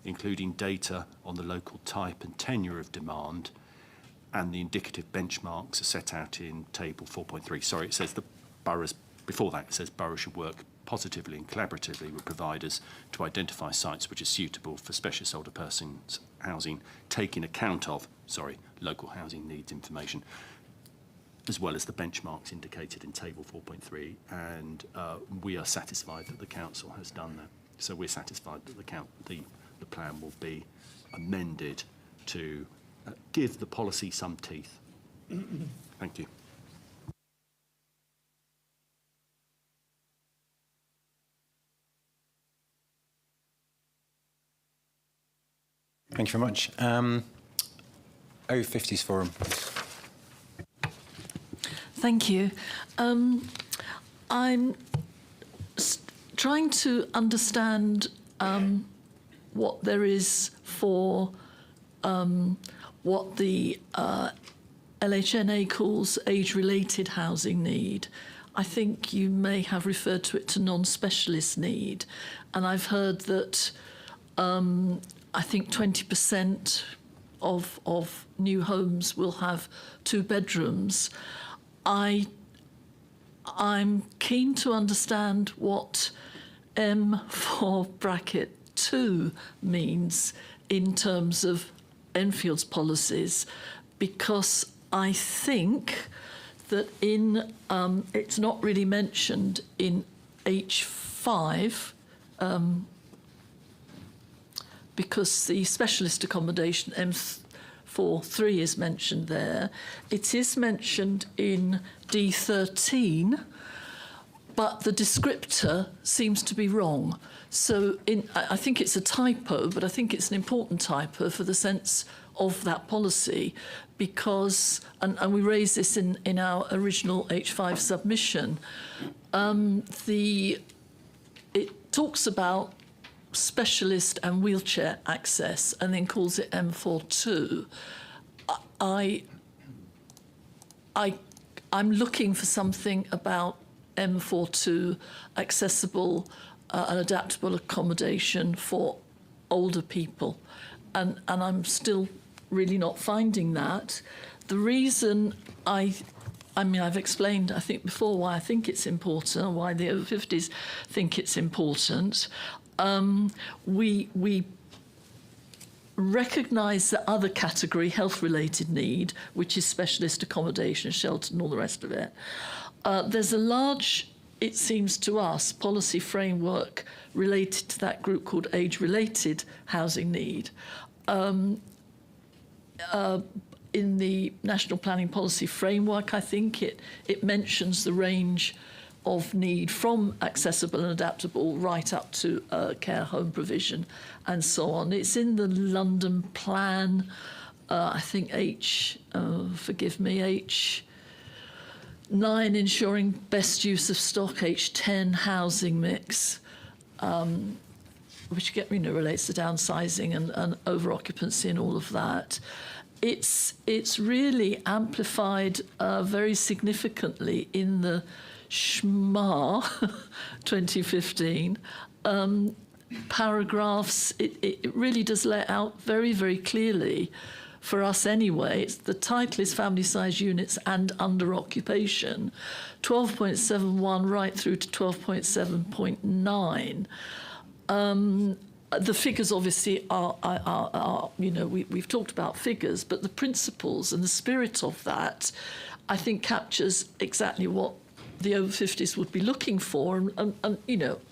including data on the local type and tenure of demand, and the indicative benchmarks are set out in table 4.3. Sorry, it says the boroughs, before that it says boroughs should work positively and collaboratively with providers to identify sites which are suitable for specialist older persons housing, taking account of, local housing needs information, as well as the benchmarks indicated in table 4.3, and we are satisfied that the council has done that. So we're satisfied that the plan will be amended to give the policy some teeth. Thank you. Thank you very much. O50s Forum. Thank you. I'm trying to understand what there is for what the LHNA calls age-related housing need. I think you may have referred to it to non-specialist need, and I've heard that I think 20% of new homes will have 2 bedrooms. I'm keen to understand what M4 bracket 2 means in terms of Enfield's policies, because I think that it's not really mentioned in H5, because the specialist accommodation M4.3 is mentioned there. It is mentioned in D13, but the descriptor seems to be wrong. So I think it's a typo, but I think it's an important typo for the sense of that policy, because, and we raised this in our original H5 submission, it talks about specialist and wheelchair access and then calls it M42. I'm looking for something about M42 accessible and adaptable accommodation for older people, and I'm still really not finding that. The reason I mean, I've explained, I think, before why I think it's important, why the over 50s think it's important. We recognise the other category, health-related need, which is specialist accommodation, shelter, and all the rest of it. There's a large, it seems to us, policy framework related to that group called age-related housing need. In the National Planning Policy Framework, I think it mentions the range of need from accessible and adaptable right up to care home provision and so on. It's in the London Plan, I think H9, ensuring best use of stock, H10, housing mix, which relates to downsizing and over-occupancy and all of that. It's really amplified very significantly in the SHMA 2015 paragraphs. It really does lay out very, very clearly, for us anyway. The title is Family Size Units and Under Occupation, 12.71 right through to 12.7.9. The figures obviously are we've talked about figures, but the principles and the spirit of that, I think, captures exactly what the over 50s would be looking for. And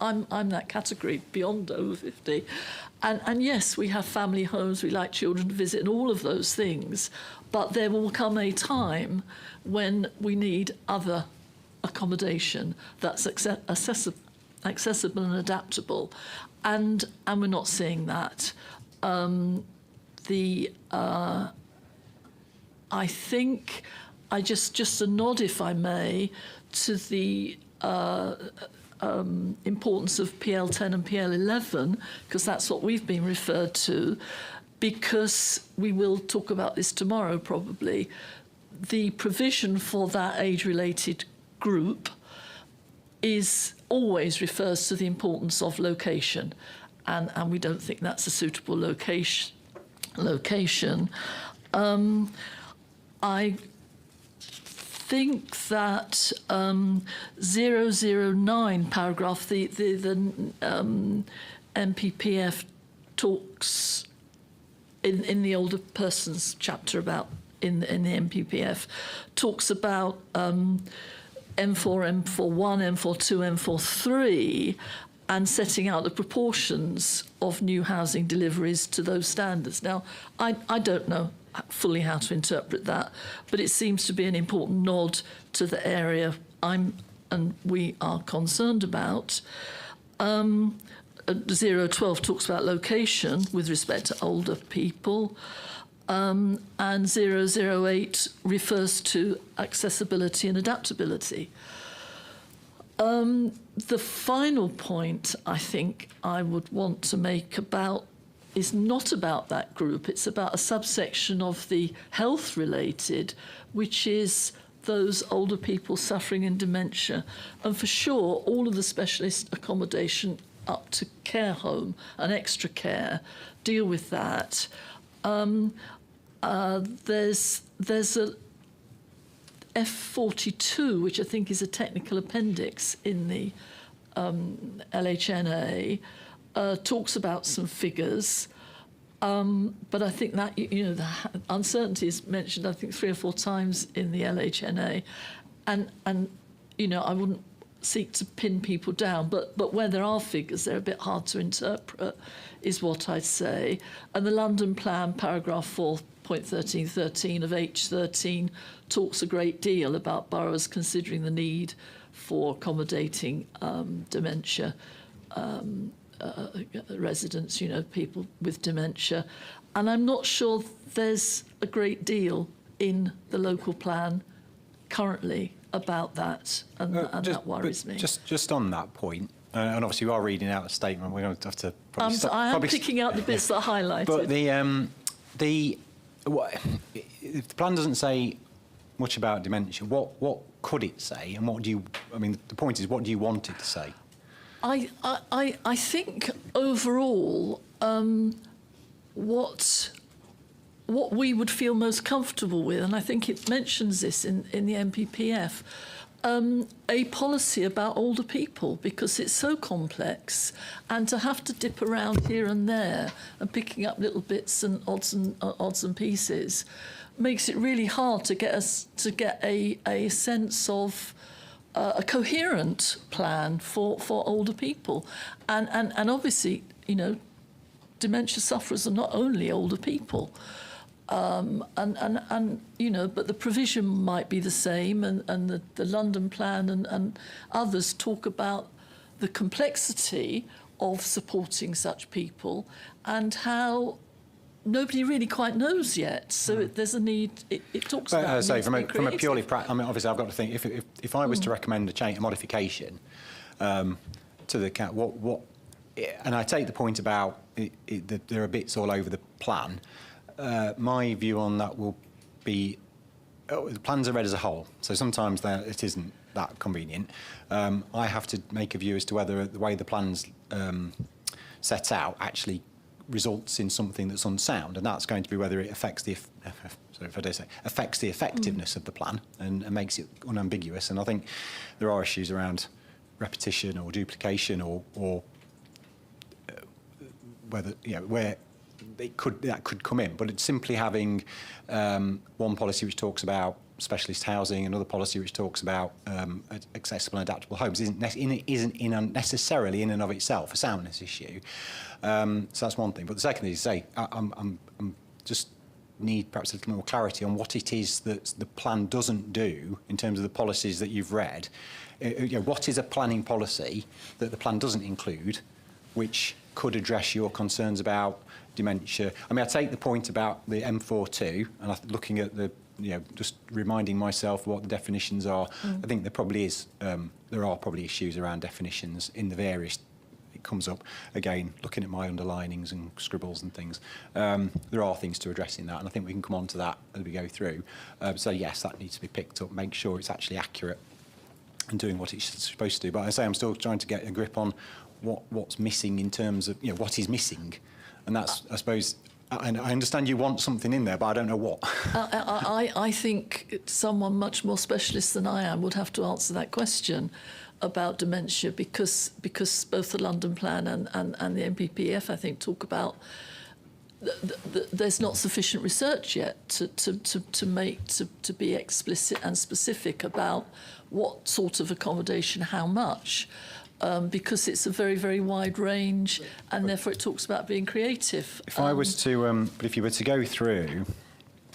I'm that category beyond over 50. And yes, we have family homes, we like children to visit and all of those things, but there will come a time when we need other accommodation that's accessible and adaptable. And we're not seeing that. I think just a nod, if I may, to the importance of PL10 and PL11, because that's what we've been referred to, because we will talk about this tomorrow probably. The provision for that age-related group always refers to the importance of location, and we don't think that's a suitable location. I think that 009 paragraph, the MPPF talks in the older persons chapter about in the MPPF talks about M4, M41, M42, M43, and setting out the proportions of new housing deliveries to those standards. Now, I don't know fully how to interpret that, but it seems to be an important nod to the area we are concerned about. 012 talks about location with respect to older people. And 008 refers to accessibility and adaptability. The final point I think I would want to make is not about that group. It's about a subsection of the health-related, which is those older people suffering in dementia. And for sure, all of the specialist accommodation up to care home and extra care deal with that. There's a F42, which I think is a technical appendix in the LHNA, talks about some figures, but I think that the uncertainty is mentioned, I think, 3 or 4 times in the LHNA, and I wouldn't seek to pin people down, but where there are figures, they're a bit hard to interpret, is what I'd say. And the London Plan, paragraph 4.1313 of H13, talks a great deal about boroughs considering the need for accommodating dementia residents, people with dementia. And I'm not sure there's a great deal in the local plan currently about that, and that worries me. Just on that point, and obviously we are reading out a statement. We're going to have to probably stop. I am picking out the bits that are highlighted. But if the plan doesn't say much about dementia, what could it say, and what do you? I mean, the point is, what do you want it to say? I think overall, what we would feel most comfortable with, and I think it mentions this in the MPPF, a policy about older people, because it's so complex, and to have to dip around here and there and picking up little bits and odds and pieces makes it really hard to get a sense of a coherent plan for older people, and obviously, you know, dementia sufferers are not only older people. And you know, but the provision might be the same, and the London plan and others talk about the complexity of supporting such people and how nobody really quite knows yet. So there's a need. It talks about. So from a purely practical, I mean, obviously, I've got to think if I was to recommend a modification to the what, and I take the point about that there are bits all over the plan. My view on that will be the plans are read as a whole, so sometimes it isn't that convenient. I have to make a view as to whether the way the plan's set out actually results in something that's unsound, and that's going to be whether it affects the effectiveness of the plan and makes it unambiguous. And I think there are issues around repetition or duplication or whether, you know, where that could come in, but it's simply having one policy which talks about specialist housing, another policy which talks about accessible and adaptable homes isn't necessarily in and of itself a soundness issue. So that's one thing. But the second is to say I'm just need perhaps a little more clarity on what it is that the plan doesn't do in terms of the policies that you've read. You know, what is a planning policy that the plan doesn't include, which could address your concerns about dementia? I mean, I take the point about the M42, and looking at the, you know, just reminding myself what the definitions are. I think there probably is, there are probably issues around definitions in the various. It comes up again, looking at my underlinings and scribbles and things. There are things to address in that, and I think we can come on to that as we go through. So yes, that needs to be picked up. Make sure it's actually accurate and doing what it's supposed to do. But I say I'm still trying to get a grip on what's missing in terms of, you know, what is missing. And that's, I suppose, and I understand you want something in there, but I don't know what. I think someone much more specialist than I am would have to answer that question about dementia, because both the London Plan and the MPPF, I think, talk about there's not sufficient research yet to be explicit and specific about what sort of accommodation, how much. Because it's a very, very wide range, and therefore it talks about being creative. If I was to, but if you were to go through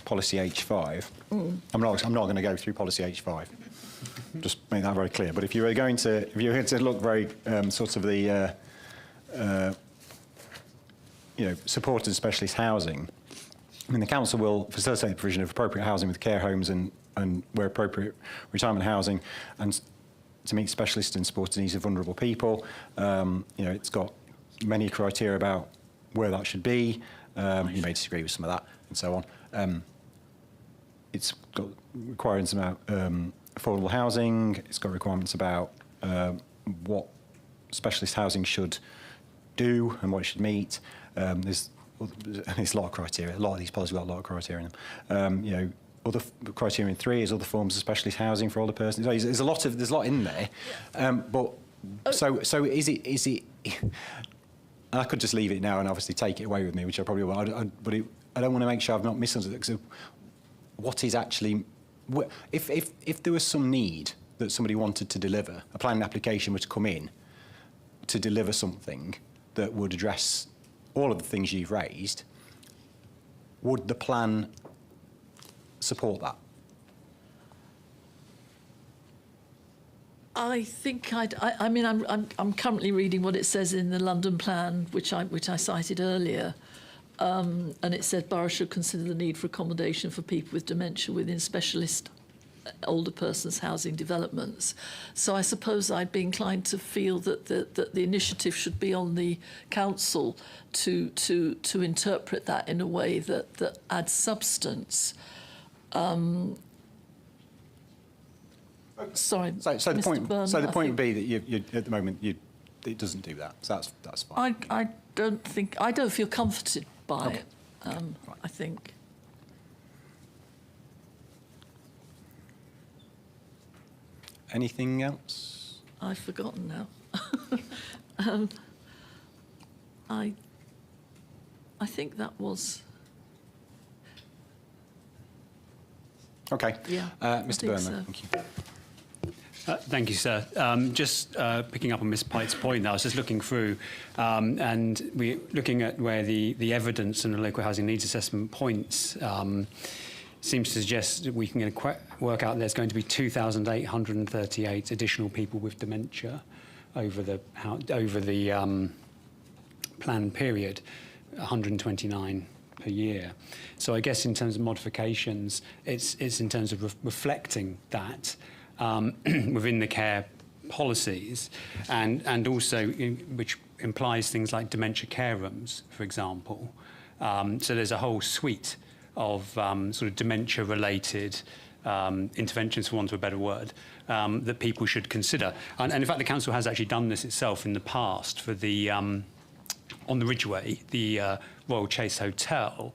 policy H5, I'm not going to go through policy H5. Just make that very clear. But if you were going to, look very sort of the, you know, supported specialist housing. I mean, the council will facilitate the provision of appropriate housing with care homes and where appropriate retirement housing and to meet specialist and supported needs of vulnerable people. You know, it's got many criteria about where that should be. You may disagree with some of that and so on. It's got requirements about affordable housing. It's got requirements about what specialist housing should do and what it should meet. There's a lot of criteria. A lot of these policies have got a lot of criteria in them. You know, other criterion 3 is other forms of specialist housing for older persons. There's a lot in there, but so is it? I could just leave it now and obviously take it away with me, which I probably will. But I don't want to make sure I've not misunderstood. So what is actually, if there was some need that somebody wanted to deliver, a planning application were to come in to deliver something that would address all of the things you've raised, would the plan support that? I think I mean, I'm currently reading what it says in the London Plan, which I cited earlier, and it said borough should consider the need for accommodation for people with dementia within specialist older persons housing developments. So I suppose I'd be inclined to feel that the initiative should be on the council to interpret that in a way that adds substance. Sorry, So the Mr. point. Byrne, So the I point would think- be that you at the moment it doesn't do that. So that's fine. I don't feel comforted by it. I think. Anything else? I've forgotten now. I think that was. Okay. Yeah, Mr. think Byrne, so. thank you. Thank you, sir. Just picking up on Ms. Pite's point, I was just looking through, and we're looking at where the evidence and the local housing needs assessment points seems to suggest that we can work out there's going to be 2,838 additional people with dementia over the planned period, 129 per year. So I guess in terms of modifications, it's in terms of reflecting that within the care policies, and also which implies things like dementia care rooms, for example. So there's a whole suite of sort of dementia-related interventions, for want of a better word, that people should consider. And in fact, the council has actually done this itself in the past for the on the Ridgeway, the Royal Chase Hotel.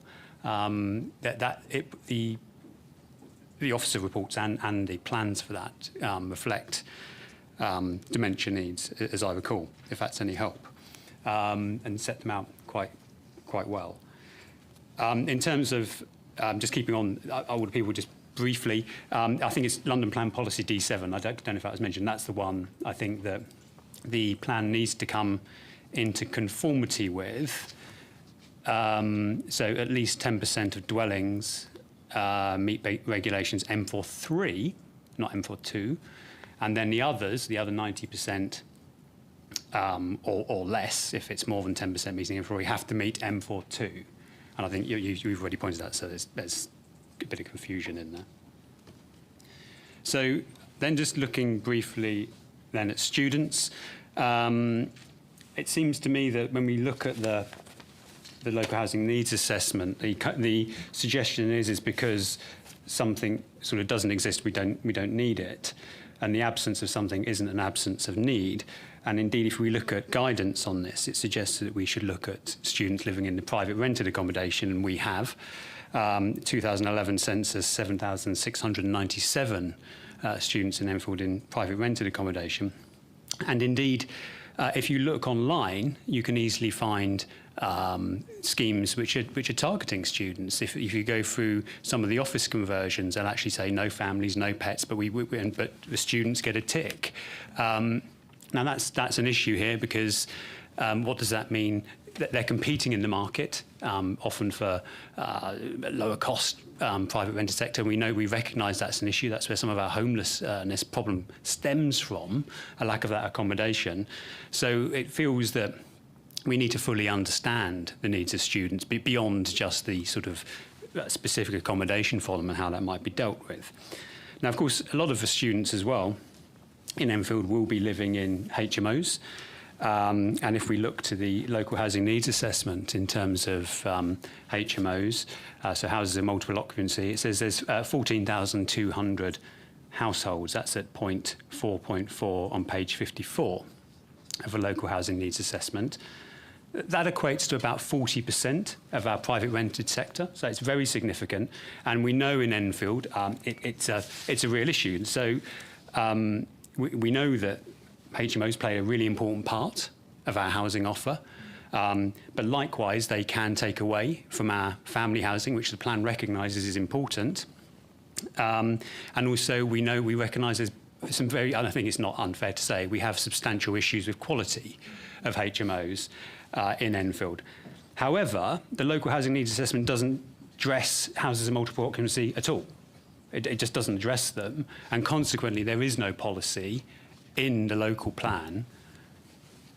The officer reports and the plans for that reflect dementia needs, as I recall, if that's any help, and set them out quite well. In terms of just keeping on older people, just briefly, I think it's London Plan Policy D7. I don't know if that was mentioned. That's the one I think that the plan needs to come into conformity with. So at least 10% of dwellings meet regulations M43, not M42, and then the other 90% or less, if it's more than 10% meeting M4, you have to meet M42. And I think you've already pointed out, so there's a bit of confusion in there. So then just looking briefly then at students, it seems to me that when we look at the local housing needs assessment, the suggestion is because something sort of doesn't exist, we don't need it, and the absence of something isn't an absence of need. And indeed, if we look at guidance on this, it suggests that we should look at students living in the private rented accommodation, and we have 2011 census 7,697 students in Enfield in private rented accommodation, and indeed. If you look online, you can easily find schemes which are targeting students. If you go through some of the office conversions, they'll actually say no families, no pets, but the students get a tick. Now that's an issue here because what does that mean? They're competing in the market, often for lower cost private rented sector. We recognise that's an issue. That's where some of our homelessness problem stems from, a lack of that accommodation. So it feels that we need to fully understand the needs of students beyond just the sort of specific accommodation for them and how that might be dealt with. Now, of course, a lot of the students as well in Enfield will be living in HMOs. And if we look to the local housing needs assessment in terms of HMOs, so houses of multiple occupancy, it says there's 14,200 households. That's at point 4.4 on page 54 of a local housing needs assessment. That equates to about 40% of our private rented sector, so it's very significant. And we know in Enfield it's a real issue. And so we know that HMOs play a really important part of our housing offer, but likewise they can take away from our family housing, which the plan recognises is important. And also we recognise there's some I think it's not unfair to say, we have substantial issues with quality of HMOs in Enfield. However, the local housing needs assessment doesn't address houses of multiple occupancy at all. It just doesn't address them, and consequently there is no policy in the local plan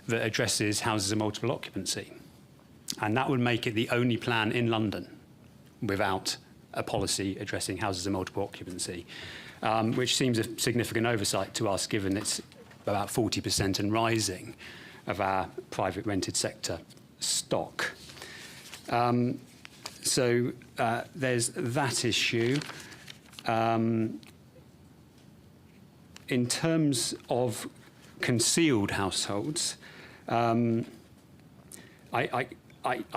that addresses houses of multiple occupancy. And that would make it the only plan in London without a policy addressing houses of multiple occupancy, which seems a significant oversight to us, given it's about 40% and rising of our private rented sector stock. So there's that issue. In terms of concealed households, I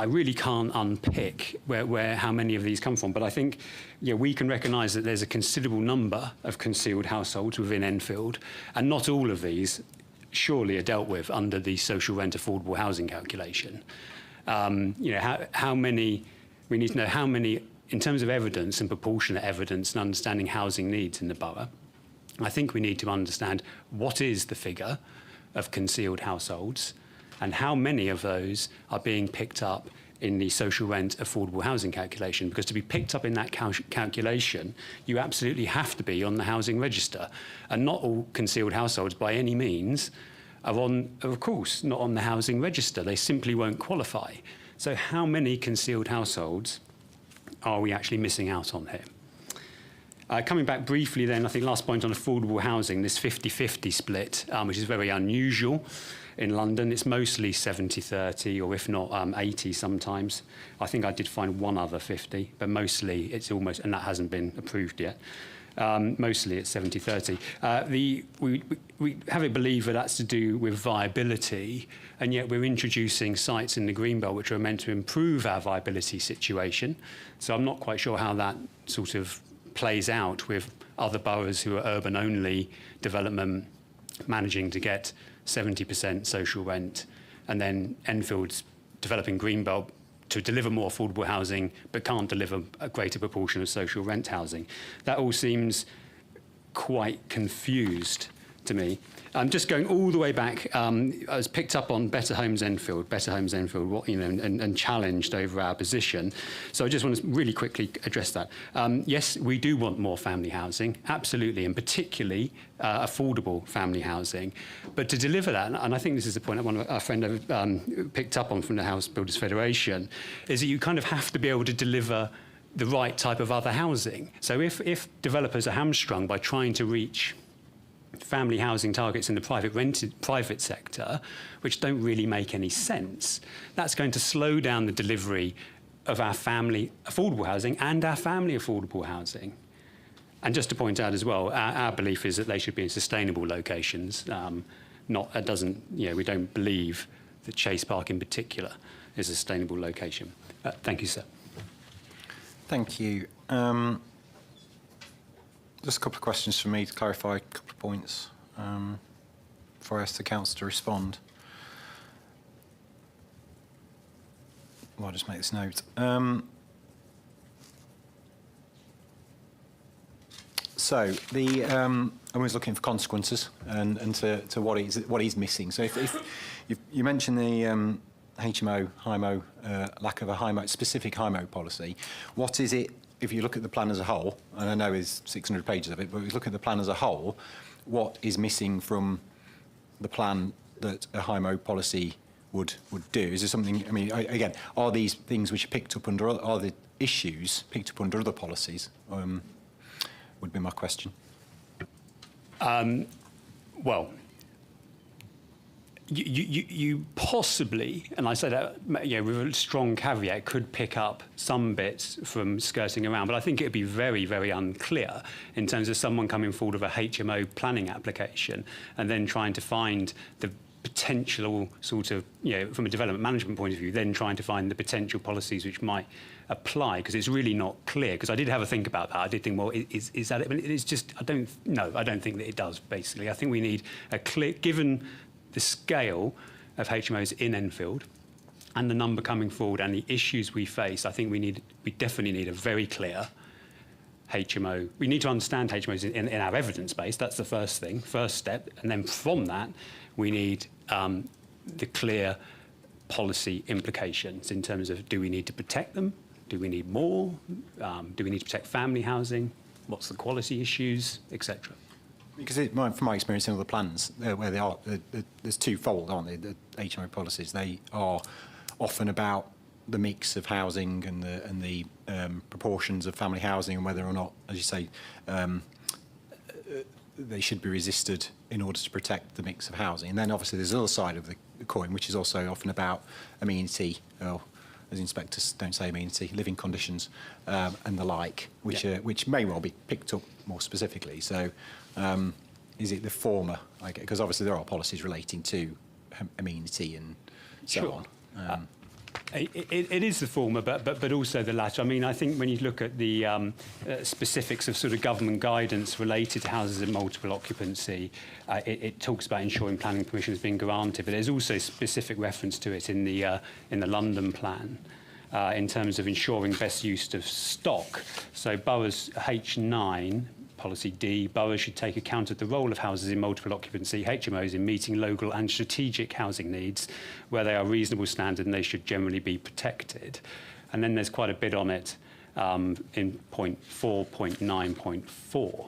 really can't unpick how many of these come from, but I think we can recognise that there's a considerable number of concealed households within Enfield, and not all of these surely are dealt with under the social rent affordable housing calculation. How many, we need to know how many, in terms of evidence and proportionate evidence and understanding housing needs in the borough. I think we need to understand what is the figure of concealed households and how many of those are being picked up in the social rent affordable housing calculation, because to be picked up in that calculation, you absolutely have to be on the housing register. And not all concealed households by any means are of course, not on the housing register. They simply won't qualify. So how many concealed households are we actually missing out on here? Coming back briefly then, I think last point on affordable housing, this 50-50 split, which is very unusual in London. It's mostly 70-30, or if not 80 sometimes. I think I did find one other 50, but mostly it's almost, and that hasn't been approved yet. Mostly it's 70-30. We have it believed that that's to do with viability, and yet we're introducing sites in the Greenbelt which are meant to improve our viability situation. So I'm not quite sure how that sort of plays out with other boroughs who are urban-only development managing to get 70% social rent, and then Enfield's developing Greenbelt to deliver more affordable housing but can't deliver a greater proportion of social rent housing. That all seems quite confused to me. Just going all the way back, I was picked up on Better Homes Enfield, and challenged over our position. So I just want to really quickly address that. Yes, we do want more family housing, absolutely, and particularly affordable family housing. But to deliver that, and I think this is the point that one of our friends picked up on from the House Builders Federation, is that you kind of have to be able to deliver the right type of other housing. So if developers are hamstrung by trying to reach family housing targets in the private sector, which don't really make any sense, that's going to slow down the delivery of our family affordable housing and our family affordable housing. And just to point out as well, our belief is that they should be in sustainable locations. We don't believe that Chase Park in particular is a sustainable location. Thank you, sir. Thank you. Just a couple of questions for me to clarify a couple of points before I ask the council to respond. Well, I'll just make this note. So I was looking for consequences and to what is missing. So if you mentioned the HMO, HIMO, lack of a specific HIMO policy, what is it? If you look at the plan as a whole, and I know there's 600 pages of it, but if you look at the plan as a whole, what is missing from the plan that a HIMO policy would do? Is there something, I mean, again, are these things which are picked up under, are the issues picked up under other policies? Would be my question. Well, you possibly, and I say that with a strong caveat, could pick up some bits from skirting around, but I think it would be very, very unclear in terms of someone coming forward with a HMO planning application and then trying to find the potential sort of, from a development management point of view, then trying to find the potential policies which might apply, because it's really not clear. Because I did have a think about that. I did think, well, is that it? But it's just, I don't think that it does, basically. I think we need a clear, given the scale of HMOs in Enfield and the number coming forward and the issues we face, I think we definitely need a very clear HMO. We need to understand HMOs in our evidence base. That's the first thing, first step. And then from that, we need the clear policy implications in terms of, do we need to protect them? Do we need more? Do we need to protect family housing? What's the quality issues, etc.? Because from my experience in other plans, where they are, there's twofold, aren't they? The HMO policies, they are often about the mix of housing and the proportions of family housing, and whether or not, as you say, they should be resisted in order to protect the mix of housing. And then obviously there's another side of the coin, which is also often about amenity, or as inspectors don't say amenity, living conditions and the like, which may well be picked up more specifically. So is it the former? Because obviously there are policies relating to amenity and so on. It is the former, but also the latter. I mean, I think when you look at the specifics of sort of government guidance related to houses in multiple occupancy, it talks about ensuring planning permission is being granted, but there's also specific reference to it in the London plan in terms of ensuring best use of stock. So boroughs H9. Policy D, boroughs should take account of the role of houses in multiple occupancy, HMOs, in meeting local and strategic housing needs where they are reasonable standard and they should generally be protected. And then there's quite a bit on it in point 4.9.4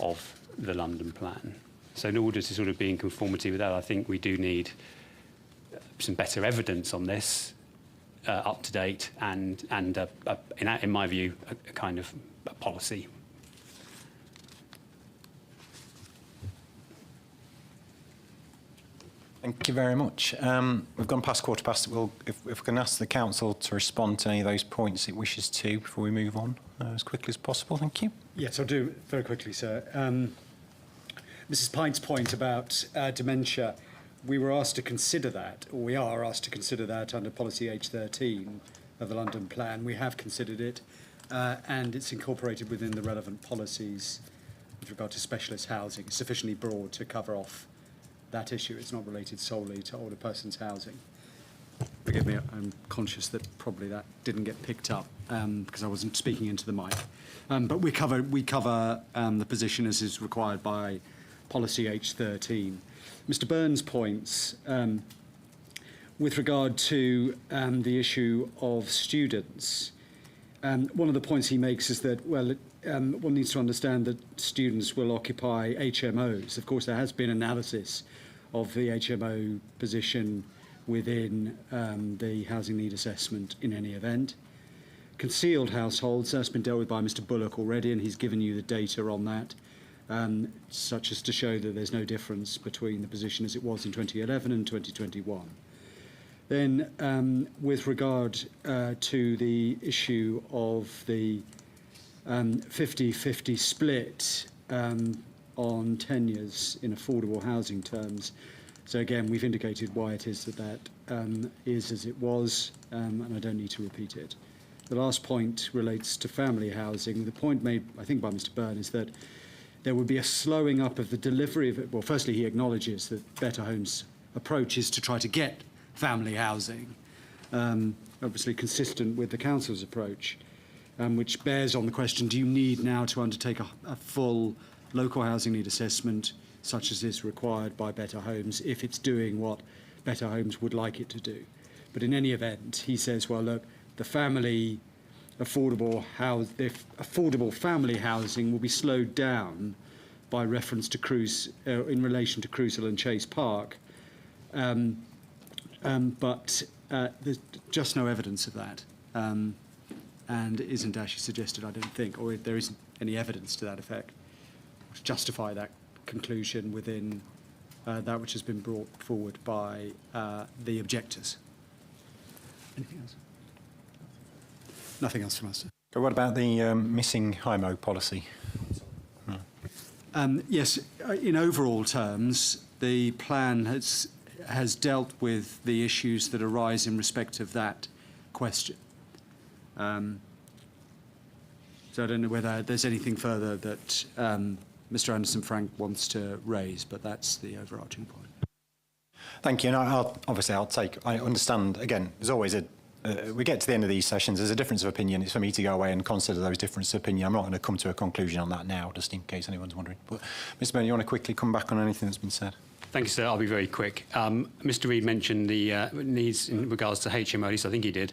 of the London plan. So in order to sort of be in conformity with that, I think we do need some better evidence on this, up to date, and in my view, a kind of a policy. Thank you very much. We've gone past 1:15. If we can ask the council to respond to any of those points it wishes to before we move on as quickly as possible. Thank you. Yes, I'll do very quickly, sir. Mrs. Pine's point about dementia, we were asked to consider that, or we are asked to consider that under policy H13 of the London plan. We have considered it, and it's incorporated within the relevant policies with regard to specialist housing. It's sufficiently broad to cover off that issue. It's not related solely to older persons' housing. Forgive me, I'm conscious that probably that didn't get picked up because I wasn't speaking into the mic. But we cover the position as is required by policy H13. Mr. Burns' points with regard to the issue of students. One of the points he makes is that, well, one needs to understand that students will occupy HMOs. Of course, there has been analysis of the HMO position within the housing need assessment in any event. Concealed households, that's been dealt with by Mr. Bullock already, and he's given you the data on that, such as to show that there's no difference between the position as it was in 2011 and 2021. Then, with regard to the issue of the 50-50 split on tenures in affordable housing terms. So again, we've indicated why it is that is as it was, and I don't need to repeat it. The last point relates to family housing. The point made, I think, by Mr. Byrne is that there would be a slowing up of the delivery of it. Well, firstly, he acknowledges that Better Homes' approach is to try to get family housing, obviously consistent with the council's approach, which bears on the question, do you need now to undertake a full local housing need assessment, such as is required by Better Homes, if it's doing what Better Homes would like it to do? But in any event, he says, well, look, the affordable family housing will be slowed down by reference to in relation to Crucial and Chase Park, but there's just no evidence of that, and it isn't actually suggested, I don't think, or there isn't any evidence to that effect to justify that conclusion within that which has been brought forward by the objectors. Anything else? Nothing else from us. So what about the missing HIMO policy? Yes, in overall terms, the plan has dealt with the issues that arise in respect of that question. So I don't know whether there's anything further that Mr. Anderson-Frank wants to raise, but that's the overarching point. Thank you. And I understand, again, there's always we get to the end of these sessions, there's a difference of opinion. It's for me to go away and consider those differences of opinion. I'm not going to come to a conclusion on that now, just in case anyone's wondering. But Mr. Byrne, you want to quickly come back on anything that's been said? Thank you, sir. I'll be very quick. Mr. Reid mentioned the needs in regards to HMO, at least I think he did,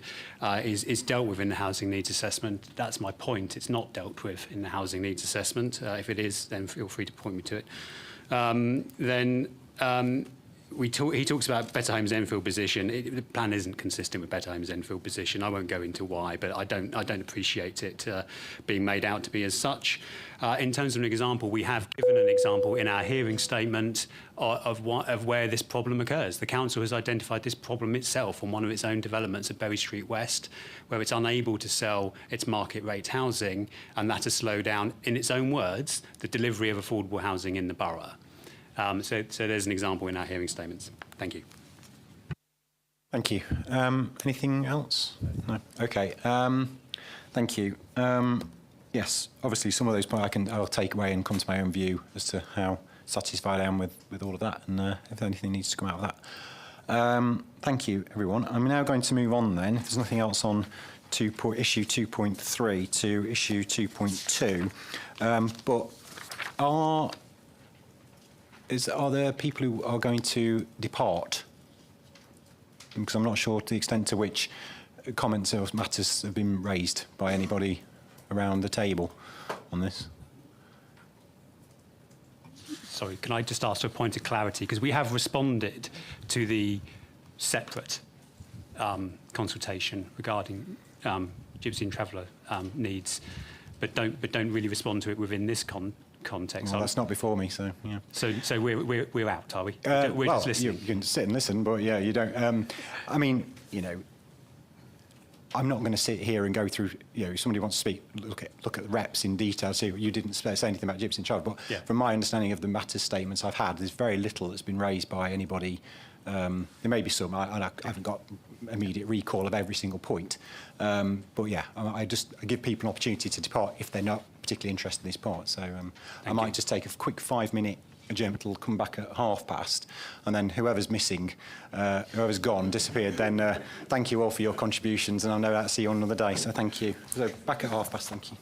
is dealt with in the housing needs assessment. That's my point. It's not dealt with in the housing needs assessment. If it is, then feel free to point me to it. he talks about Better Homes Enfield position. The plan isn't consistent with Better Homes Enfield position. I won't go into why, but I don't appreciate it being made out to be as such. In terms of an example, we have given an example in our hearing statement of where this problem occurs. The council has identified this problem itself on one of its own developments at Berry Street West, where it's unable to sell its market rate housing, and that has slowed down, in its own words, the delivery of affordable housing in the borough. So there's an example in our hearing statements. Thank you. Thank you. Anything else? No. Okay. Thank you. Yes, obviously some of those points I'll take away and come to my own view as to how satisfied I am with all of that, and if anything needs to come out of that. Thank you, everyone. I'm now going to move on then, if there's nothing else on issue 2.3 to issue 2.2. But are there people who are going to depart? Because I'm not sure to the extent to which comments or matters have been raised by anybody around the table on this. Sorry, can I just ask for a point of clarity? Because we have responded to the separate consultation regarding Gypsy and Traveller needs, but don't really respond to it within this context. Well, that's not before me, so yeah. So we're out, are we? We're well, just listening. you can sit and listen, but yeah, you don't. I mean, you know, I'm not going to sit here and go through. You know, if somebody wants to speak, look at the reps in detail. See, you didn't say anything about Gypsy and Traveller, but yeah. From my understanding of the matters statements I've had, there's very little that's been raised by anybody. There may be some. I haven't got immediate recall of every single point. But yeah, I give people an opportunity to depart if they're not particularly interested in this part. So I might just take a quick 5-minute adjournment. It'll come back at past, and then whoever's missing, whoever's gone, disappeared, then thank you all for your contributions, and I'll no doubt see you on another day. So thank you. So back at past. Thank you.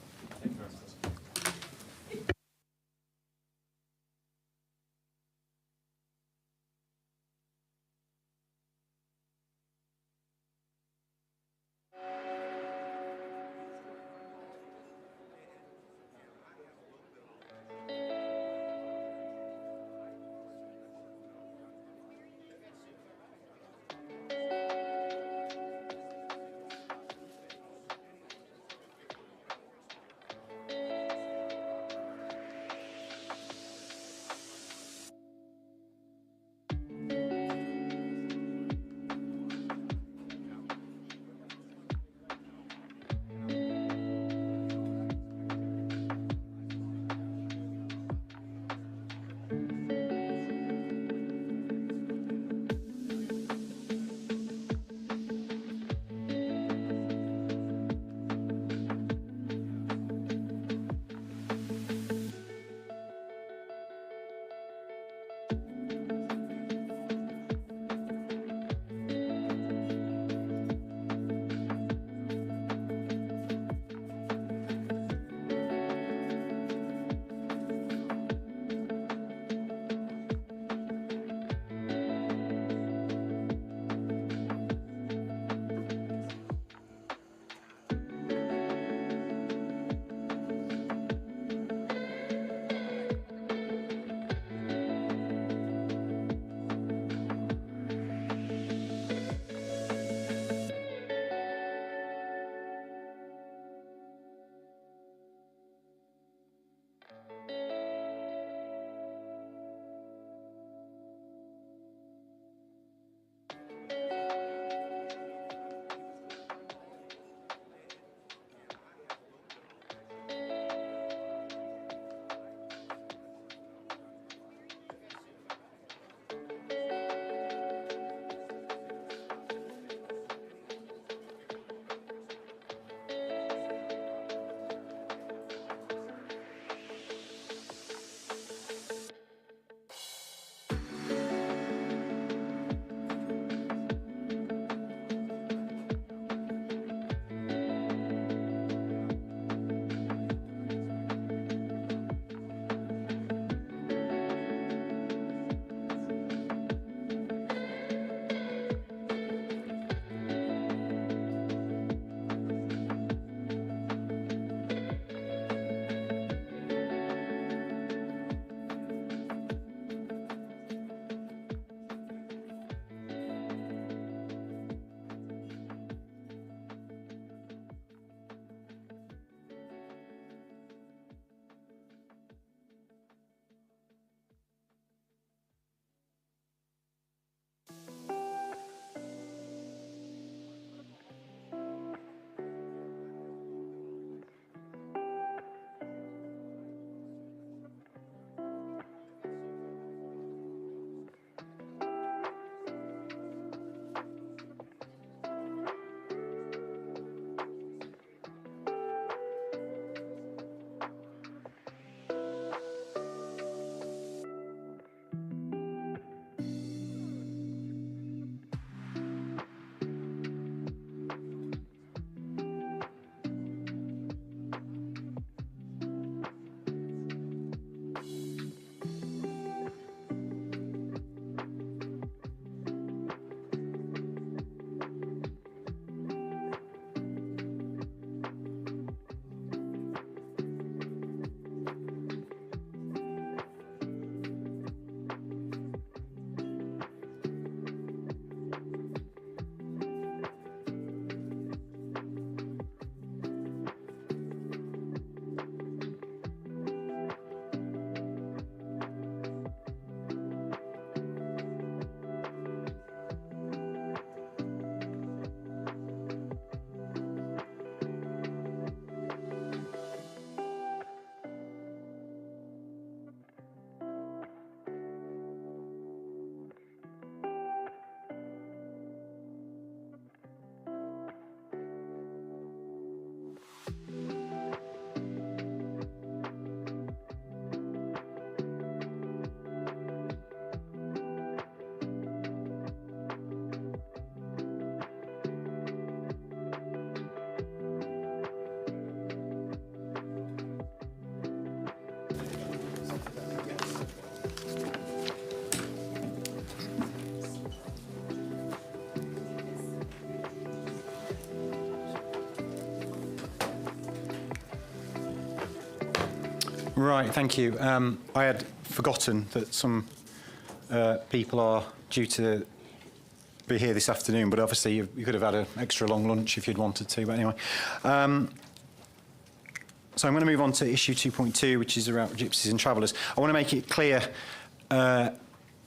Right, thank you. I had forgotten that some people are due to be here this afternoon, but obviously you could have had an extra long lunch if you'd wanted to. But anyway, so I'm going to move on to issue 2.2, which is around gypsies and travellers. I want to make it clear that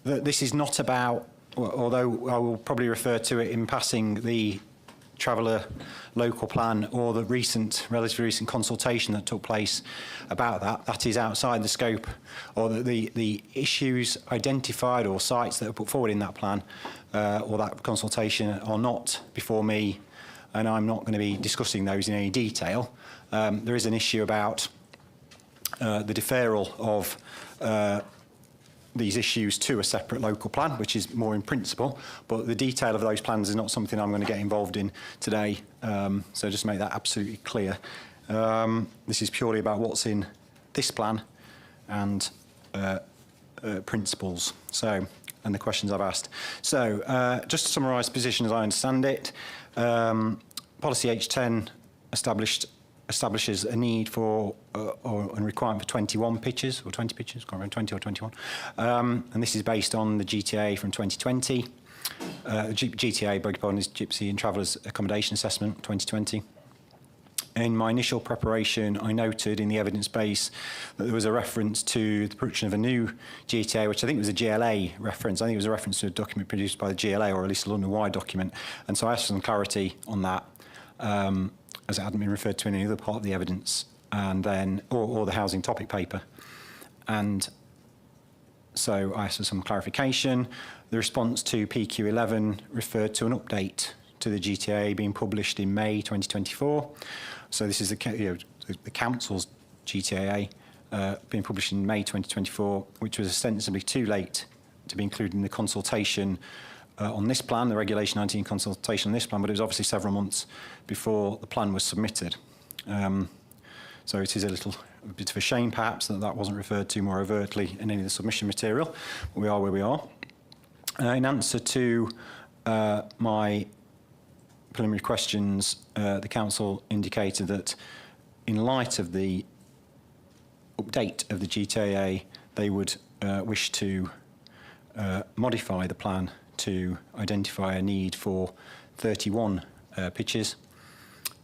this is not about, although I will probably refer to it in passing, the traveller local plan or the relatively recent consultation that took place about that. That is outside the scope, or the issues identified or sites that are put forward in that plan or that consultation are not before me, and I'm not going to be discussing those in any detail. There is an issue about the deferral of these issues to a separate local plan, which is more in principle, but the detail of those plans is not something I'm going to get involved in today. So just make that absolutely clear. This is purely about what's in this plan and principles. So, and the questions I've asked. So, just to summarise the position as I understand it, policy H10 establishes a need for or a requirement for 21 pitches or 20 pitches, can't remember, 20 or 21. And this is based on the GTA from 2020. GTA, beg your pardon, is Gypsy and Travellers Accommodation Assessment 2020. In my initial preparation, I noted in the evidence base that there was a reference to the production of a new GTA, which I think was a GLA reference. I think it was a reference to a document produced by the GLA, or at least a London-wide document. And so I asked for some clarity on that, as it hadn't been referred to in any other part of the evidence, and then, or the housing topic paper. And so I asked for some clarification. The response to PQ11 referred to an update to the GTA being published in May 2024. So this is the council's GTA being published in May 2024, which was ostensibly too late to be included in the consultation on this plan, the Regulation 19 consultation on this plan, but it was obviously several months before the plan was submitted. So it is a bit of a shame, perhaps, that wasn't referred to more overtly in any of the submission material. But we are where we are. In answer to my preliminary questions, the council indicated that in light of the update of the GTA, they would wish to modify the plan to identify a need for 31 pitches,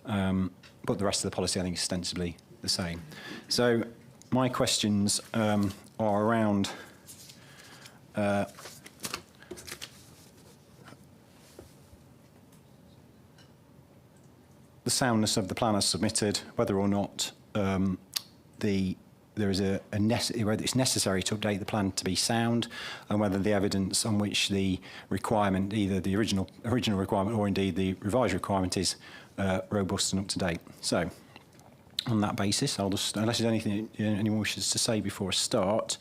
but the rest of the policy, I think, is ostensibly the same. So my questions are around the soundness of the plan as submitted, whether or not there is whether it's necessary to update the plan to be sound, and whether the evidence on which the requirement, either the original requirement or indeed the revised requirement, is robust and up to date. So, on that basis, I'll just, unless there's anything anyone wishes to say before I start,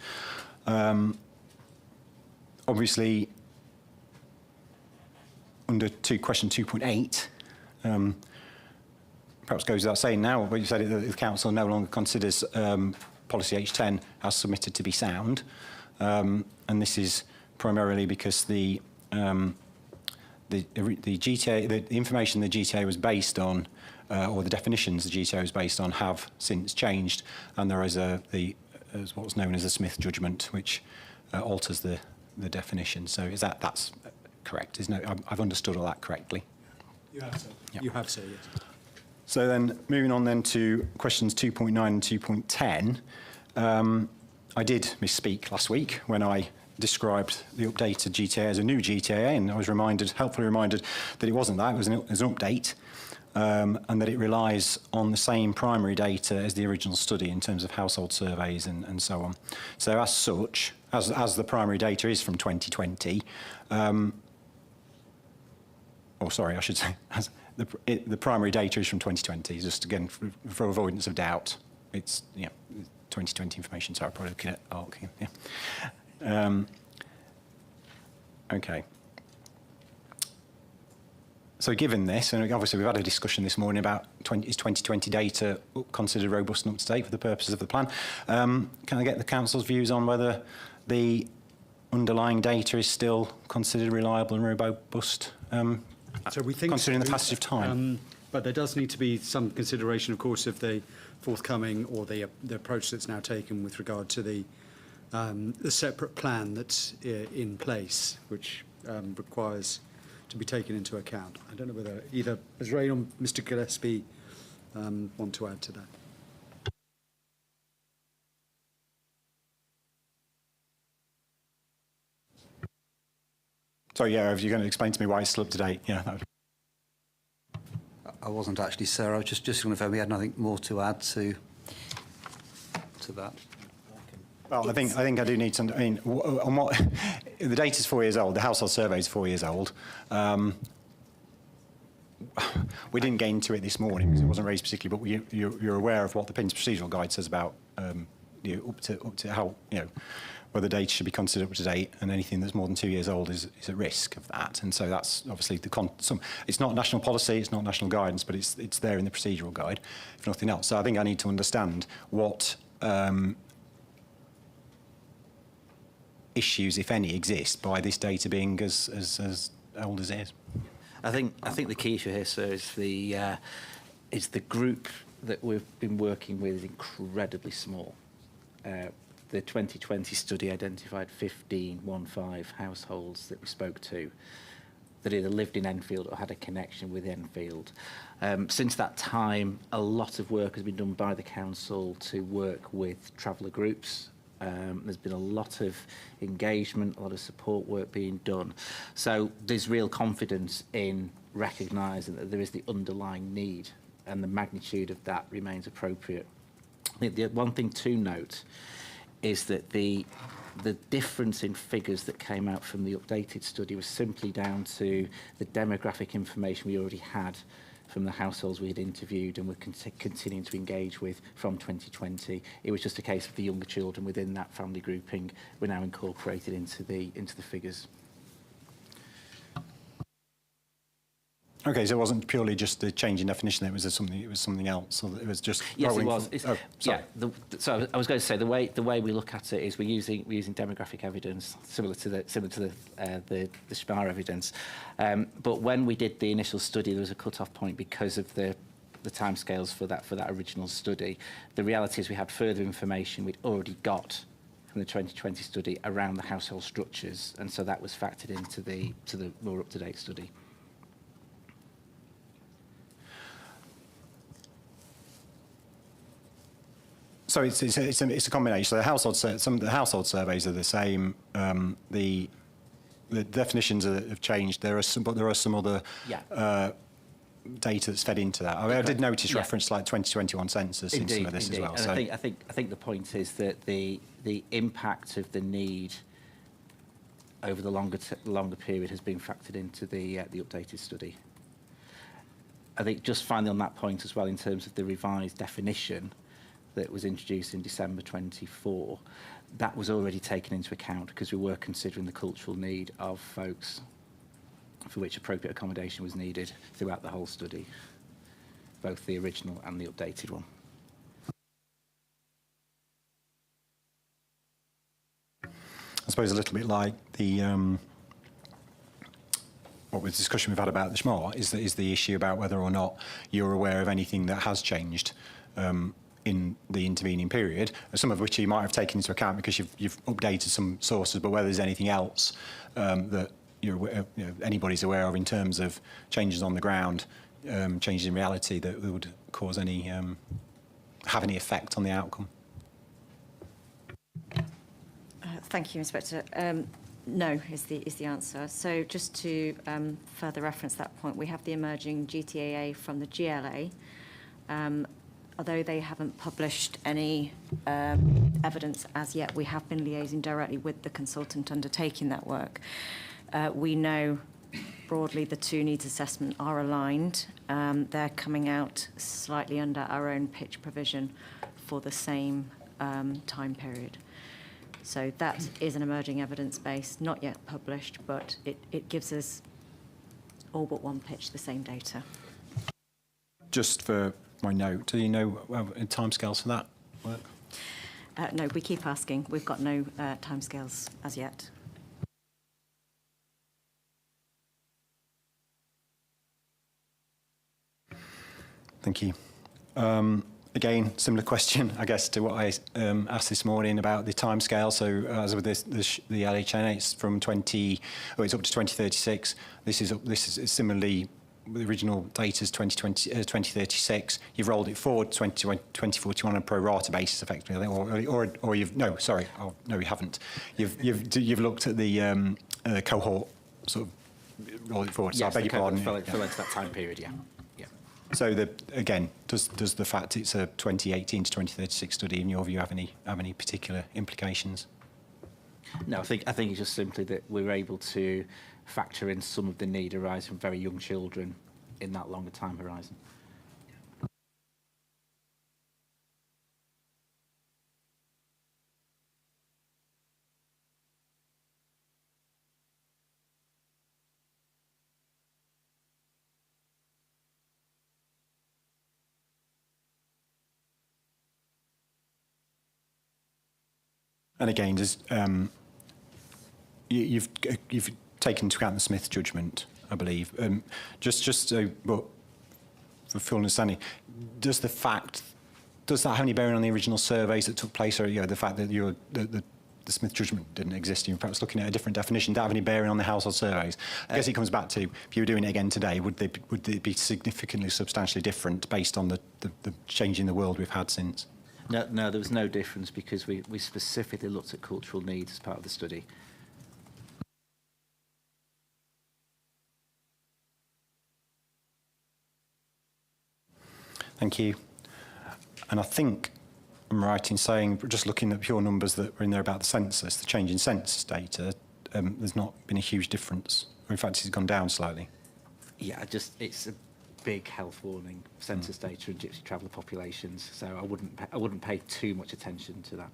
obviously, under question 2.8, perhaps goes without saying now, but you said that the council no longer considers policy H10 as submitted to be sound, and this is primarily because the GTA, the information the GTA was based on, or the definitions the GTA was based on, have since changed, and there is as what's known as a Smith judgment, which alters the definition. So is that's correct? I've understood all that correctly. You have so. Yep. You have so, yes. So then, moving on then to questions 2.9 and 2.10, I did misspeak last week when I described the updated GTA as a new GTA, and I was helpfully reminded that it wasn't that, it was an update, and that it relies on the same primary data as the original study in terms of household surveys and so on. So as such, as the primary data is from 2020, or sorry, I should say, as the primary data is from 2020, just again, for avoidance of doubt. It's 2020 information, so I'll probably look at it. Okay. So given this, and obviously we've had a discussion this morning about is 2020 data considered robust and up to date for the purposes of the plan. Can I get the council's views on whether the underlying data is still considered reliable and robust? So we think, considering the passage of time. But there does need to be some consideration, of course, of the forthcoming, or the approach that's now taken with regard to the separate plan that's in place, which requires to be taken into account. I don't know whether either Ms. Rain or Mr. Gillespie want to add to that. Sorry, yeah, if you're going to explain to me why it's still up to date, yeah. That would... I wasn't actually, sir. I was just going to confirm we had nothing more to add to that. Well, I think I do need to. I mean, on what the data's 4 years old. The household survey is 4 years old. We didn't get into it this morning because it wasn't raised particularly. But you're aware of what the PIN's procedural guide says about up to how whether data should be considered up to date, and anything that's more than 2 years old is at risk of that. And so that's obviously it's not national policy, it's not national guidance, but it's there in the procedural guide, if nothing else. So I think I need to understand what issues, if any, exist by this data being as old as it is. I think the key issue here, sir, is the group that we've been working with is incredibly small. The 2020 study identified 15 households that we spoke to that either lived in Enfield or had a connection with Enfield. Since that time, a lot of work has been done by the council to work with traveller groups. There's been a lot of engagement, a lot of support work being done. So there's real confidence in recognising that there is the underlying need, and the magnitude of that remains appropriate. I think the one thing to note is that the difference in figures that came out from the updated study was simply down to the demographic information we already had from the households we had interviewed and were continuing to engage with from 2020. It was just a case of the younger children within that family grouping were now incorporated into the figures. Okay, so it wasn't purely just a change in definition. It was something else. Or it was just. Yes, it was. Sorry. Yeah. So I was going to say the way we look at it is we're using demographic evidence similar to the SPAR evidence. But when we did the initial study, there was a cut-off point because of the timescales for that original study. The reality is we had further information we'd already got from the 2020 study around the household structures, and so that was factored into the more up-to-date study. So it's a combination. So some of the household surveys are the same. The definitions have changed. There are some other data that's fed into that. I mean, I did notice reference to like 2021 census in some of this as well. And so I think the point is that the impact of the need over the longer period has been factored into the updated study. I think just finally on that point as well, in terms of the revised definition that was introduced in December 24, that was already taken into account because we were considering the cultural need of folks for which appropriate accommodation was needed throughout the whole study, both the original and the updated one. I suppose a little bit like the what was the discussion we've had about the SMART is the issue about whether or not you're aware of anything that has changed in the intervening period, some of which you might have taken into account because you've updated some sources, but whether there's anything else that anybody's aware of in terms of changes on the ground, changes in reality that would cause any have any effect on the outcome. Thank you, Inspector. No is the answer. So just to further reference that point, we have the emerging GTAA from the GLA. Although they haven't published any evidence as yet, we have been liaising directly with the consultant undertaking that work. We know broadly the two needs assessment are aligned. They're coming out slightly under our own pitch provision for the same time period. So that is an emerging evidence base, not yet published, but it gives us all but one pitch the same data. Just for my note, do you know timescales for that work? No, we keep asking. We've got no timescales as yet. Thank you. Again, similar question, I guess, to what I asked this morning about the timescale. So, as with the LHN, it's from it's up to 2036. This is similarly. The original data is 2036. You've rolled it forward to 2041 on a pro rata basis, effectively, I think, or you've no, sorry, oh, no, you haven't. You've looked at the cohort sort of rolled it forward. So Yes, I beg your pardon. Fell into that time period, yeah. So again, does the fact it's a 2018 to 2036 study, in your view, have any particular implications? No, I think it's just simply that we're able to factor in some of the need arising from very young children in that longer time horizon. And again, you've taken into account the Smith judgment, I believe. Just so, but for full understanding, does that have any bearing on the original surveys that took place, or the fact that the Smith judgment didn't exist, you're perhaps looking at a different definition, that have any bearing on the household surveys? I guess it comes back to, if you were doing it again today, would they be significantly, substantially different based on the change in the world we've had since? No, there was no difference because we specifically looked at cultural needs as part of the study. Thank you. And I think I'm right in saying, just looking at pure numbers that were in there about the census, the change in census data, there's not been a huge difference. Or in fact, it's gone down slightly. Yeah, it's a big health warning, census data and gypsy traveller populations. So I wouldn't pay too much attention to that.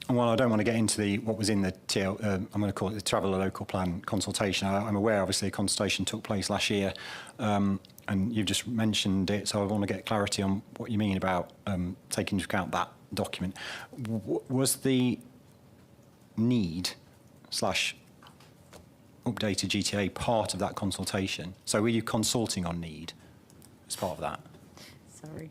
And while I don't want to get into what was in the I'm going to call it the Traveller Local Plan consultation, I'm aware, obviously, a consultation took place last year, and you've just mentioned it, so I want to get clarity on what you mean about taking into account that document. Was the need / updated GTA part of that consultation? So were you consulting on need as part of that? Sorry.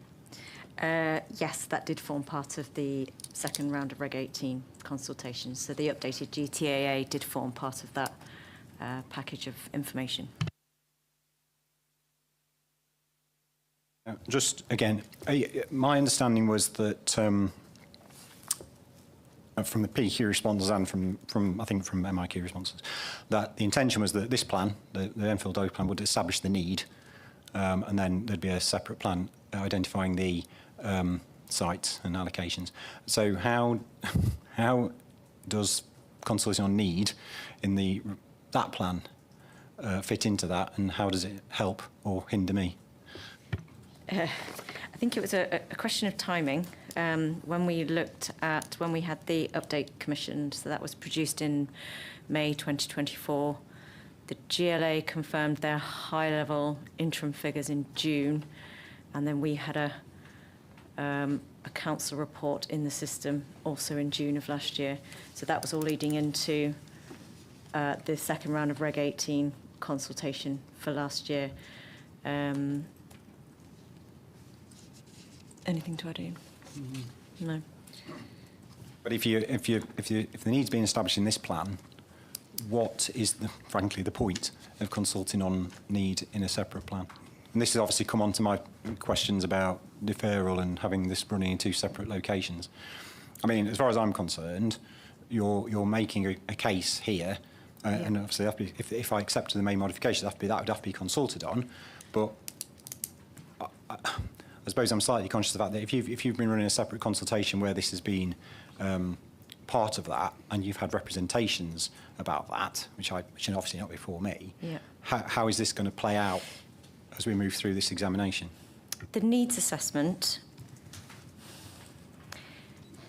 Yes, that did form part of the second round of Reg 18 consultations. So the updated GTAA did form part of that package of information. Just again, my understanding was that from the PQ responses and from I think from MIQ responses, that the intention was that this plan, the Enfield Oak plan, would establish the need, and then there'd be a separate plan identifying the sites and allocations. So how does consulting on need in that plan fit into that, and how does it help or hinder me? I think it was a question of timing. When we had the update commissioned, so that was produced in May 2024, the GLA confirmed their high-level interim figures in June, and then we had a council report in the system also in June of last year. So that was all leading into the second round of Reg 18 consultation for last year. Anything to add in? No. But if the need's being established in this plan, what is frankly the point of consulting on need in a separate plan? And this has obviously come on to my questions about deferral and having this running in two separate locations. I mean, as far as I'm concerned, you're making a case here, and obviously if I accepted the main modification, that would have to be consulted on. But I suppose I'm slightly conscious of the fact that if you've been running a separate consultation where this has been part of that, and you've had representations about that, which obviously not before me, yeah. How is this going to play out as we move through this examination? The needs assessment,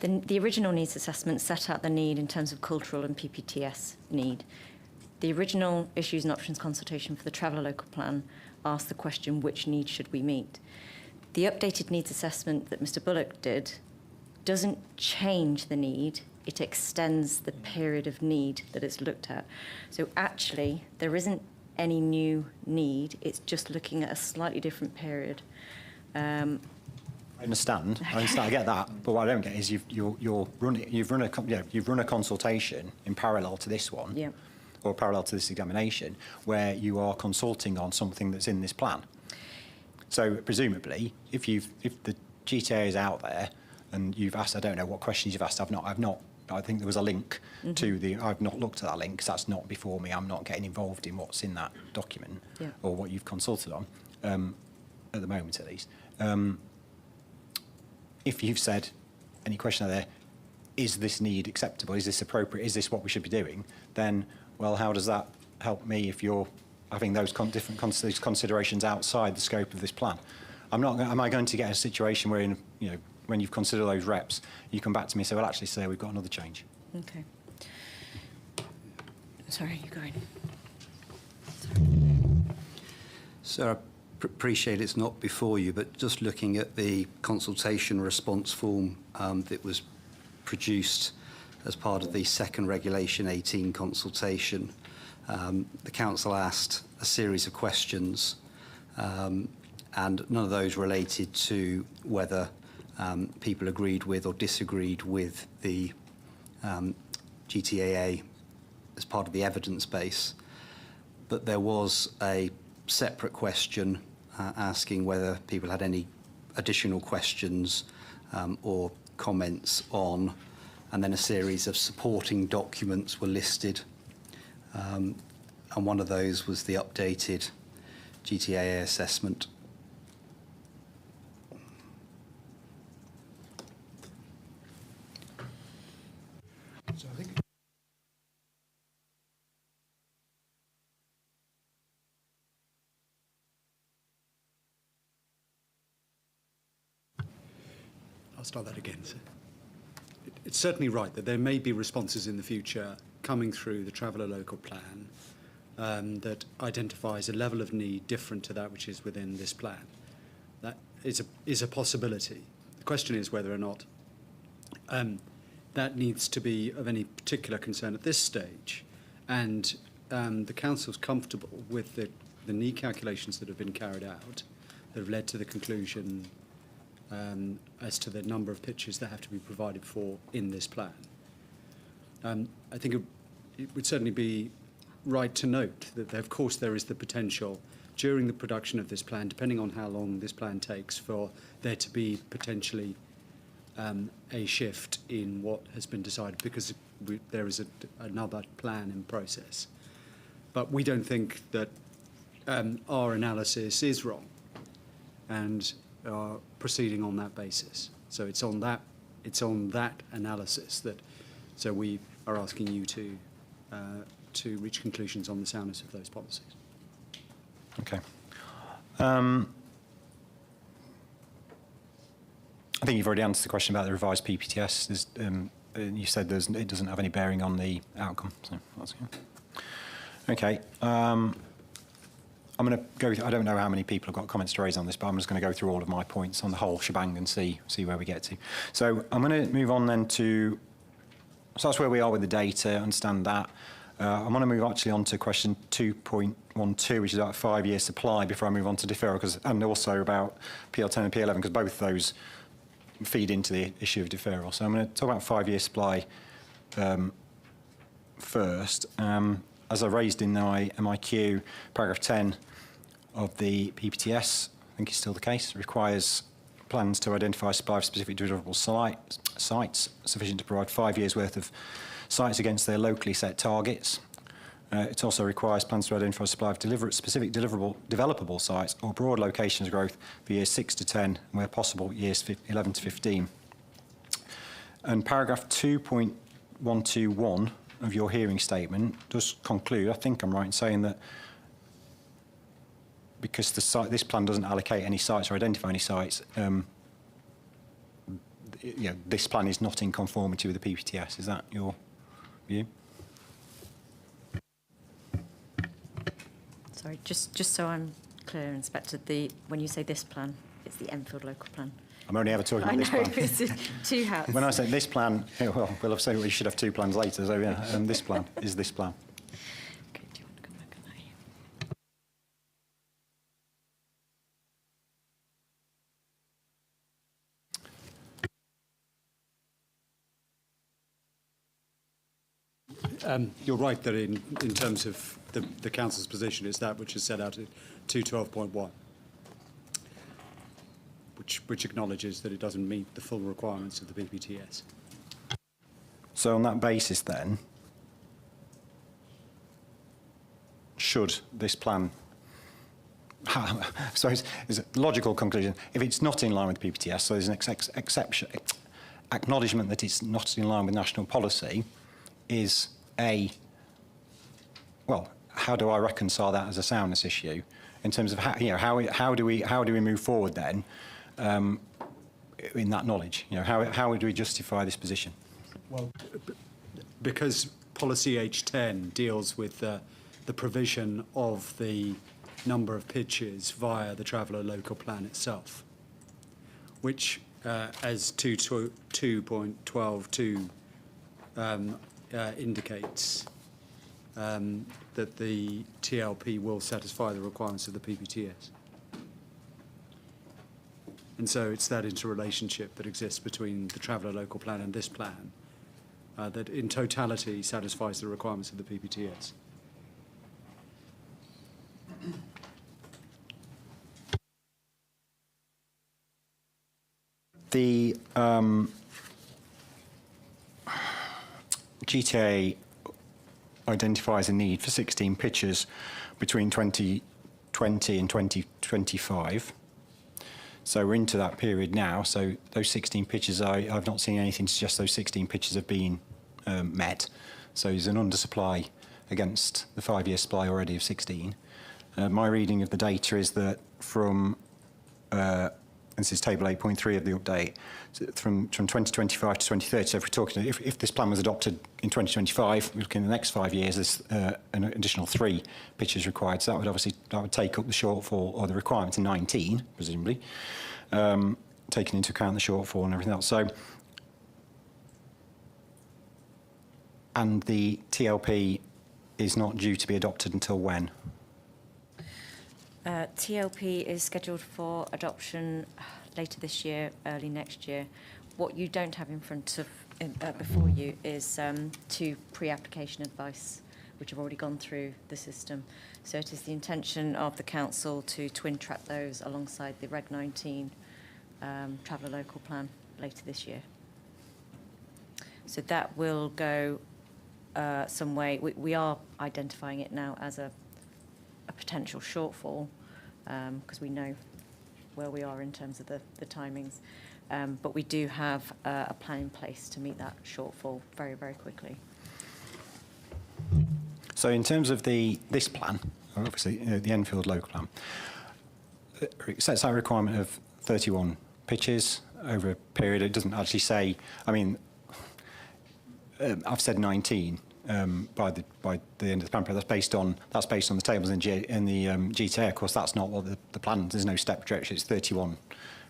the original needs assessment set out the need in terms of cultural and PPTS need. The original issues and options consultation for the Traveller Local Plan asked the question, which needs should we meet? The updated needs assessment that Mr. Bullock did doesn't change the need, it extends the period of need that it's looked at. So actually, there isn't any new need. It's just looking at a slightly different period. I understand. I get that. But what I don't get is you've run a consultation in parallel to this one, Yeah. or parallel to this examination, where you are consulting on something that's in this plan. So presumably, if the GTA is out there and you've asked, I don't know what questions you've asked. I've not. I think there was a link to the. I've not looked at that link because that's not before me. I'm not getting involved in what's in that document or what you've consulted on at the moment, at least. If you've said any question there, is this need acceptable? Is this appropriate? Is this what we should be doing? Then, well, how does that help me if you're having those different considerations outside the scope of this plan? Am I going to get a situation where, when you've considered those reps, you come back to me and say, well, actually, sir, we've got another change? Okay. Sorry, you're going. Sir, I appreciate it's not before you, but just looking at the consultation response form that was produced as part of the second Regulation 18 consultation, the council asked a series of questions, and none of those related to whether people agreed with or disagreed with the GTAA as part of the evidence base. But there was a separate question asking whether people had any additional questions or comments on, and then a series of supporting documents were listed. And one of those was the updated GTAA assessment. So I think I'll start that again. It's certainly right that there may be responses in the future coming through the Traveller Local Plan that identifies a level of need different to that which is within this plan. That is a possibility. The question is whether or not that needs to be of any particular concern at this stage. And the Council's comfortable with the need calculations that have been carried out that have led to the conclusion as to the number of pitches that have to be provided for in this plan. I think it would certainly be right to note that, of course, there is the potential during the production of this plan, depending on how long this plan takes, for there to be potentially a shift in what has been decided because there is another plan in process. But we don't think that our analysis is wrong and are proceeding on that basis. So it's on that analysis so we are asking you to reach conclusions on the soundness of those policies. Okay. I think you've already answered the question about the revised PPTS. You said it doesn't have any bearing on the outcome, so that's good. Okay. I'm going to go. I don't know how many people have got comments to raise on this, but I'm just going to go through all of my points on the whole shebang and see where we get to. So I'm going to move on then to. So that's where we are with the data. Understand that. I'm going to move actually on to question 2.12, which is about 5-year supply, before I move on to deferral, and also about PL10 and PL11, because both of those feed into the issue of deferral. So I'm going to talk about 5-year supply first. As I raised in my MIQ, paragraph 10 of the PPTS, I think is still the case, requires plans to identify supply of specific deliverable sites sufficient to provide 5 years' worth of sites against their locally set targets. It also requires plans to identify supply of specific developable sites or broad locations growth for years 6 to 10, and where possible, years 11 to 15. And paragraph 2.121 of your hearing statement does conclude, I think I'm right in saying that because this plan doesn't allocate any sites or identify any sites, this plan is not in conformity with the PPTS. Is that your view? Sorry, just so I'm clear, Inspector, when you say this plan, it's the Enfield local plan. I'm only ever talking about this plan. It's two hats. When I say this plan, well, we'll say we should have 2 plans later, so yeah, this plan is this plan. Okay, do you want to come back on that? You're right that in terms of the council's position, it's that which is set out at 212.1, which acknowledges that it doesn't meet the full requirements of the PPTS. So on that basis then, should this plan, so it's a logical conclusion, if it's not in line with PPTS, so there's an exception, acknowledgement that it's not in line with national policy, is well, how do I reconcile that as a soundness issue in terms of how do we move forward then in that knowledge? How do we justify this position? Well, because policy H10 deals with the provision of the number of pitches via the traveller local plan itself, which, as 2.12.2 indicates, that the TLP will satisfy the requirements of the PPTS. And so it's that interrelationship that exists between the traveller local plan and this plan that in totality satisfies the requirements of the PPTS. The GTA identifies a need for 16 pitches between 2020 and 2025. So we're into that period now. So those 16 pitches, I've not seen anything to suggest those 16 pitches have been met. So there's an undersupply against the 5-year supply already of 16. My reading of the data is that from this is table 8.3 of the update, so from 2025 to 2030. So if we're talking, if this plan was adopted in 2025, we're looking at the next 5 years, there's an additional 3 pitches required. So that would take up the shortfall or the requirement to 19, presumably, taking into account the shortfall and everything else. So, and the TLP is not due to be adopted until when? TLP is scheduled for adoption later this year, early next year. What you don't have in front of before you is 2 pre-application advice, which have already gone through the system. So it is the intention of the council to twin track those alongside the Reg 19 traveller local plan later this year. So that will go some way. We are identifying it now as a potential shortfall because we know where we are in terms of the timings. But we do have a plan in place to meet that shortfall very, very quickly. So in terms of this plan, obviously the Enfield local plan, it sets out a requirement of 31 pitches over a period. It doesn't actually say, I mean, I've said 19 by the end of the plan period. That's based on the tables in the GTA. Of course, that's not what the plan. There's no step direction. It's 31.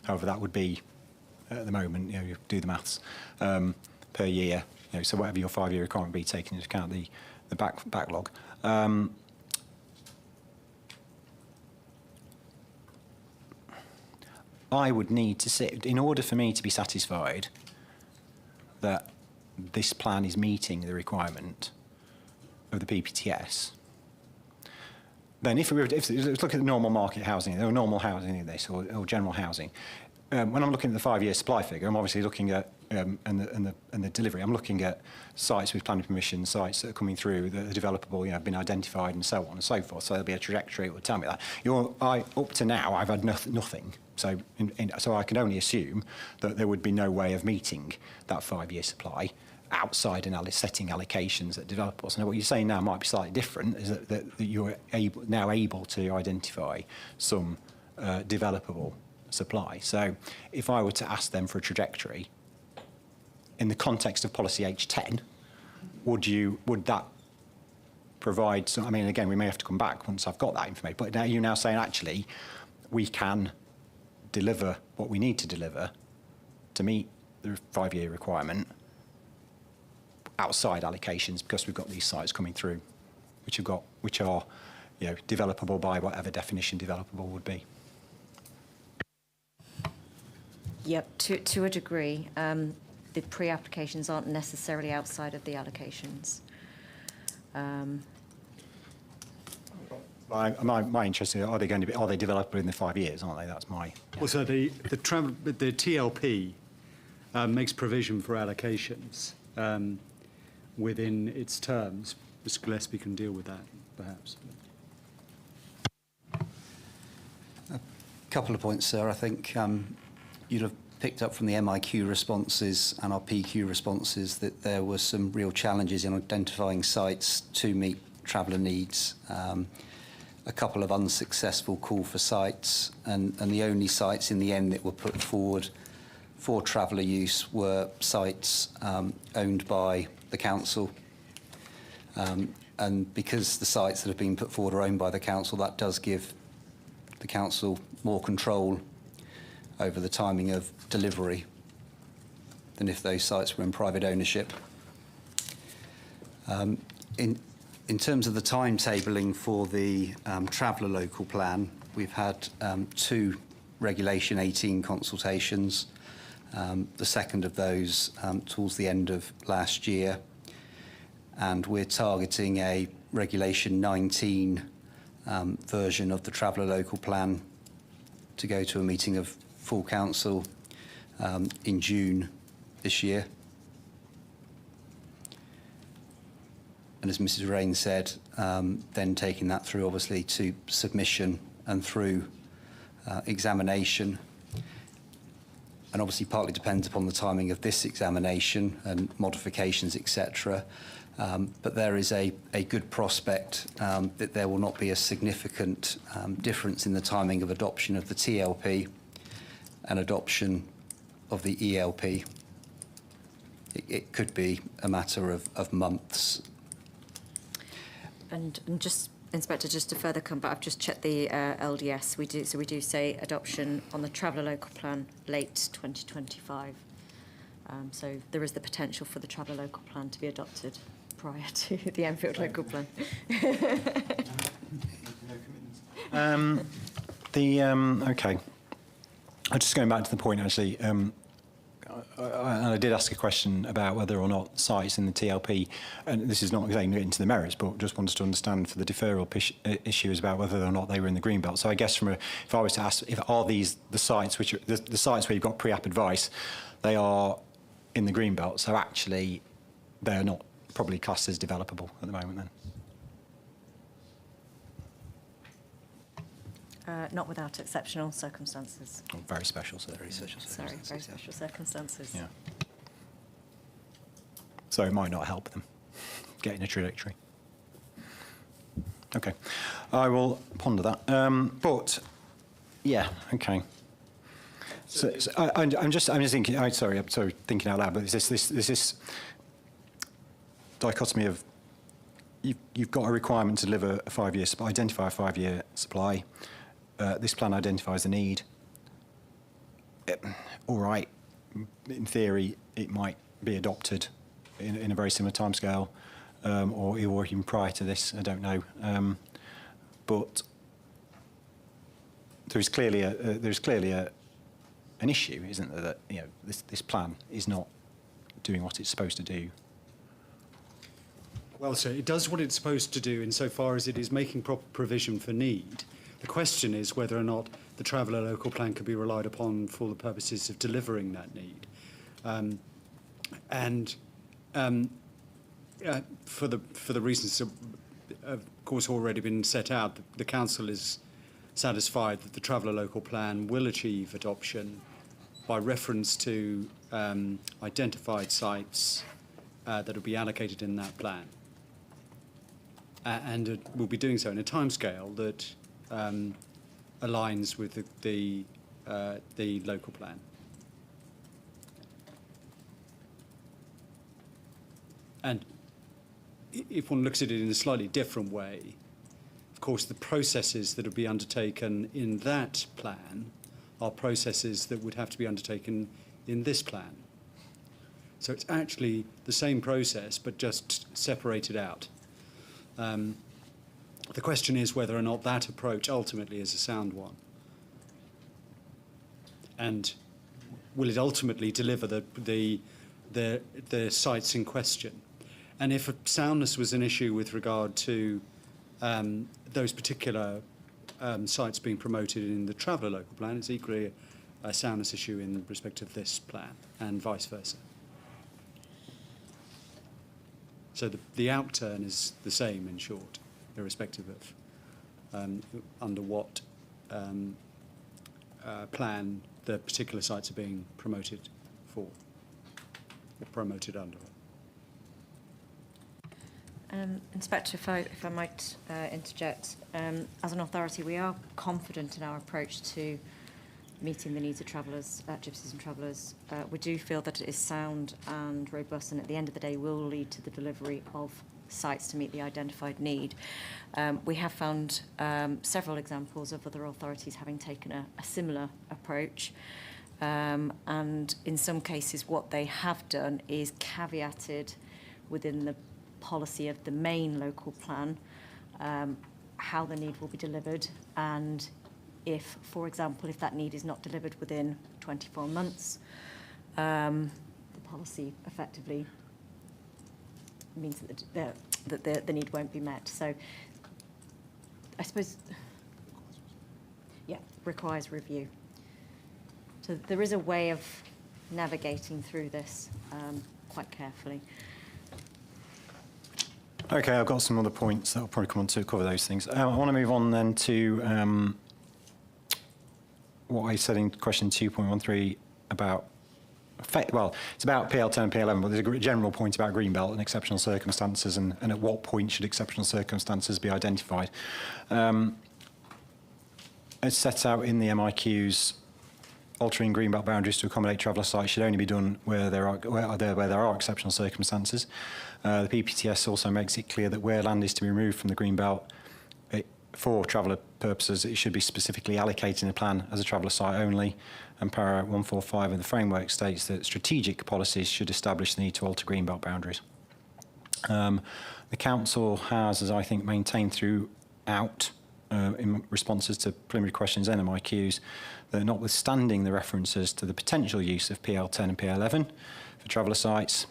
However, that would be at the moment. You do the maths per year. So whatever your 5-year requirement would be, taking into account the backlog. I would need to see, in order for me to be satisfied that this plan is meeting the requirement of the PPTS, then if let's look at the normal market housing, or normal housing in this, or general housing. When I'm looking at the 5-year supply figure, I'm obviously looking at and the delivery. I'm looking at sites with planning permission, sites that are coming through that are developable, have been identified, and so on and so forth. So there'll be a trajectory that will tell me that. Up to now, I've had nothing. So, so I can only assume that there would be no way of meeting that 5-year supply outside and setting allocations at developers. Now, what you're saying now might be slightly different, is that you're now able to identify some developable supply. So if I were to ask them for a trajectory, in the context of policy H10, would that provide some, I mean, again, we may have to come back once I've got that information, but now you're now saying, actually, we can deliver what we need to deliver to meet the 5-year requirement outside allocations, because we've got these sites coming through, which are developable by whatever definition developable would be. Yep, to a degree. The pre-applications aren't necessarily outside of the allocations. My interest is, are they developable in the 5 years, aren't they? That's my... Well, so the TLP makes provision for allocations within its terms. Mr. Gillespie can deal with that, perhaps. A couple of points, sir. I think you'd have picked up from the MIQ responses and our PQ responses that there were some real challenges in identifying sites to meet traveller needs. A couple of unsuccessful call for sites, and the only sites in the end that were put forward for traveller use were sites owned by the council. And because the sites that have been put forward are owned by the council, that does give the council more control over the timing of delivery than if those sites were in private ownership. In terms of the timetabling for the traveller local plan, we've had 2 Regulation 18 consultations. The second of those towards the end of last year. And we're targeting a Regulation 19 version of the traveller local plan to go to a meeting of full council in June this year. And as Mrs. Rain said, then taking that through, obviously, to submission and through examination. And obviously partly depends upon the timing of this examination and modifications, etc. But there is a good prospect that there will not be a significant difference in the timing of adoption of the TLP and adoption of the ELP. It could be a matter of months. And just, Inspector, just to further come back, I've just checked the LDS. We do say adoption on the traveller local plan late 2025. So there is the potential for the traveller local plan to be adopted prior to the Enfield local plan. Okay. Just going back to the point, actually, I did ask a question about whether or not sites in the TLP, and this is not getting into the merits, but just wanted to understand for the deferral issue is about whether or not they were in the green belt. So I guess if I was to ask, are these the sites which are the sites where you've got pre-app advice, they are in the green belt. So actually, they are not probably classed as developable at the moment then. Not without exceptional circumstances. Or very special circumstances. Sorry, very special circumstances. Yeah. So it might not help them getting a trajectory. Okay, I will ponder that. But yeah, okay. So I'm just thinking. I'm sorry, thinking out loud. But there's this dichotomy of you've got a requirement to deliver a 5-year, identify a 5-year supply. This plan identifies the need. All right, in theory, it might be adopted in a very similar timescale, or even prior to this. I don't know, but there is clearly an issue, isn't there? That this plan is not doing what it's supposed to do. Well, sir, it does what it's supposed to do insofar as it is making proper provision for need. The question is whether or not the traveller local plan could be relied upon for the purposes of delivering that need. For the reasons that, of course, already been set out, the Council is satisfied that the traveller local plan will achieve adoption by reference to identified sites that will be allocated in that plan. And it will be doing so in a timescale that aligns with the local plan. And if one looks at it in a slightly different way, of course, the processes that will be undertaken in that plan are processes that would have to be undertaken in this plan. So it's actually the same process, but just separated out. The question is whether or not that approach ultimately is a sound one. And will it ultimately deliver the sites in question? And if a soundness was an issue with regard to those particular sites being promoted in the traveller local plan, it's equally a soundness issue in respect of this plan, and vice versa. So the outturn is the same, in short, irrespective of under what plan the particular sites are being promoted for, or promoted under. Inspector, if I might interject, as an authority, we are confident in our approach to meeting the needs of travellers, gypsies and travellers. We do feel that it is sound and robust, and at the end of the day will lead to the delivery of sites to meet the identified need. We have found several examples of other authorities having taken a similar approach. And in some cases, what they have done is caveated within the policy of the main local plan how the need will be delivered, and if, for example, if that need is not delivered within 24 months, the policy effectively means that the need won't be met. So I suppose, yeah, requires review. So there is a way of navigating through this quite carefully. Okay, I've got some other points that will probably come on to cover those things. I want to move on then to what I said in question 2.13 about, well, it's about PL10 and PL11, but there's a general point about Greenbelt and exceptional circumstances, and at what point should exceptional circumstances be identified. As set out in the MIQs, altering Greenbelt boundaries to accommodate traveller sites should only be done where there are exceptional circumstances. The PPTS also makes it clear that where land is to be removed from the Greenbelt for traveller purposes, it should be specifically allocated in the plan as a traveller site only. And para 145 in the framework states that strategic policies should establish the need to alter Greenbelt boundaries. The Council has, as I think, maintained throughout in responses to preliminary questions and MIQs, that notwithstanding the references to the potential use of PL10 and PL11 for traveller sites,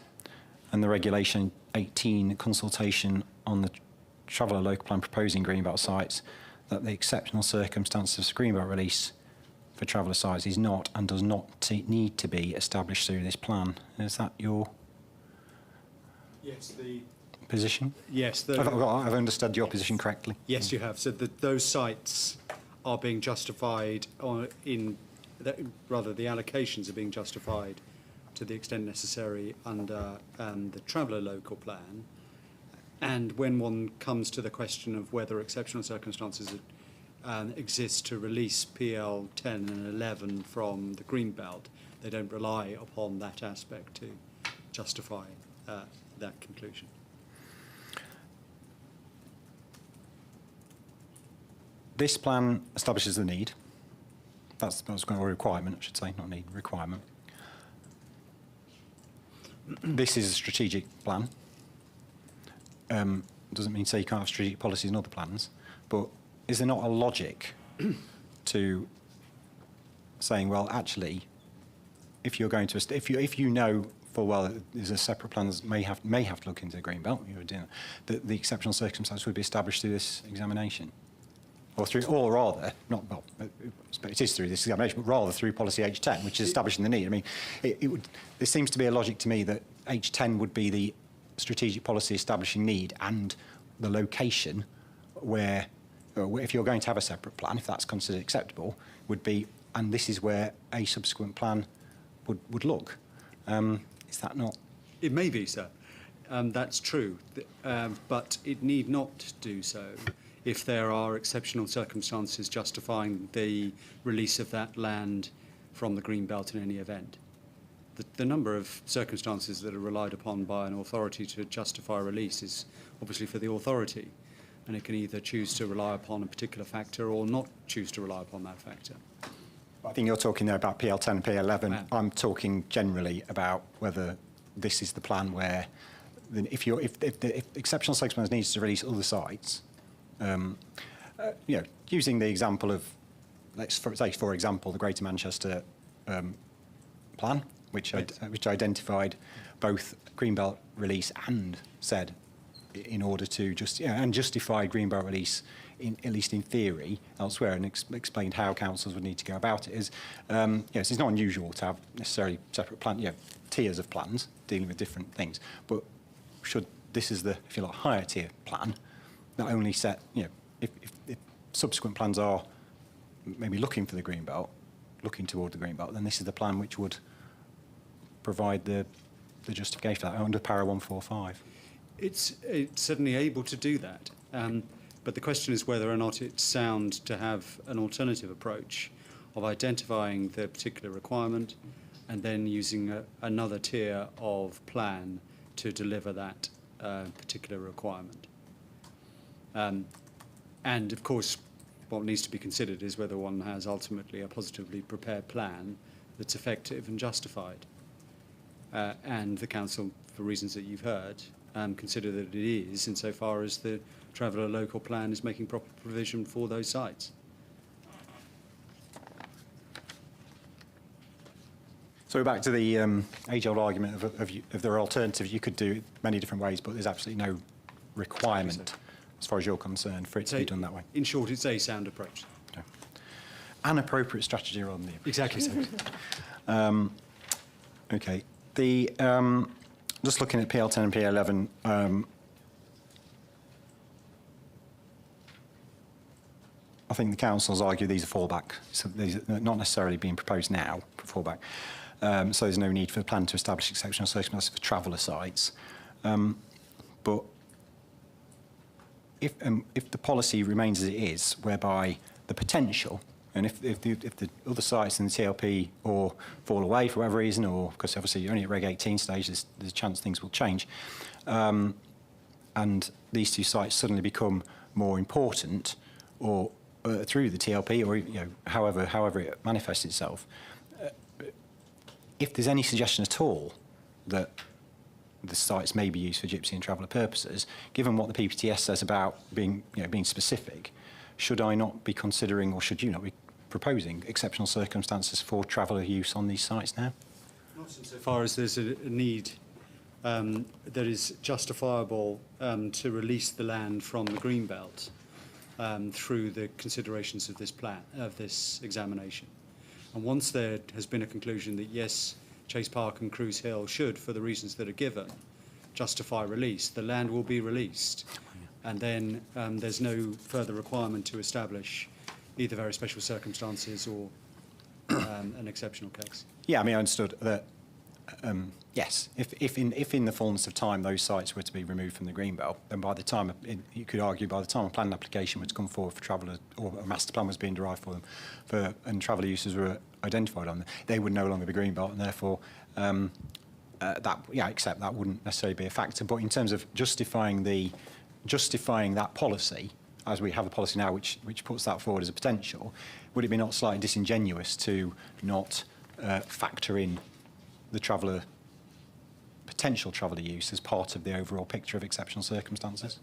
and the Regulation 18 consultation on the traveller local plan proposing Greenbelt sites, that the exceptional circumstances of Greenbelt release for traveller sites is not and does not need to be established through this plan. Is that your position? Yes. I've understood your position correctly. Yes, you have. So those sites are being justified rather the allocations are being justified to the extent necessary under the traveller local plan. And when one comes to the question of whether exceptional circumstances exist to release PL 10 and 11 from the Greenbelt, they don't rely upon that aspect to justify that conclusion. This plan establishes the need. That's a requirement, I should say, not need, requirement. This is a strategic plan. Doesn't mean say you can't have strategic policies and other plans, but is there not a logic to saying, well, actually, if you're going to, if you know full well there's a separate plan that may have to look into the Greenbelt, you're doing that, the exceptional circumstances would be established through this examination, or rather, not well, it is through this examination, but rather through policy H10, which is establishing the need. I mean, there seems to be a logic to me that H10 would be the strategic policy establishing need, and the location where, if you're going to have a separate plan, if that's considered acceptable, would be, and this is where a subsequent plan would look. Is that not? It may be, sir. That's true, but it need not do so if there are exceptional circumstances justifying the release of that land from the Greenbelt in any event. The number of circumstances that are relied upon by an authority to justify release is obviously for the authority, and it can either choose to rely upon a particular factor or not choose to rly upon that factor. I think you're talking there about PL10 and PL11. I'm talking generally about whether this is the plan where, if the exceptional circumstances needs to release other sites, using the example of, let's say, for example, the Greater Manchester plan, which Yes. which identified both greenbelt release and said, in order to and justified greenbelt release, at least in theory, elsewhere, and explained how councils would need to go about it. Yes, it's not unusual to have necessarily separate tiers of plans dealing with different things, but this is the, if you like, higher tier plan that only set, if subsequent plans are maybe looking for the green belt, looking toward the green belt, then this is the plan which would provide the justification for that under para 145. It's certainly able to do that, but the question is whether or not it's sound to have an alternative approach of identifying the particular requirement and then using another tier of plan to deliver that particular requirement. And of course, what needs to be considered is whether one has ultimately a positively prepared plan that's effective and justified. And the council, for reasons that you've heard, consider that it is, insofar as the Traveller Local Plan is making proper provision for those sites. So we're back to the age-old argument of there are alternatives. You could do it many different ways, but there's absolutely no requirement, as far as you're concerned, for it to be done that way. In short, it's a sound approach. Okay. An appropriate strategy rather than the Exactly so. Okay. Just looking at PL10 and PL11, I think the councils argue these are fallback, so these are not necessarily being proposed now, but fallback. So there's no need for the plan to establish exceptional circumstances for traveller sites. But if the policy remains as it is, whereby the potential, and if the other sites in the TLP or fall away for whatever reason, or because obviously you're only at Reg 18 stage, there's a chance things will change, and these two sites suddenly become more important, or through the TLP, or however it manifests itself, if there's any suggestion at all that the sites may be used for gypsy and traveller purposes, given what the PPTS says about being specific, should I not be considering, or should you not be proposing, exceptional circumstances for traveller use on these sites now? Not insofar as there's a need that is justifiable to release the land from the greenbelt through the considerations of this plan, of this examination. And once there has been a conclusion that yes, Chase Park and Cruise Hill should, for the reasons that are given, justify release, the land will be released. And then there's no further requirement to establish either very special circumstances or an exceptional case. Yeah, I mean, I understood that, yes, if in the fullness of time those sites were to be removed from the greenbelt, then by the time, you could argue by the time a planning application was to come forward for traveller, or a master plan was being derived for them, and traveller uses were identified on them, they would no longer be greenbelt, and therefore, except that wouldn't necessarily be a factor. But in terms of justifying that policy, as we have a policy now which puts that forward as a potential, would it be not slightly disingenuous to not factor in the potential traveller use as part of the overall picture of exceptional circumstances?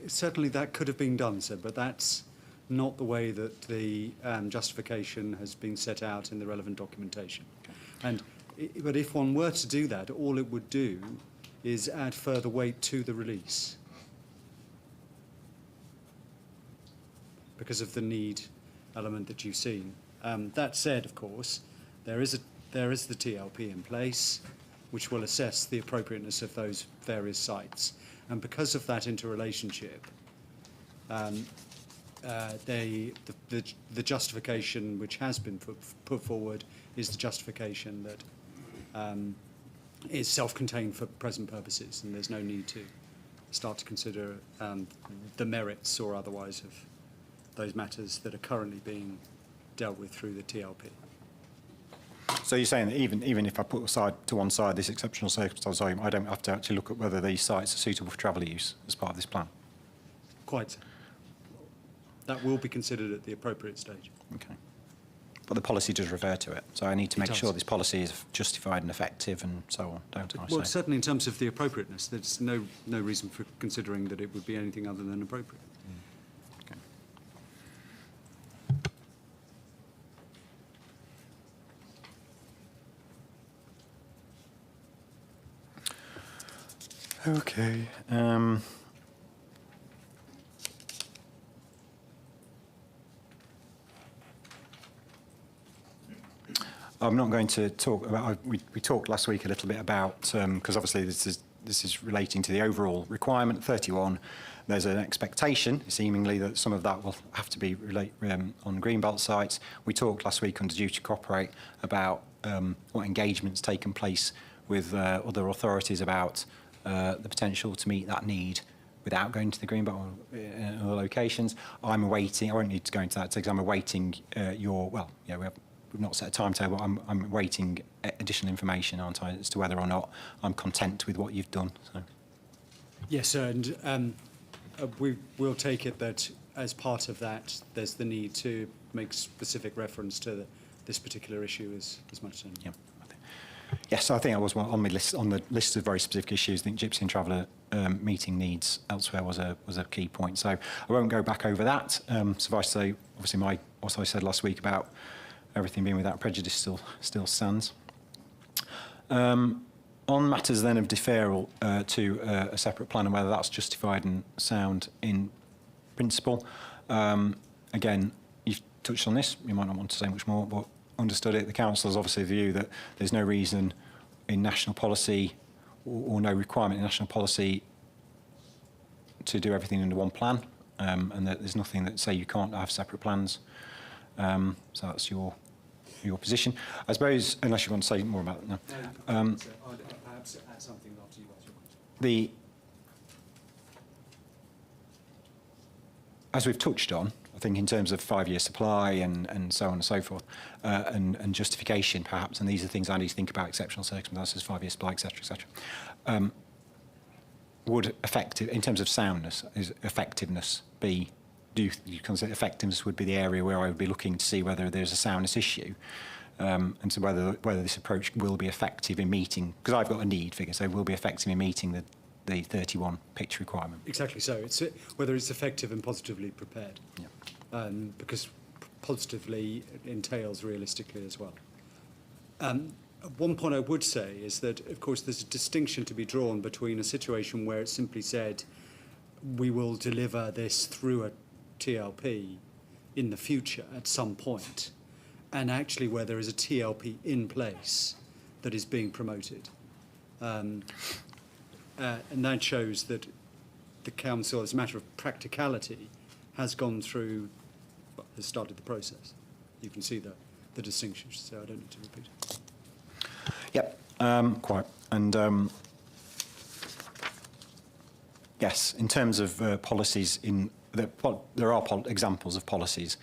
Certainly that could have been done, sir, but that's not the way that the justification has been set out in the relevant documentation. Okay. But if one were to do that, all it would do is add further weight to the release, because of the need element that you've seen. That said, of course, there is the TLP in place, which will assess the appropriateness of those various sites. And because of that interrelationship, the justification which has been put forward is the justification that is self-contained for present purposes, and there's no need to start to consider the merits or otherwise of those matters that are currently being dealt with through the TLP. So you're saying that even if I put to one side this exceptional circumstance argument, I don't have to actually look at whether these sites are suitable for traveller use as part of this plan? Quite. That will be considered at the appropriate stage. Okay. But the policy does refer to it, so I need to make sure this policy is justified and effective and so on, don't I? Well, certainly in terms of the appropriateness, there's no reason for considering that it would be anything other than appropriate. Okay. I'm not going to talk about. We talked last week a little bit about because obviously this is relating to the overall requirement 31. There's an expectation, seemingly, that some of that will have to be on greenbelt sites. We talked last week under Duty to Cooperate about what engagements taken place with other authorities about the potential to meet that need without going to the greenbelt or in other locations. I'm awaiting. I won't need to go into that because I'm awaiting we've not set a timetable. I'm awaiting additional information, aren't I, as to whether or not I'm content with what you've done. So. Yes, and we will take it that as part of that, there's the need to make specific reference to this particular issue as much as. Yeah. Yes, I think I was on the list of very specific issues. I think Gypsy and Traveller meeting needs elsewhere was a key point. So I won't go back over that. Suffice to say, obviously, what I said last week about everything being without prejudice still stands. On matters then of deferral to a separate plan and whether that's justified and sound in principle, again, you've touched on this. You might not want to say much more, but understood it. The council has obviously the view that there's no reason in national policy or no requirement in national policy to do everything under one plan, and that there's nothing that say you can't have separate plans. So that's your position. I suppose, unless you want to say more about it now. Perhaps add something after you ask your question. As we've touched on, I think in terms of 5-year supply and so on and so forth, and justification perhaps, and these are things I need to think about, exceptional circumstances, 5-year supply, etc., would effective, in terms of soundness, is effectiveness be, do you consider effectiveness would be the area where I would be looking to see whether there's a soundness issue, and so whether this approach will be effective in meeting, because I've got a need figure, so will be effective in meeting the 31 pitch requirement. Exactly so. It's whether it's effective and positively prepared, because positively entails realistically as well. One point I would say is that, of course, there's a distinction to be drawn between a situation where it's simply said, we will deliver this through a TLP in the future at some point, and actually where there is a TLP in place that is being promoted. And that shows that the council, as a matter of practicality, has gone through, has started the process. You can see the distinctions, so I don't need to repeat it. Yep, quite. And yes, in terms of policies, there are examples of policies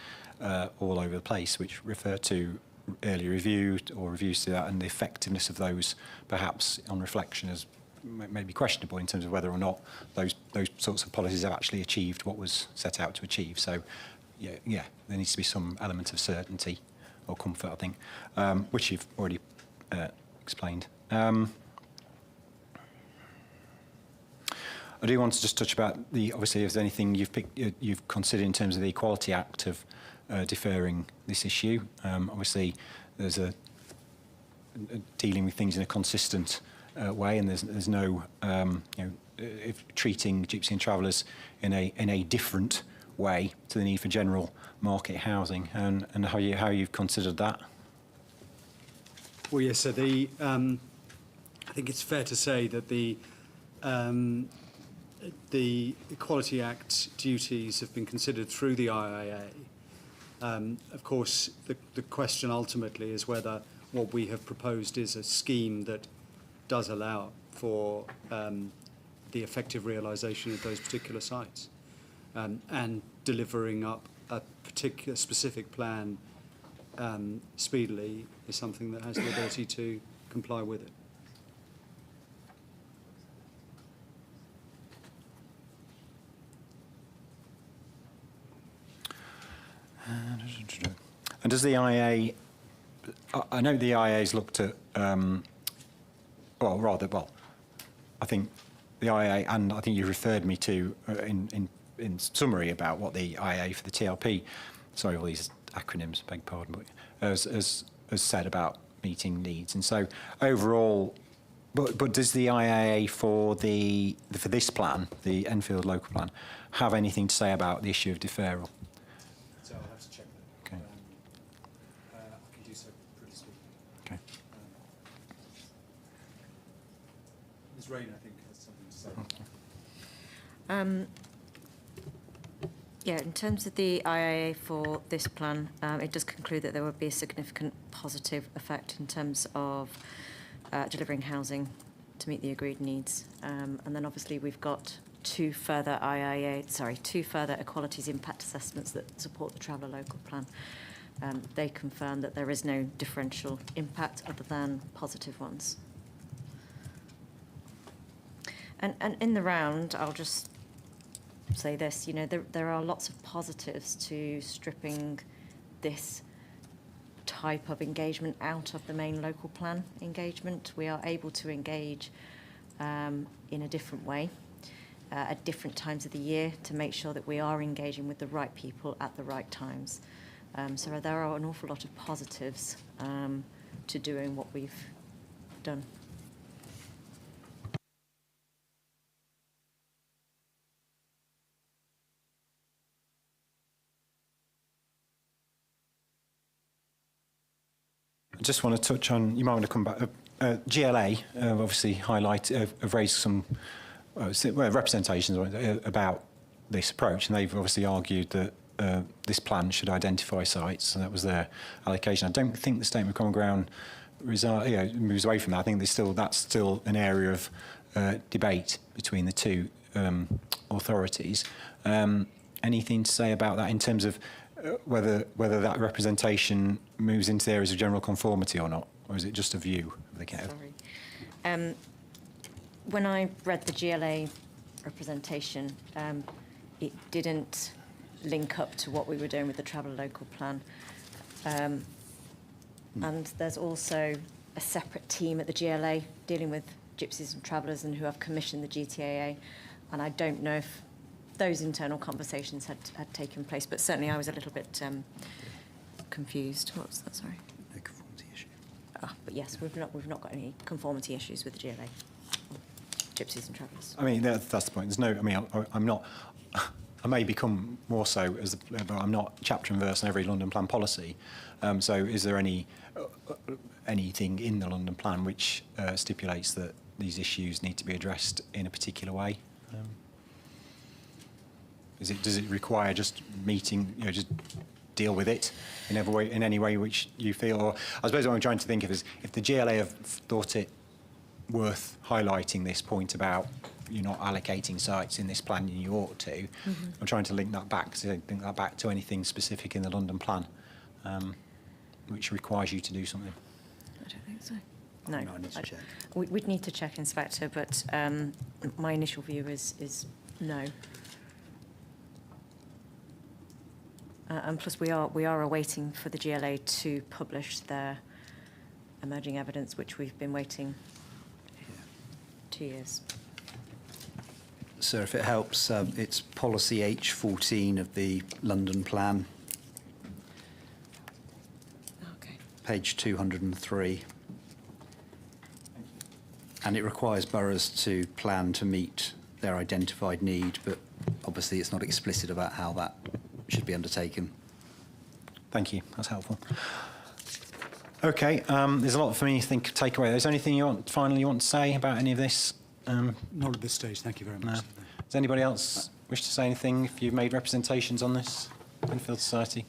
all over the place which refer to early review or reviews to that, and the effectiveness of those, perhaps on reflection, is maybe questionable in terms of whether or not those sorts of policies have actually achieved what was set out to achieve. So, yeah, there needs to be some element of certainty or comfort, I think, which you've already explained. I do want to just touch about obviously, if there's anything you've considered in terms of the Equality Act of deferring this issue. Obviously, there's a dealing with things in a consistent way, and there's no if treating Gypsy and Travellers in a different way to the need for general market housing, and how you've considered that. Well, yes. So I think it's fair to say that the Equality Act duties have been considered through the IIA. Of course, the question ultimately is whether what we have proposed is a scheme that does allow for the effective realisation of those particular sites, and delivering up a particular specific plan speedily is something that has the ability to comply with it. And does the IA, I know the IA's looked at, I think the IA, and I think you referred me to in summary about what the IA for the TLP, sorry, all these acronyms, beg pardon, but has said about meeting needs. And so overall, But does the IAA for this plan, the Enfield local plan, have anything to say about the issue of deferral? So I'll have to check that. Okay. I can do so pretty swiftly. Okay. Ms. Rain, I think, has something to say. Yeah, in terms of the IIA for this plan, it does conclude that there would be a significant positive effect in terms of delivering housing to meet the agreed needs. And then obviously we've got two further equalities impact assessments that support the Traveller Local Plan. They confirm that there is no differential impact other than positive ones. And in the round, I'll just say this, you know, there are lots of positives to stripping this type of engagement out of the main local plan engagement. We are able to engage in a different way at different times of the year to make sure that we are engaging with the right people at the right times. So there are an awful lot of positives to doing what we've done. I just want to touch on, you might want to come back, GLA obviously have raised some representations about this approach, and they've obviously argued that this plan should identify sites, and that was their allocation. I don't think the Statement of Common Ground moves away from that. I think that's still an area of debate between the two authorities. Anything to say about that in terms of whether that representation moves into the areas of general conformity or not, or is it just a view of the case? Sorry. When I read the GLA representation, it didn't link up to what we were doing with the Traveller Local Plan. And there's also a separate team at the GLA dealing with gypsies and travellers and who have commissioned the GTAA, and I don't know if those internal conversations had taken place, but certainly I was a little bit confused. What was that? Sorry. No conformity issue. But yes, we've not got any conformity issues with the GLA, gypsies and travellers. I mean, that's the point. There's no. I mean, I'm not. I may become more so but I'm not chapter and verse on every London Plan policy. So, is there anything in the London Plan which stipulates that these issues need to be addressed in a particular way? Does it require just meeting, just deal with it in any way which you feel? Or I suppose what I'm trying to think of is if the GLA have thought it worth highlighting this point about you're not allocating sites in this plan and you ought to. I'm trying to link that back to anything specific in the London Plan, which requires you to do something. I don't think so. No, I need to check. We'd need to check, Inspector, but my initial view is no. And plus, we are awaiting for the GLA to publish their emerging evidence, which we've been waiting 2 years. Sir, if it helps, it's policy H14 of the London Plan. Okay. Page 203. And it requires boroughs to plan to meet their identified need, but obviously it's not explicit about how that should be undertaken. Thank you. That's helpful. Okay. There's a lot for me to take away. Is there anything you want to say about any of this? Not at this stage. Thank you very much. No. Does anybody else wish to say anything if you've made representations on this, Enfield Society?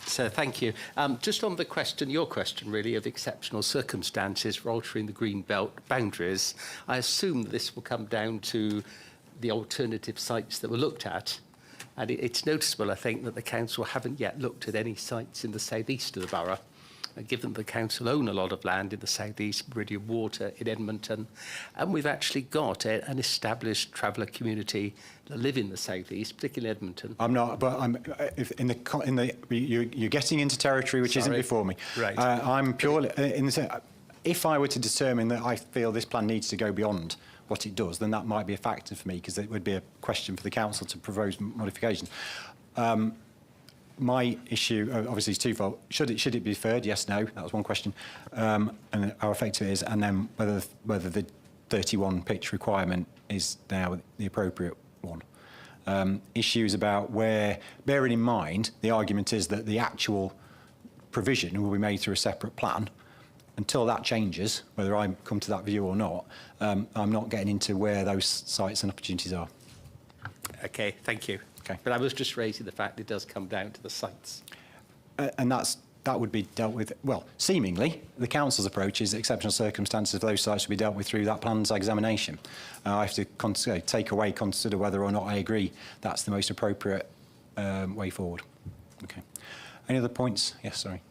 So thank you. Just on the question, your question really, of exceptional circumstances for altering the green belt boundaries, I assume that this will come down to the alternative sites that were looked at. And it's noticeable, I think, that the council haven't yet looked at any sites in the southeast of the borough. Given the council own a lot of land in the southeast, Meridian Water in Edmonton, and we've actually got an established traveller community that live in the southeast, particularly Edmonton. I'm not, but you're getting into territory which isn't before me. Right. I'm purely if I were to determine that I feel this plan needs to go beyond what it does, then that might be a factor for me because it would be a question for the council to propose modifications. my issue obviously is twofold. Should it be deferred? Yes, no. That was one question, and how effective it is, and then whether the 31 pitch requirement is now the appropriate one. Issues about where, bearing in mind, the argument is that the actual provision will be made through a separate plan. Until that changes, whether I come to that view or not, I'm not getting into where those sites and opportunities are. Okay, thank you. Okay. But I was just raising the fact it does come down to the sites. And that would be dealt with, well, seemingly, the council's approach is that exceptional circumstances of those sites will be dealt with through that plan's examination. I have to consider whether or not I agree that's the most appropriate way forward. Okay. Any other points? Yes, sorry.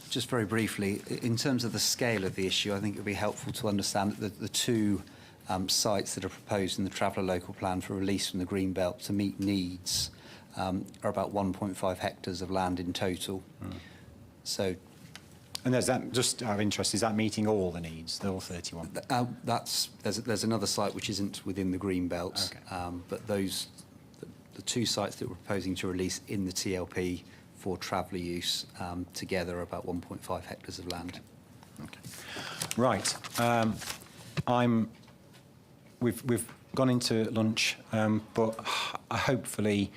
Just very briefly, in terms of the scale of the issue, I think it would be helpful to understand that the two sites that are proposed in the Traveller Local Plan for release from the Green Belt to meet needs are about 1.5 hectares of land in total. So, and there's that, just out of interest, is that meeting all the needs, all 31? There's another site which isn't within the Green Belt, okay. But the two sites that we're proposing to release in the TLP for traveller use together are about 1.5 hectares of land. Okay. Right. We've gone into lunch, but hopefully,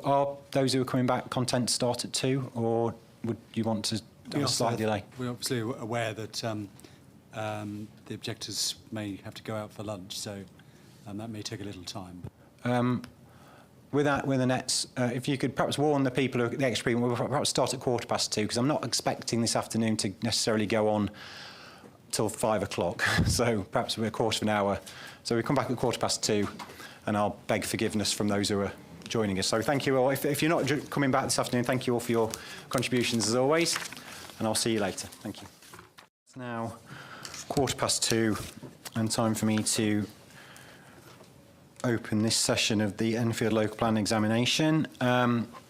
are those who are coming back content to start at 2, or would you want to have a slight delay? We're obviously aware that the objectors may have to go out for lunch, so that may take a little time. With the nets, if you could perhaps warn the people who the extra people, we'll perhaps start at 2:15, because I'm not expecting this afternoon to necessarily go on till 5 o'clock. So perhaps we're a quarter of an hour. So we come back at 2:15, and I'll beg forgiveness from those who are joining us. So thank you all. If you're not coming back this afternoon, thank you all for your contributions as always, and I'll see you later. Thank you. It's now 2:15, and time for me to open this session of the Enfield Local Plan examination.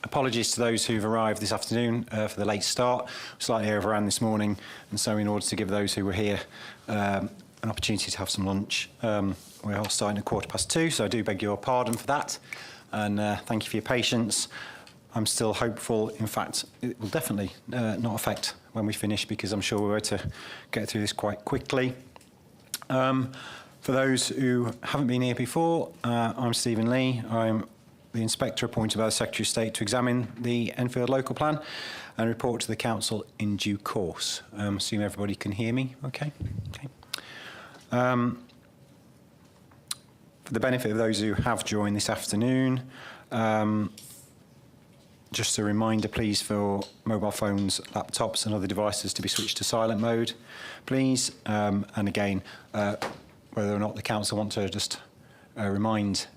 Apologies to those who've arrived this afternoon for the late start. Slightly overran this morning, and so in order to give those who were here an opportunity to have some lunch, we are starting at 2:15, so I do beg your pardon for that, and thank you for your patience. I'm still hopeful. In fact, it will definitely not affect when we finish, because I'm sure we're able to get through this quite quickly. For those who haven't been here before, I'm Stephen Lee. I'm the inspector appointed by the Secretary of State to examine the Enfield Local Plan and report to the Council in due course. Assume everybody can hear me, okay? Okay. For the benefit of those who have joined this afternoon, just a reminder, please, for mobile phones, laptops and other devices to be switched to silent mode, please. And again, whether or not the council want to just remind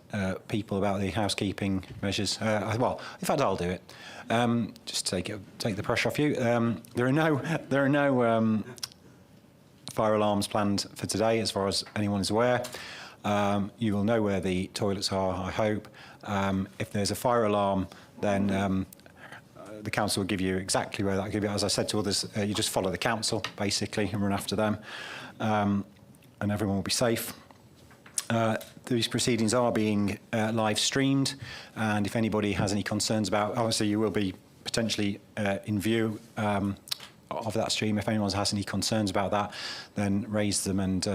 people about the housekeeping measures. Well, in fact, I'll do it. Just take the pressure off you. There are no fire alarms planned for today, as far as anyone is aware. You will know where the toilets are, I hope. If there's a fire alarm, then the council will give you exactly where that could be. As I said to others, you just follow the council, basically, and run after them. And everyone will be safe. These proceedings are being live streamed, and if anybody has any concerns about, obviously you will be potentially in view of that stream. If anyone has any concerns about that, then raise them, and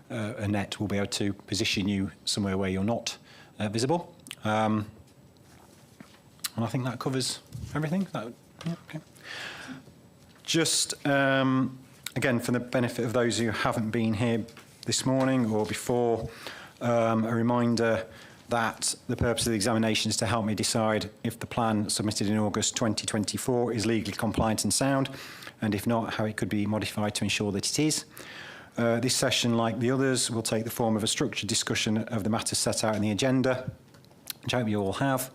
Annette will be able to position you somewhere where you're not visible. And I think that covers everything. Yeah, okay. Just again, for the benefit of those who haven't been here this morning or before, a reminder that the purpose of the examination is to help me decide if the plan submitted in August 2024 is legally compliant and sound, and if not, how it could be modified to ensure that it is. This session, like the others, will take the form of a structured discussion of the matters set out in the agenda, which I hope you all have.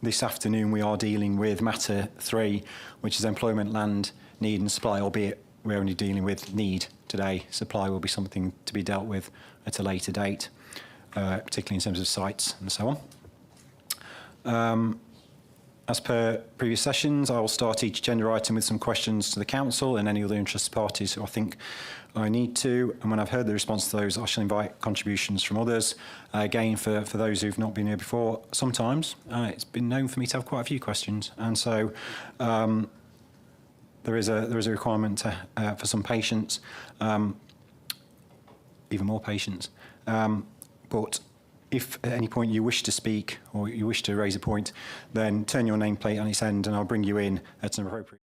This afternoon we are dealing with matter 3, which is employment, land, need and supply, albeit we're only dealing with need today. Supply will be something to be dealt with at a later date, particularly in terms of sites and so on. As per previous sessions, I will start each agenda item with some questions to the Council and any other interested parties who I think I need to. And when I've heard the response to those, I shall invite contributions from others. Again, for those who've not been here before, sometimes it's been known for me to have quite a few questions. And so there is a requirement for some patience, even more patience. But if at any point you wish to speak or you wish to raise a point, then turn your nameplate on its end and I'll bring you in at an appropriate